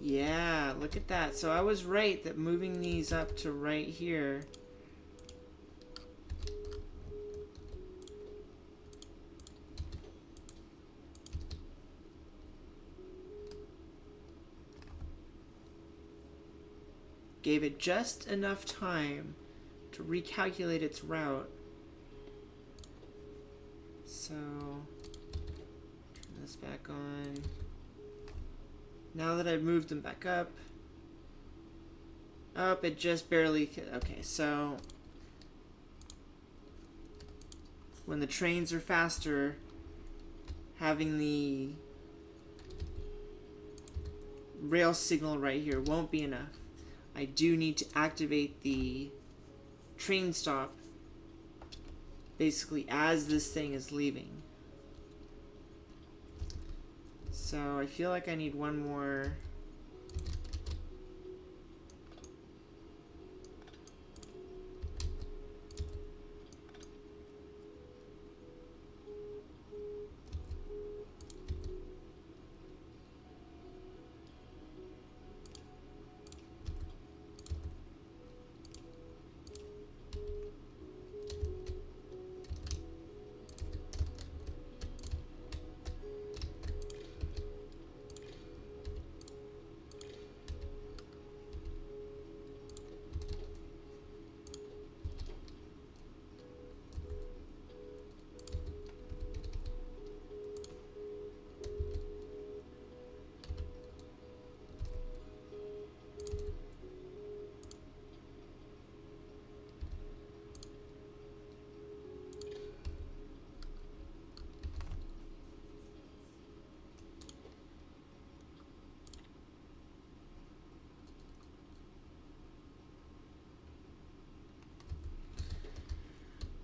Yeah, look at that. So I was right that moving these up to right here gave it just enough time to recalculate its route. So, turn this back on. Now that I've moved them back up, it just barely, okay, so when the trains are faster, having the rail signal right here won't be enough. I do need to activate the train stop basically as this thing is leaving. So I feel like I need one more.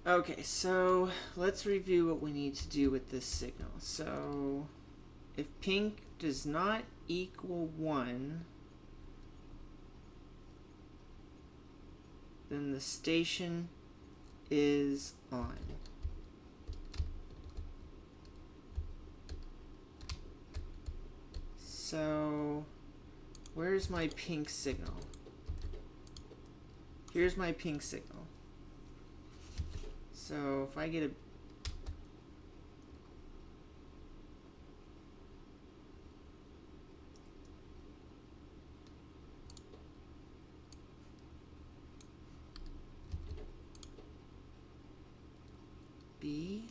Okay, so let's review what we need to do with this signal. So if pink does not equal 1, then the station is on. So where's my pink signal? Here's my pink signal. So if I get a B,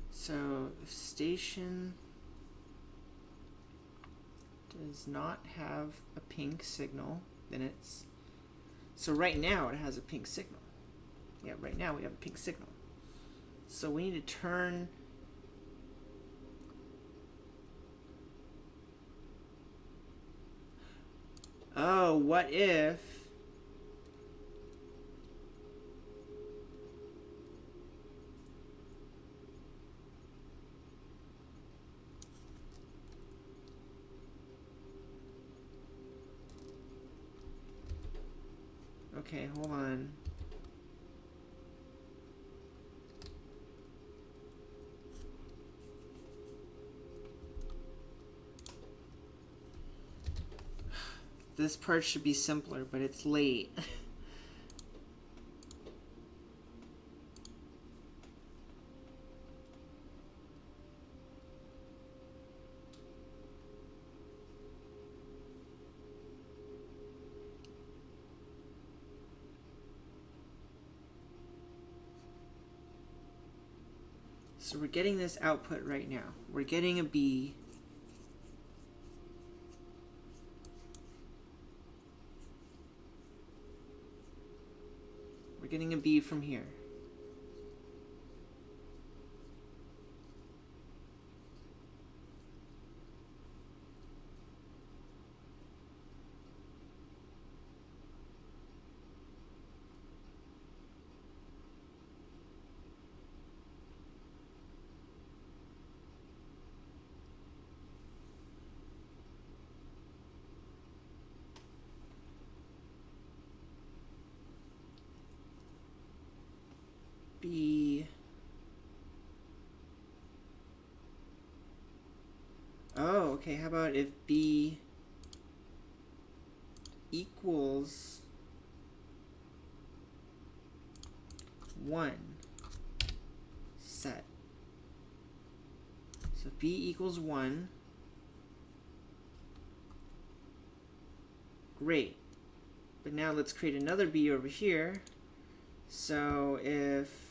so if station does not have a pink signal, then it's, so right now it has a pink signal. Yeah, right now we have a pink signal. So we need to turn oh, what if okay, hold on. This part should be simpler, but it's late. So we're getting this output right now. We're getting a B. We're getting a B from here. B. Oh, okay. How about if B equals 1 set. So B equals 1. Great. But now let's create another B over here. So if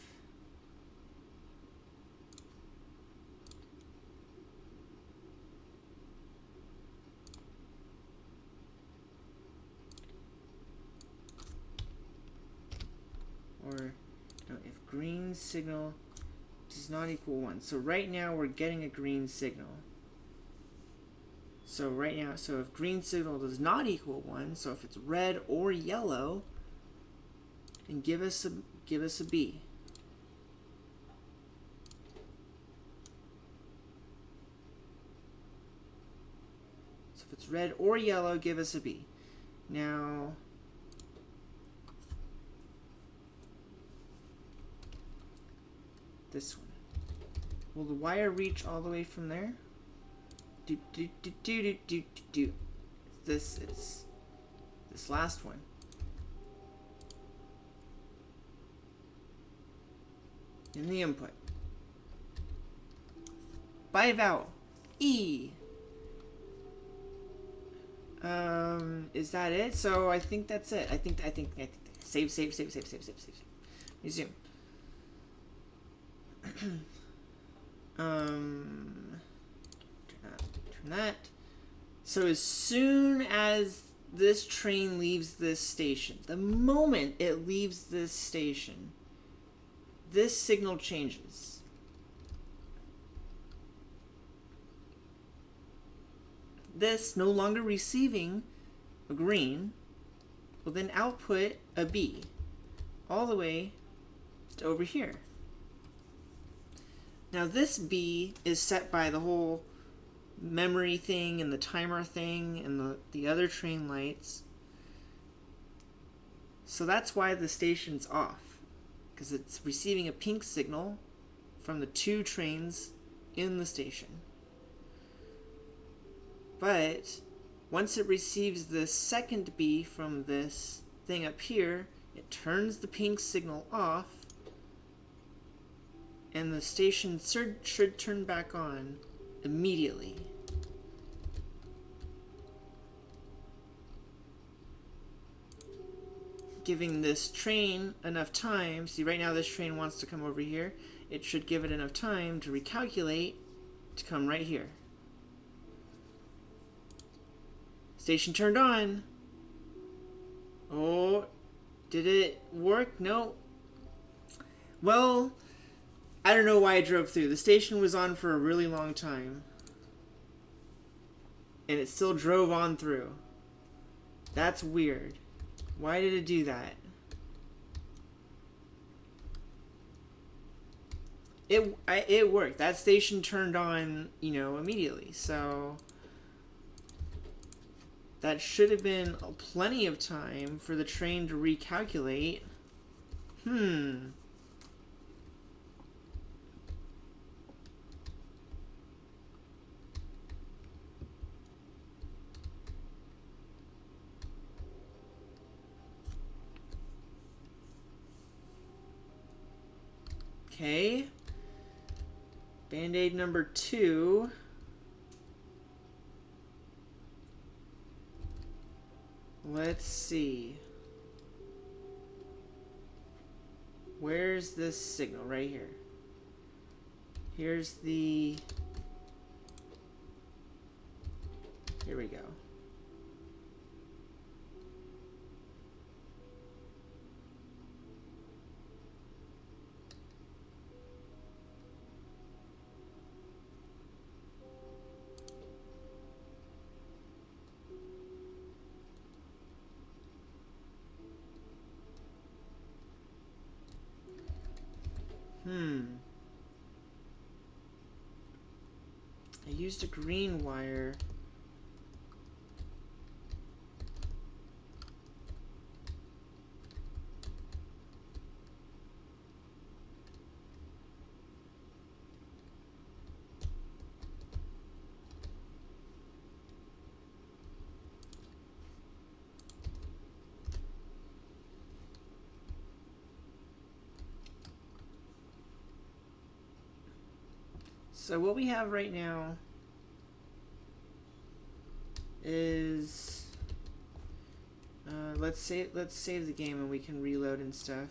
if green signal does not equal 1. So right now we're getting a green signal. So right now, so if green signal does not equal 1, so if it's red or yellow, then give us a B. So if it's red or yellow, give us a B. Now this one. Will the wire reach all the way from there? It's this last one. In the input. By vowel. E. Is that it? So I think that's it. I think save. Resume. Turn that. So as soon as this train leaves this station, the moment it leaves this station, this signal changes. This, no longer receiving a green, will then output a B all the way to over here. Now this B is set by the whole memory thing and the timer thing and the other train lights. So that's why the station's off, because it's receiving a pink signal from the 2 trains in the station. But once it receives the second B from this thing up here, it turns the pink signal off, and the station should turn back on immediately. Giving this train enough time. See, right now this train wants to come over here. It should give it enough time to recalculate to come right here. Station turned on. Oh, did it work? No. Well, I don't know why I drove through. The station was on for a really long time. And it still drove on through. That's weird. Why did it do that? It worked. That station turned on, immediately. So that should have been plenty of time for the train to recalculate. Okay. Band-Aid number 2. Let's see. Where's this signal? Right here. Here's the... Here we go. I used a green wire. So what we have right now is let's save the game and we can reload and stuff.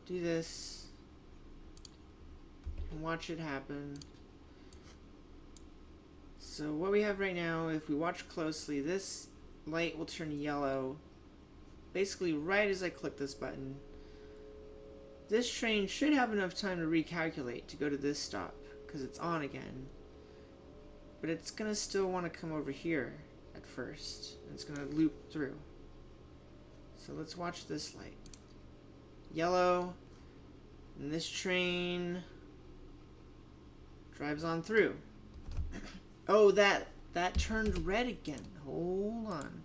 Do this and watch it happen. So what we have right now, if we watch closely, this light will turn yellow basically right as I click this button. This train should have enough time to recalculate to go to this stop because it's on again. But it's gonna still want to come over here at first. And it's gonna loop through. So let's watch this light. Yellow. And this train drives on through. Oh, that turned red again. Hold on.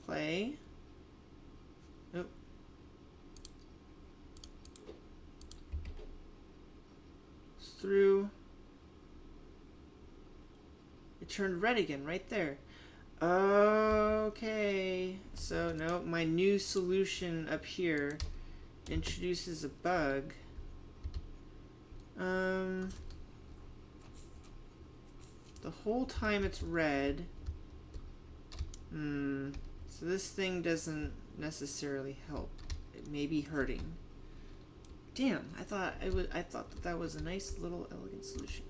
Play. Oh. It's through. It turned red again right there. Okay. So, no, my new solution up here introduces a bug. The whole time it's red. So this thing doesn't necessarily help. It may be hurting. Damn, I thought that was a nice little elegant solution.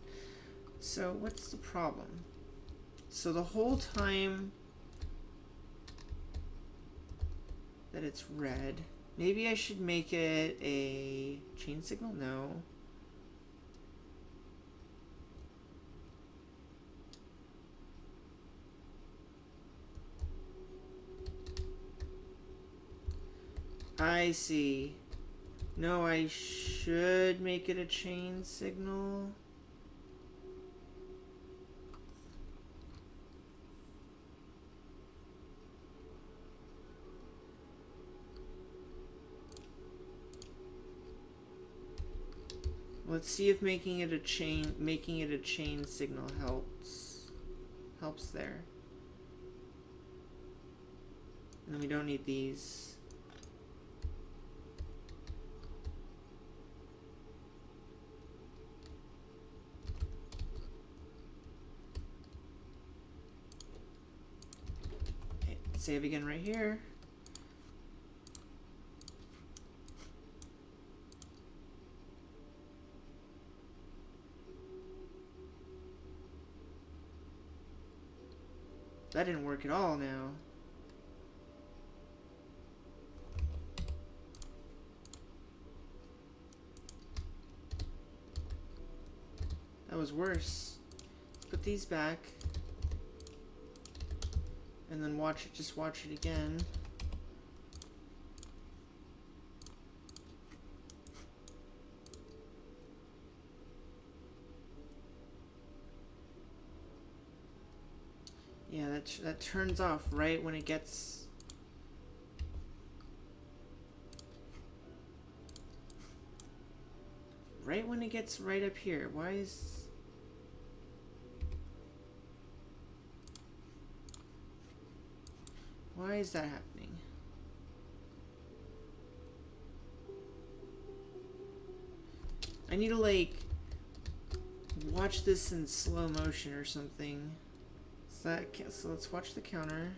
So what's the problem? So the whole time that it's red, maybe I should make it a chain signal? No. I see. No, I should make it a chain signal. Let's see if making it a chain signal helps there. And then we don't need these. Okay, save again right here. That didn't work at all now. That was worse. Put these back. And then just watch it again. Yeah, that turns off right when it gets... Right when it gets right up here. Why is... Why is that happening? I need to, like, watch this in slow motion or something. So let's watch the counter.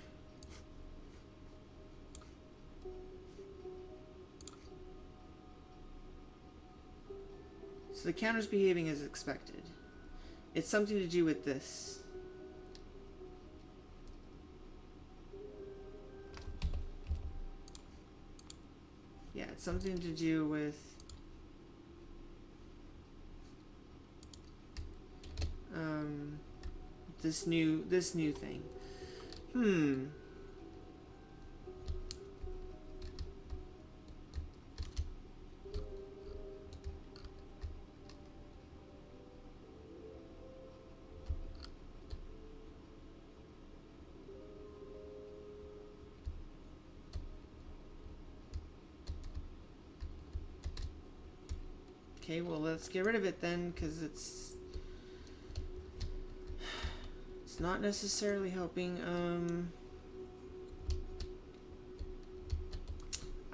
So the counter's behaving as expected. It's something to do with this. Yeah, it's something to do with this new thing. Okay, well, let's get rid of it then, because it's not necessarily helping.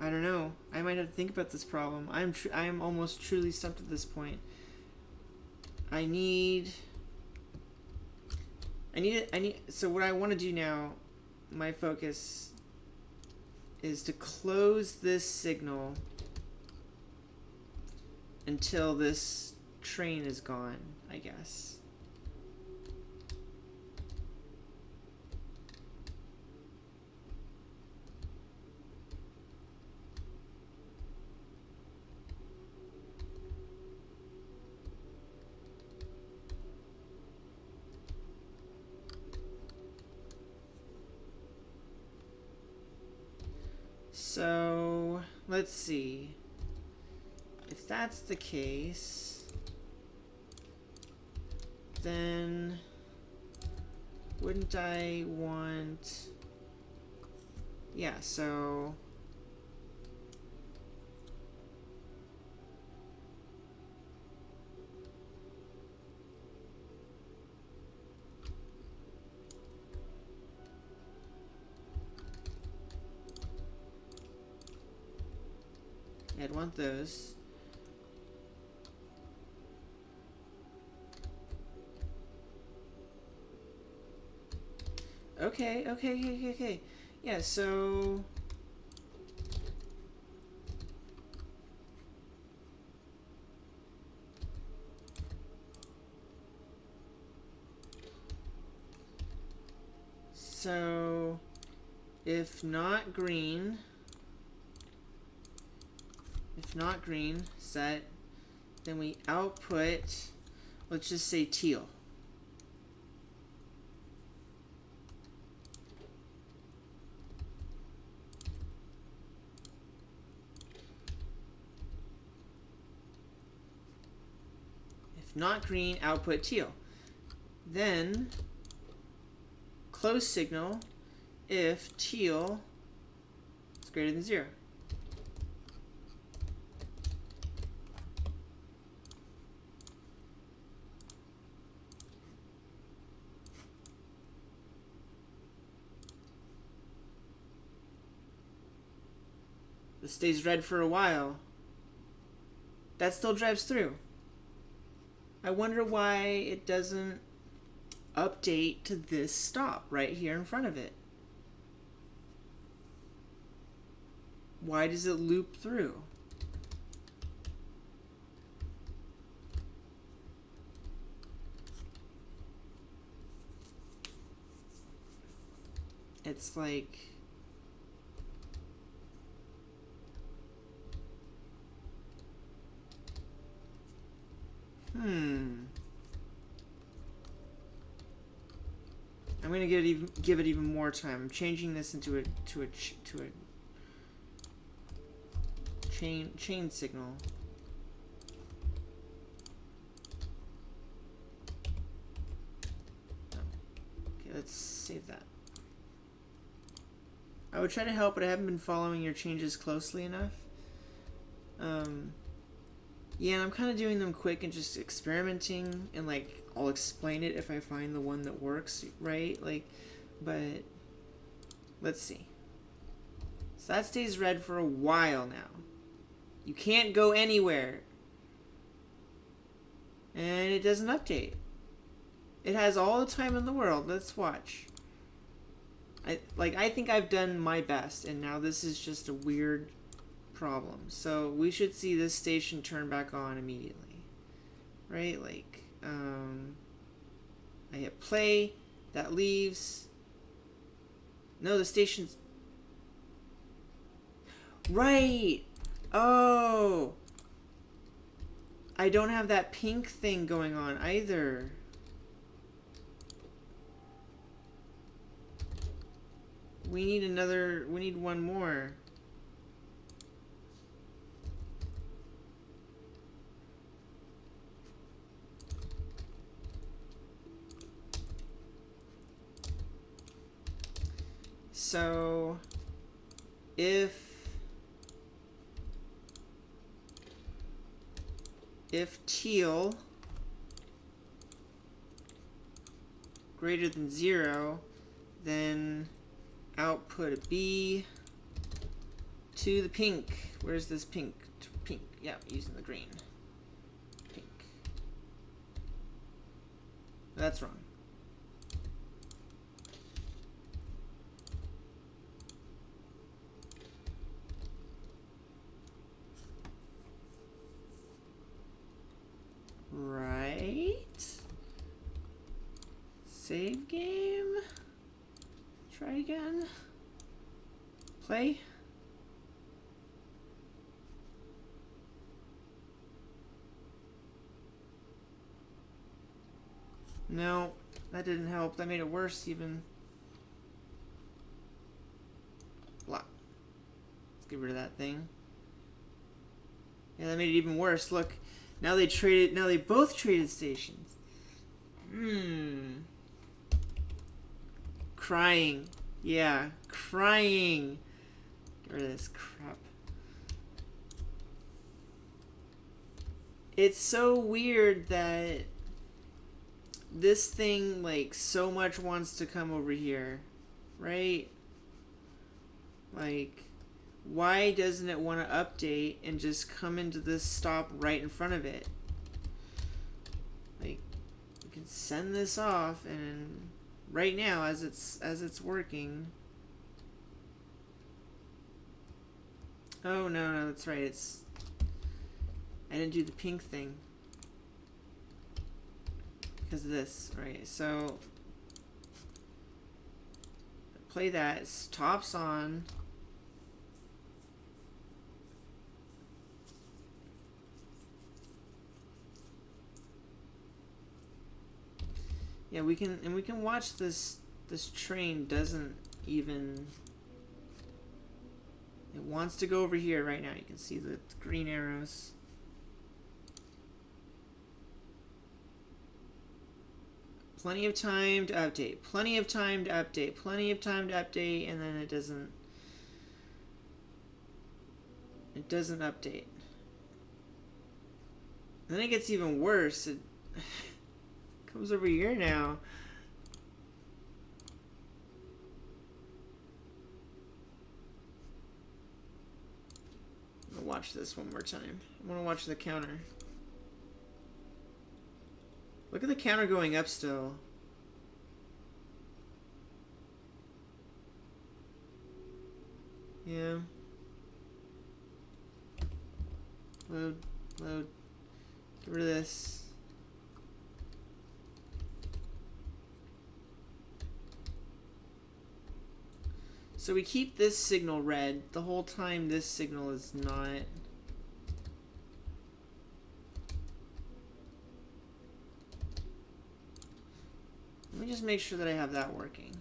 I don't know. I might have to think about this problem. I am almost truly stumped at this point. I need. So what I want to do now, my focus is to close this signal until this train is gone, I guess. So, let's see. If that's the case, then wouldn't I want... Yeah, so... I'd want those. Okay. Yeah, so... So... If not green, set, then we output, let's just say teal. If not green, output teal. Then, close signal if teal is greater than 0. This stays red for a while. That still drives through. I wonder why it doesn't update to this stop right here in front of it. Why does it loop through? It's like... I'm gonna give it even more time. I'm changing this into a chain signal. Oh. Okay, let's save that. I would try to help, but I haven't been following your changes closely enough. Yeah, and I'm kind of doing them quick and just experimenting, and like I'll explain it if I find the one that works, right? Like, but let's see. So that stays red for a while now. You can't go anywhere. And it doesn't update. It has all the time in the world. Let's watch. I think I've done my best, and now this is just a weird problem. So we should see this station turn back on immediately. Right? Like, I hit play. That leaves. No, the station's... Right! Oh! I don't have that pink thing going on either. We need one more. So, if teal greater than 0, then output a B, to the pink. Where's this pink? Pink. Yeah, using the green. Pink. That's wrong. Right. Save game. Try again. Play. No, that didn't help. That made it worse even. Blah. Let's get rid of that thing. Yeah, that made it even worse. Look, now they traded. Now they both traded stations. Crying. Yeah, crying. Get rid of this crap. It's so weird that this thing, like, so much wants to come over here, right? Like, why doesn't it want to update and just come into this stop right in front of it? Like, you can send this off, and right now, as it's working. Oh no, that's right. I didn't do the pink thing because of this, right? So play that. Stops on. Yeah, we can watch this train doesn't even. It wants to go over here right now. You can see the green arrows. Plenty of time to update. Plenty of time to update. Plenty of time to update, and then it doesn't. It doesn't update. Then it gets even worse. It comes over here now. I'm gonna watch this one more time. I want to watch the counter. Look at the counter going up still. Yeah. Load. Get rid of this. So we keep this signal red the whole time this signal is not. Let me just make sure that I have that working.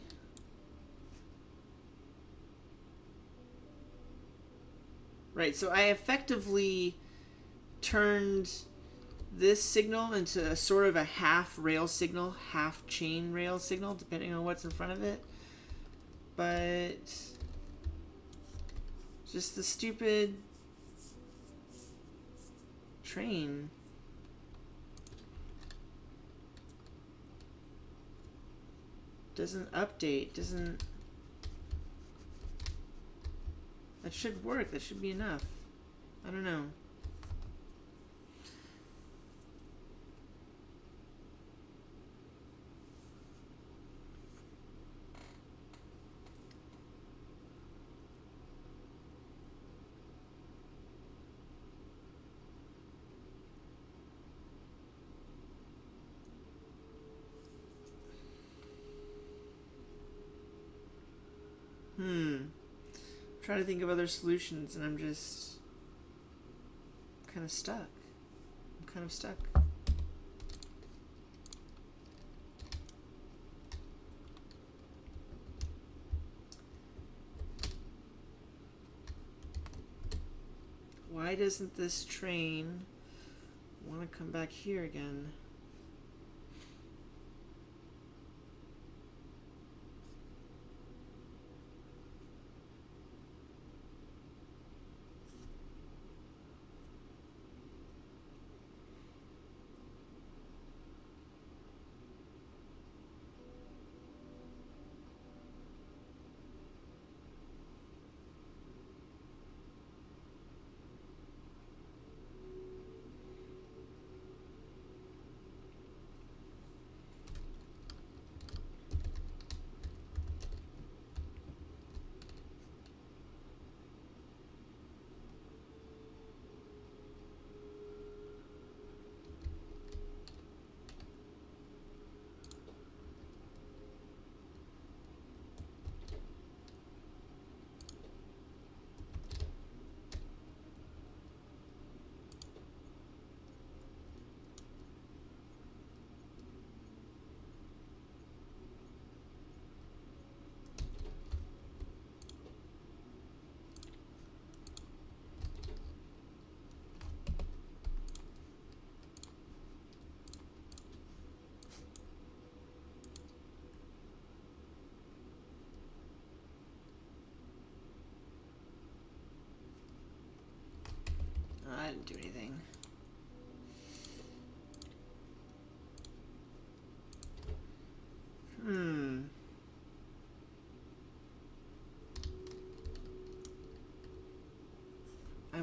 Right, so I effectively turned this signal into a sort of a half rail signal, half chain rail signal, depending on what's in front of it. But just the stupid train. Doesn't update, doesn't. That should work, that should be enough. I don't know. I'm trying to think of other solutions, and I'm just kind of stuck. I'm kind of stuck. Why doesn't this train want to come back here again?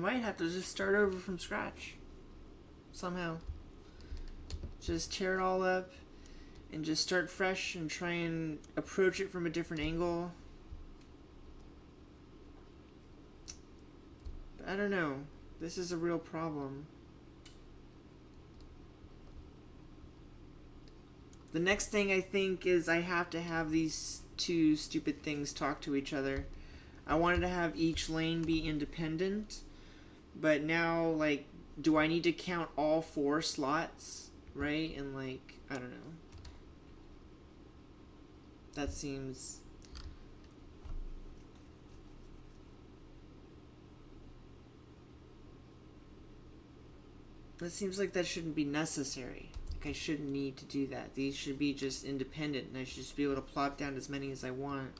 might have to just start over from scratch. Somehow. Just tear it all up and just start fresh and try and approach it from a different angle. But I don't know. This is a real problem. The next thing I think is I have to have these two stupid things talk to each other. I wanted to have each lane be independent, but now, like, do I need to count all 4 slots, right? And, like, I don't know. That seems... That seems like that shouldn't be necessary. I shouldn't need to do that. These should be just independent, and I should just be able to plop down as many as I want.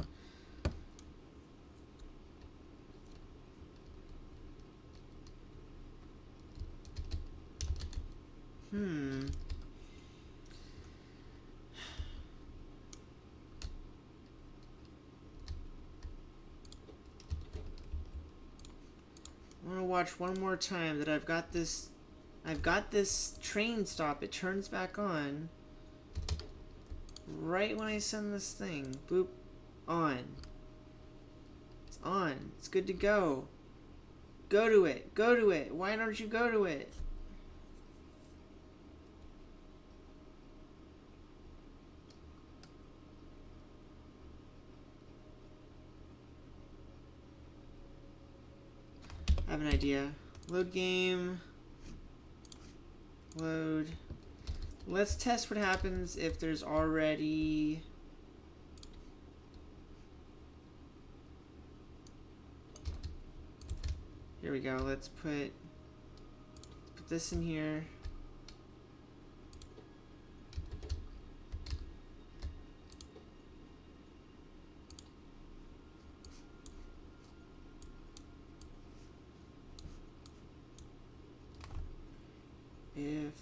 I want to watch one more time that I've got this train stop. It turns back on right when I send this thing. Boop. On. It's on. It's good to go. Go to it. Go to it. Why don't you go to it? I have an idea. Load game. Load. Let's test what happens if there's already... Here we go. Let's put this in here. If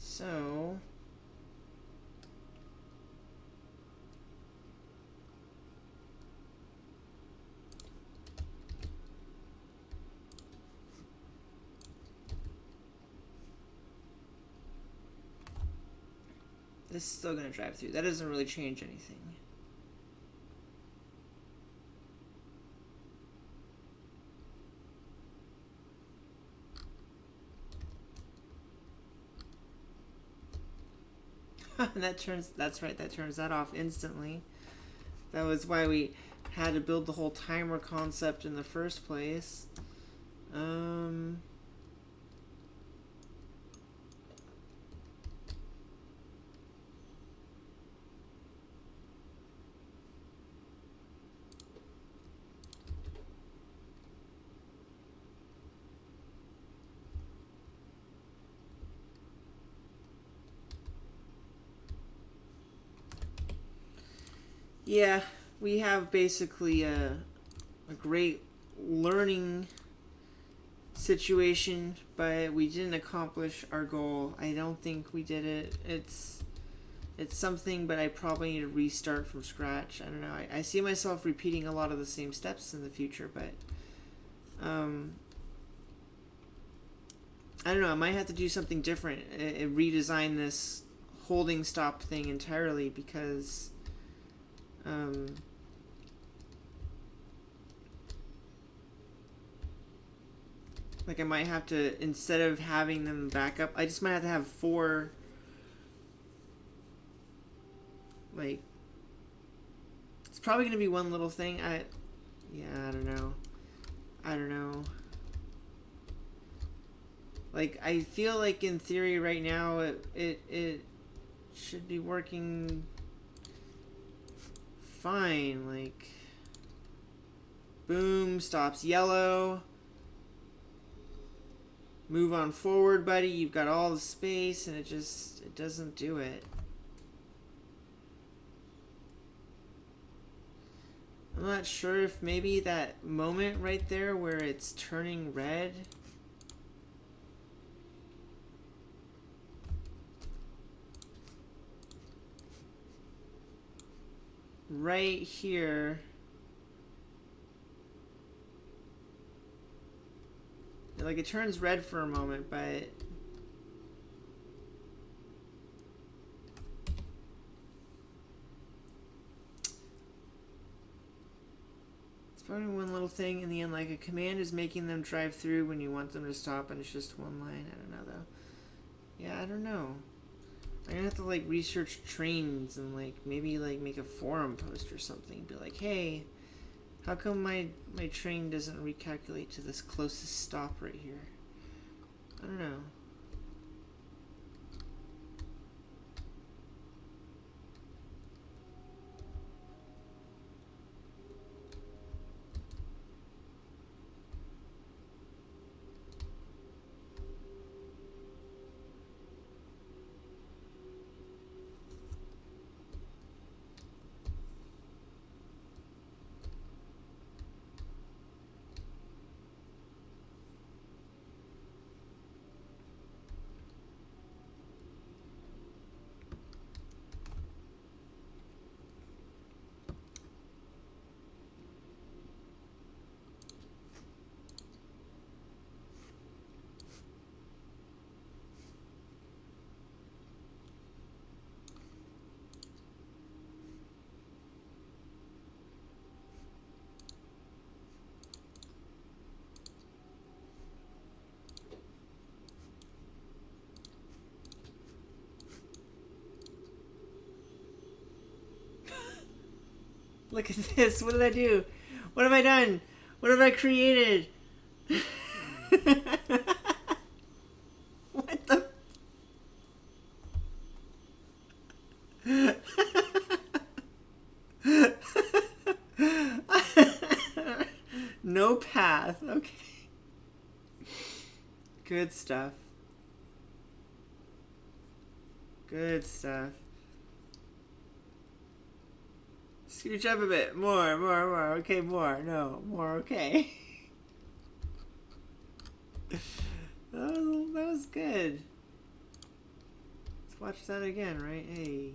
so, this is still going to drive through. That doesn't really change anything. That's right, that turns that off instantly. That was why we had to build the whole timer concept in the first place. Yeah, we have basically a great learning situation, but we didn't accomplish our goal. I don't think we did it. It's something, but I probably need to restart from scratch. I don't know. I see myself repeating a lot of the same steps in the future, but I don't know. I might have to do something different and redesign this holding stop thing entirely, because like I might have to, instead of having them back up, I just might have to have 4, like, it's probably going to be one little thing. I don't know. Like, I feel like in theory right now it should be working fine. Like, Boom, stops yellow. Move on forward, buddy. You've got all the space, and it doesn't do it. I'm not sure if maybe that moment right there where it's turning red. Right here. Like, it turns red for a moment, but it's probably one little thing in the end. Like, a command is making them drive through when you want them to stop, and it's just one line. I don't know, though. Yeah, I don't know. I'm gonna have to, like, research trains and, like, maybe, like, make a forum post or something. Be like, hey, how come my train doesn't recalculate to this closest stop right here? I don't know. Look at this. What did I do? What have I done? What have I created? What the? No path. Okay. Good stuff. Good stuff. Scooch up a bit. More. Okay, more. No, more. Okay. That was good. Let's watch that again, right? Hey.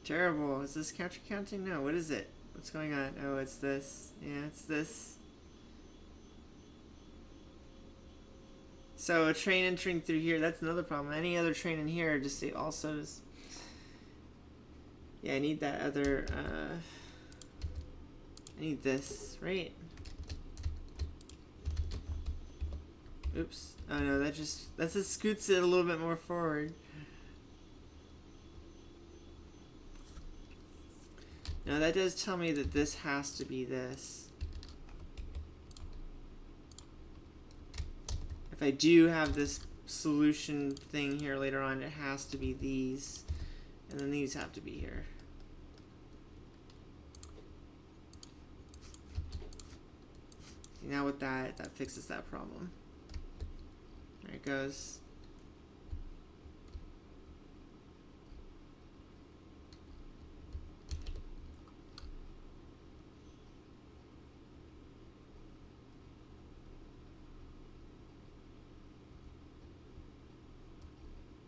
Terrible. Is this counter counting? No. What is it? What's going on? Oh, it's this. Yeah, it's this. So a train entering through here, that's another problem. Any other train in here, just also is... Yeah, I need that other, I need this, right? Oops. Oh no, that just scoots it a little bit more forward. Now that does tell me that this has to be this. If I do have this solution thing here later on, it has to be these. And then these have to be here. Now with that fixes that problem. There it goes.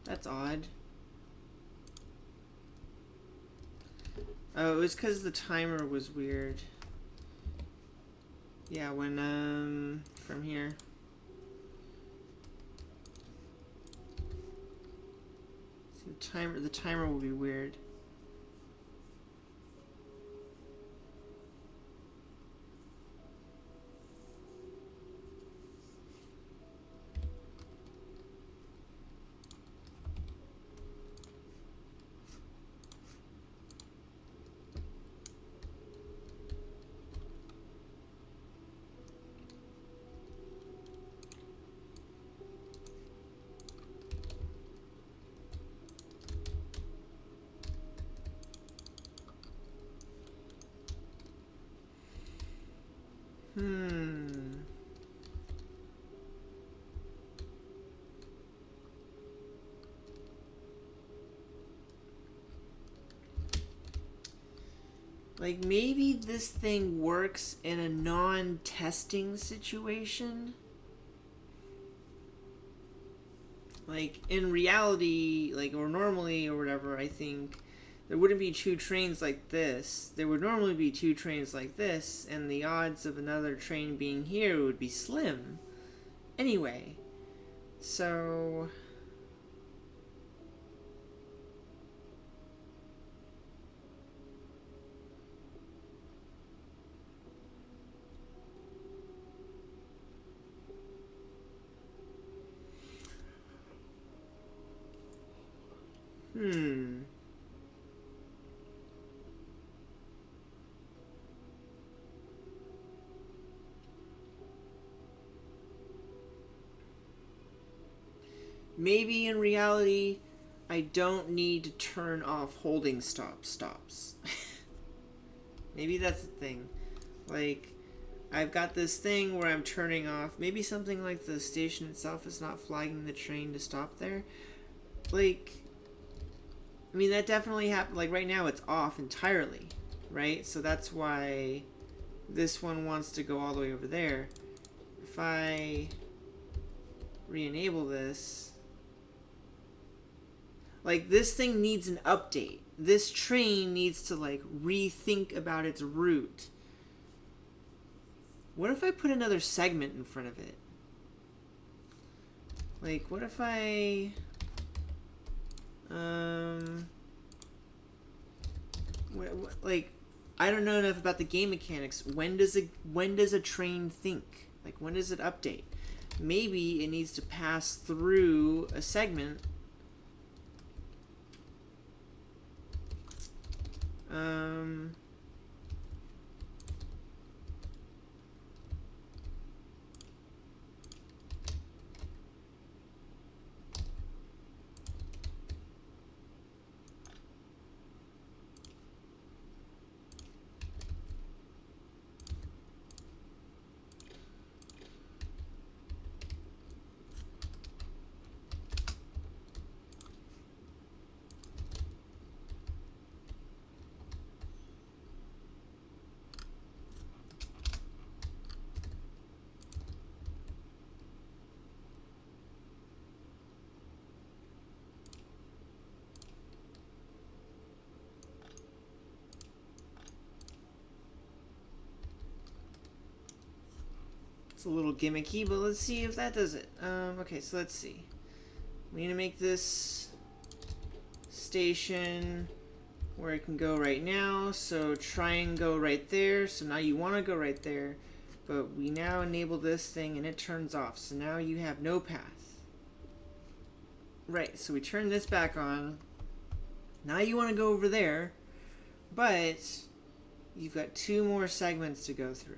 That's odd. Oh, it was because the timer was weird. Yeah, when, from here. See, the timer will be weird. Hmm. Like, maybe this thing works in a non-testing situation. Like, in reality, like, or normally, or whatever, I think there wouldn't be two trains like this. There would normally be two trains like this, and the odds of another train being here would be slim. Anyway, so... Hmm. Maybe in reality, I don't need to turn off holding stops. Maybe that's the thing. Like, I've got this thing where I'm turning off. Maybe something like the station itself is not flagging the train to stop there. Like, I mean, that definitely happened. Like, right now it's off entirely, right? So that's why this one wants to go all the way over there. If I re-enable this, like, this thing needs an update. This train needs to, like, rethink about its route. What if I put another segment in front of it? Like, what if I... like, I don't know enough about the game mechanics. When does a train think? Like, when does it update? Maybe it needs to pass through a segment. It's a little gimmicky, but let's see if that does it. Okay, so let's see. We need to make this station where it can go right now. So try and go right there. So now you want to go right there. But we now enable this thing and it turns off. So now you have no path. Right, so we turn this back on. Now you want to go over there. But you've got two more segments to go through.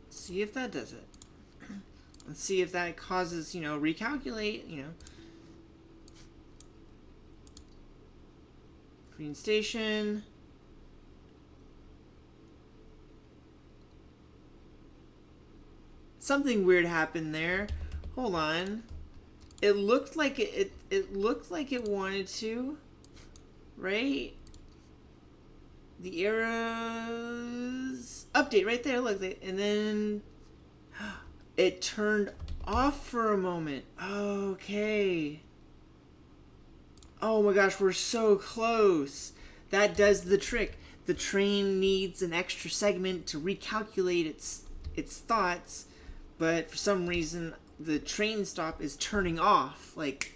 See if that does it. Let's see if that causes, recalculate, Green station. Something weird happened there. Hold on. It looked like it looked like it wanted to, right? The arrows update right there. Look, and then it turned off for a moment. Okay. Oh my gosh, we're so close. That does the trick. The train needs an extra segment to recalculate its thoughts, but for some reason the train stop is turning off. Like,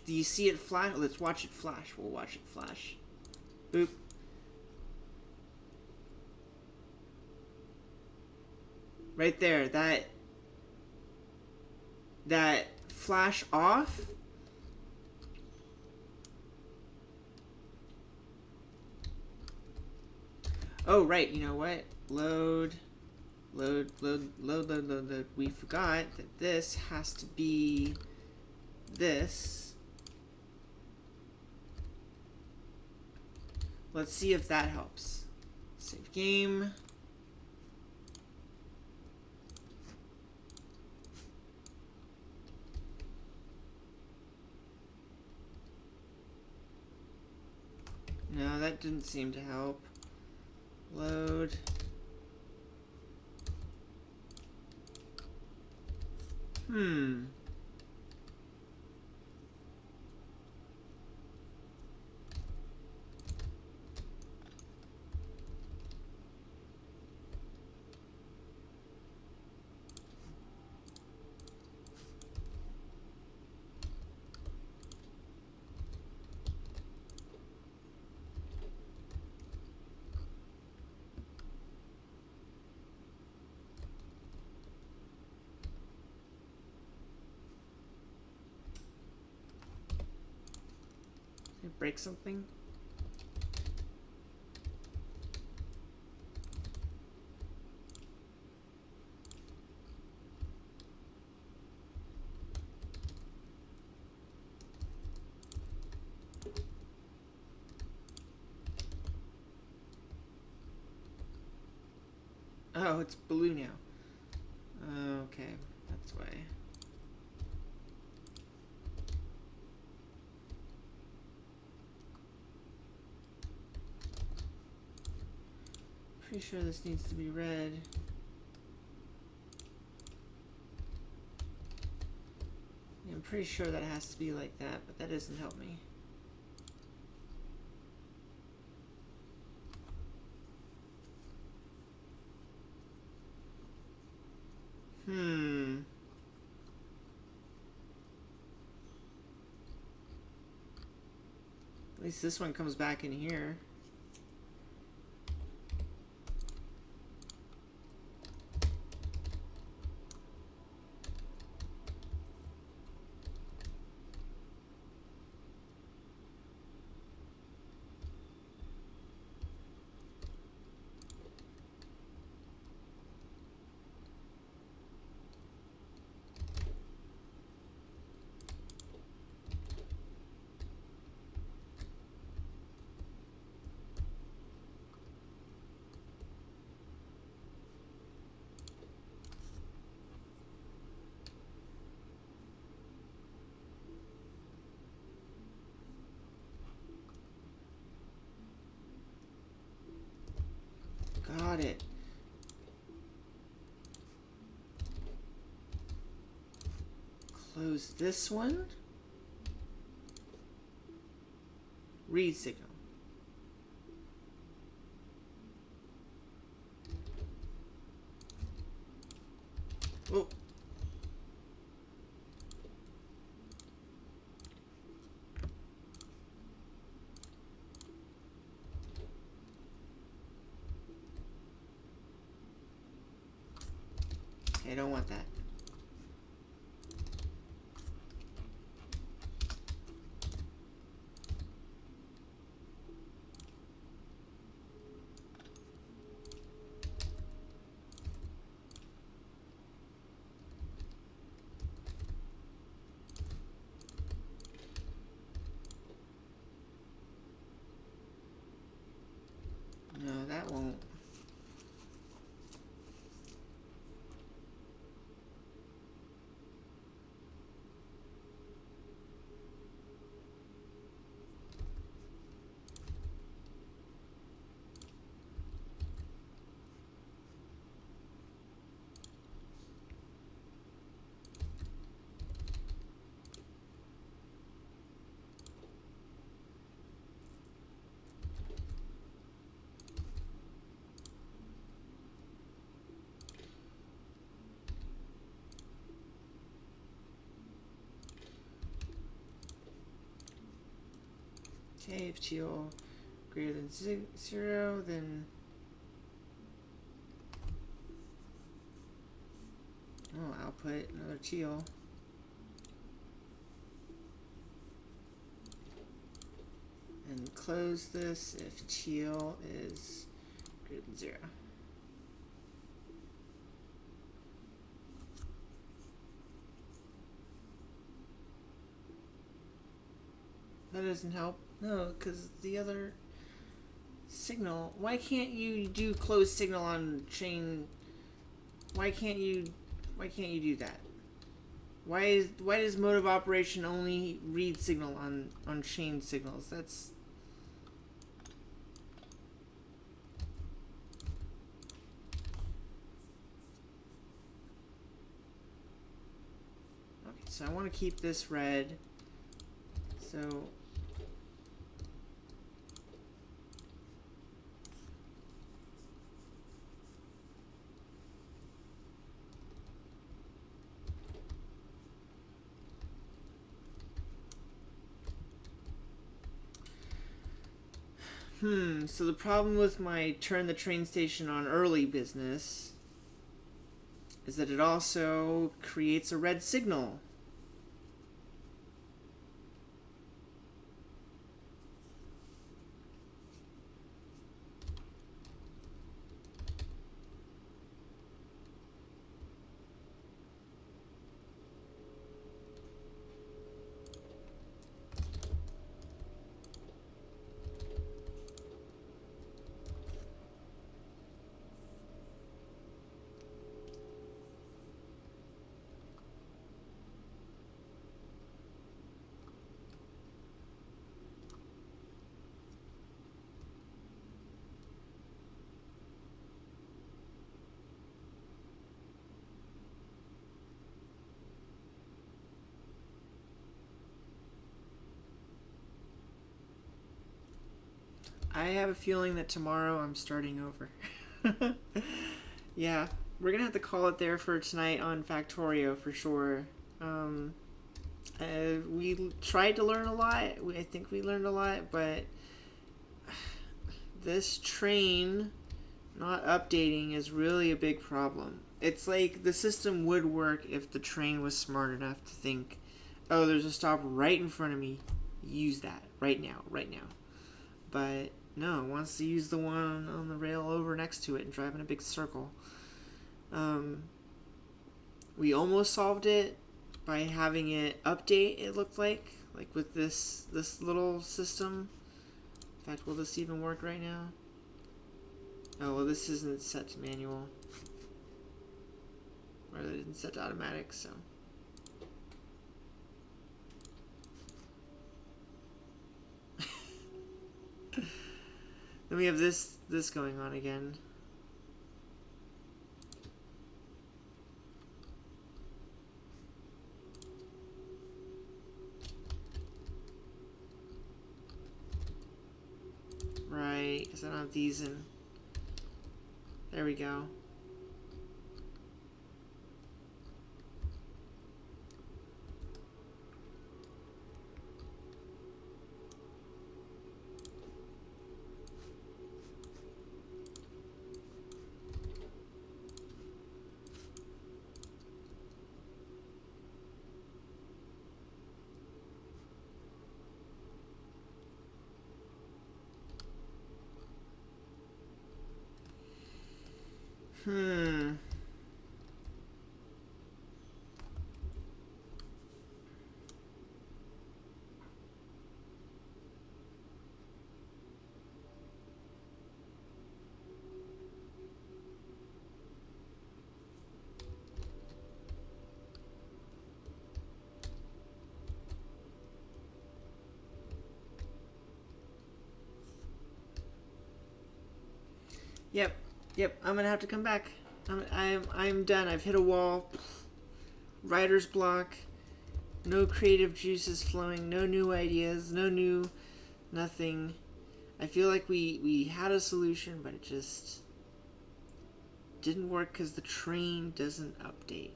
do you see it flash? Let's watch it flash. We'll watch it flash. Boop. Right there, that flash off. Oh, right, you know what? Load. We forgot that this has to be this. Let's see if that helps. Save game. No, that didn't seem to help. Load. Did it break something? Oh, it's blue now. Okay, that's why. Pretty sure this needs to be red. Yeah, I'm pretty sure that has to be like that, but that doesn't help me. At least this one comes back in here. Got it. Close this one. Read signal. Oh. I don't want that. No, that won't. Okay, if teal greater than 0, then... Oh, output another teal. And close this if teal is greater than 0. That doesn't help. No, because the other signal. Why can't you do closed signal on chain? Why can't you do that? Why does mode of operation only read signal on chain signals? That's okay. So I want to keep this red. So so the problem with my turn the train station on early business is that it also creates a red signal. I have a feeling that tomorrow I'm starting over. Yeah, we're gonna have to call it there for tonight on Factorio for sure. We tried to learn a lot. I think we learned a lot, but this train not updating is really a big problem. It's like the system would work if the train was smart enough to think, oh, there's a stop right in front of me. Use that right now. But no, it wants to use the one on the rail over next to it and drive in a big circle. We almost solved it by having it update, it looked like with this little system. In fact, will this even work right now? Oh, well, this isn't set to manual. Or it isn't set to automatic, so. Then we have this going on again. Right, because I don't have these in. There we go. Yep. I'm gonna have to come back. I'm done. I've hit a wall. Writer's block. No creative juices flowing. No new ideas. No new nothing. I feel like we had a solution, but it just didn't work because the train doesn't update.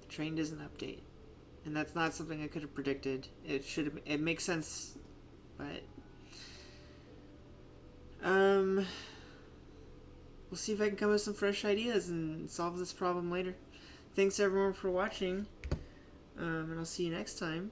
The train doesn't update, and that's not something I could have predicted. It should have. It makes sense, but we'll see if I can come up with some fresh ideas and solve this problem later. Thanks everyone for watching, and I'll see you next time.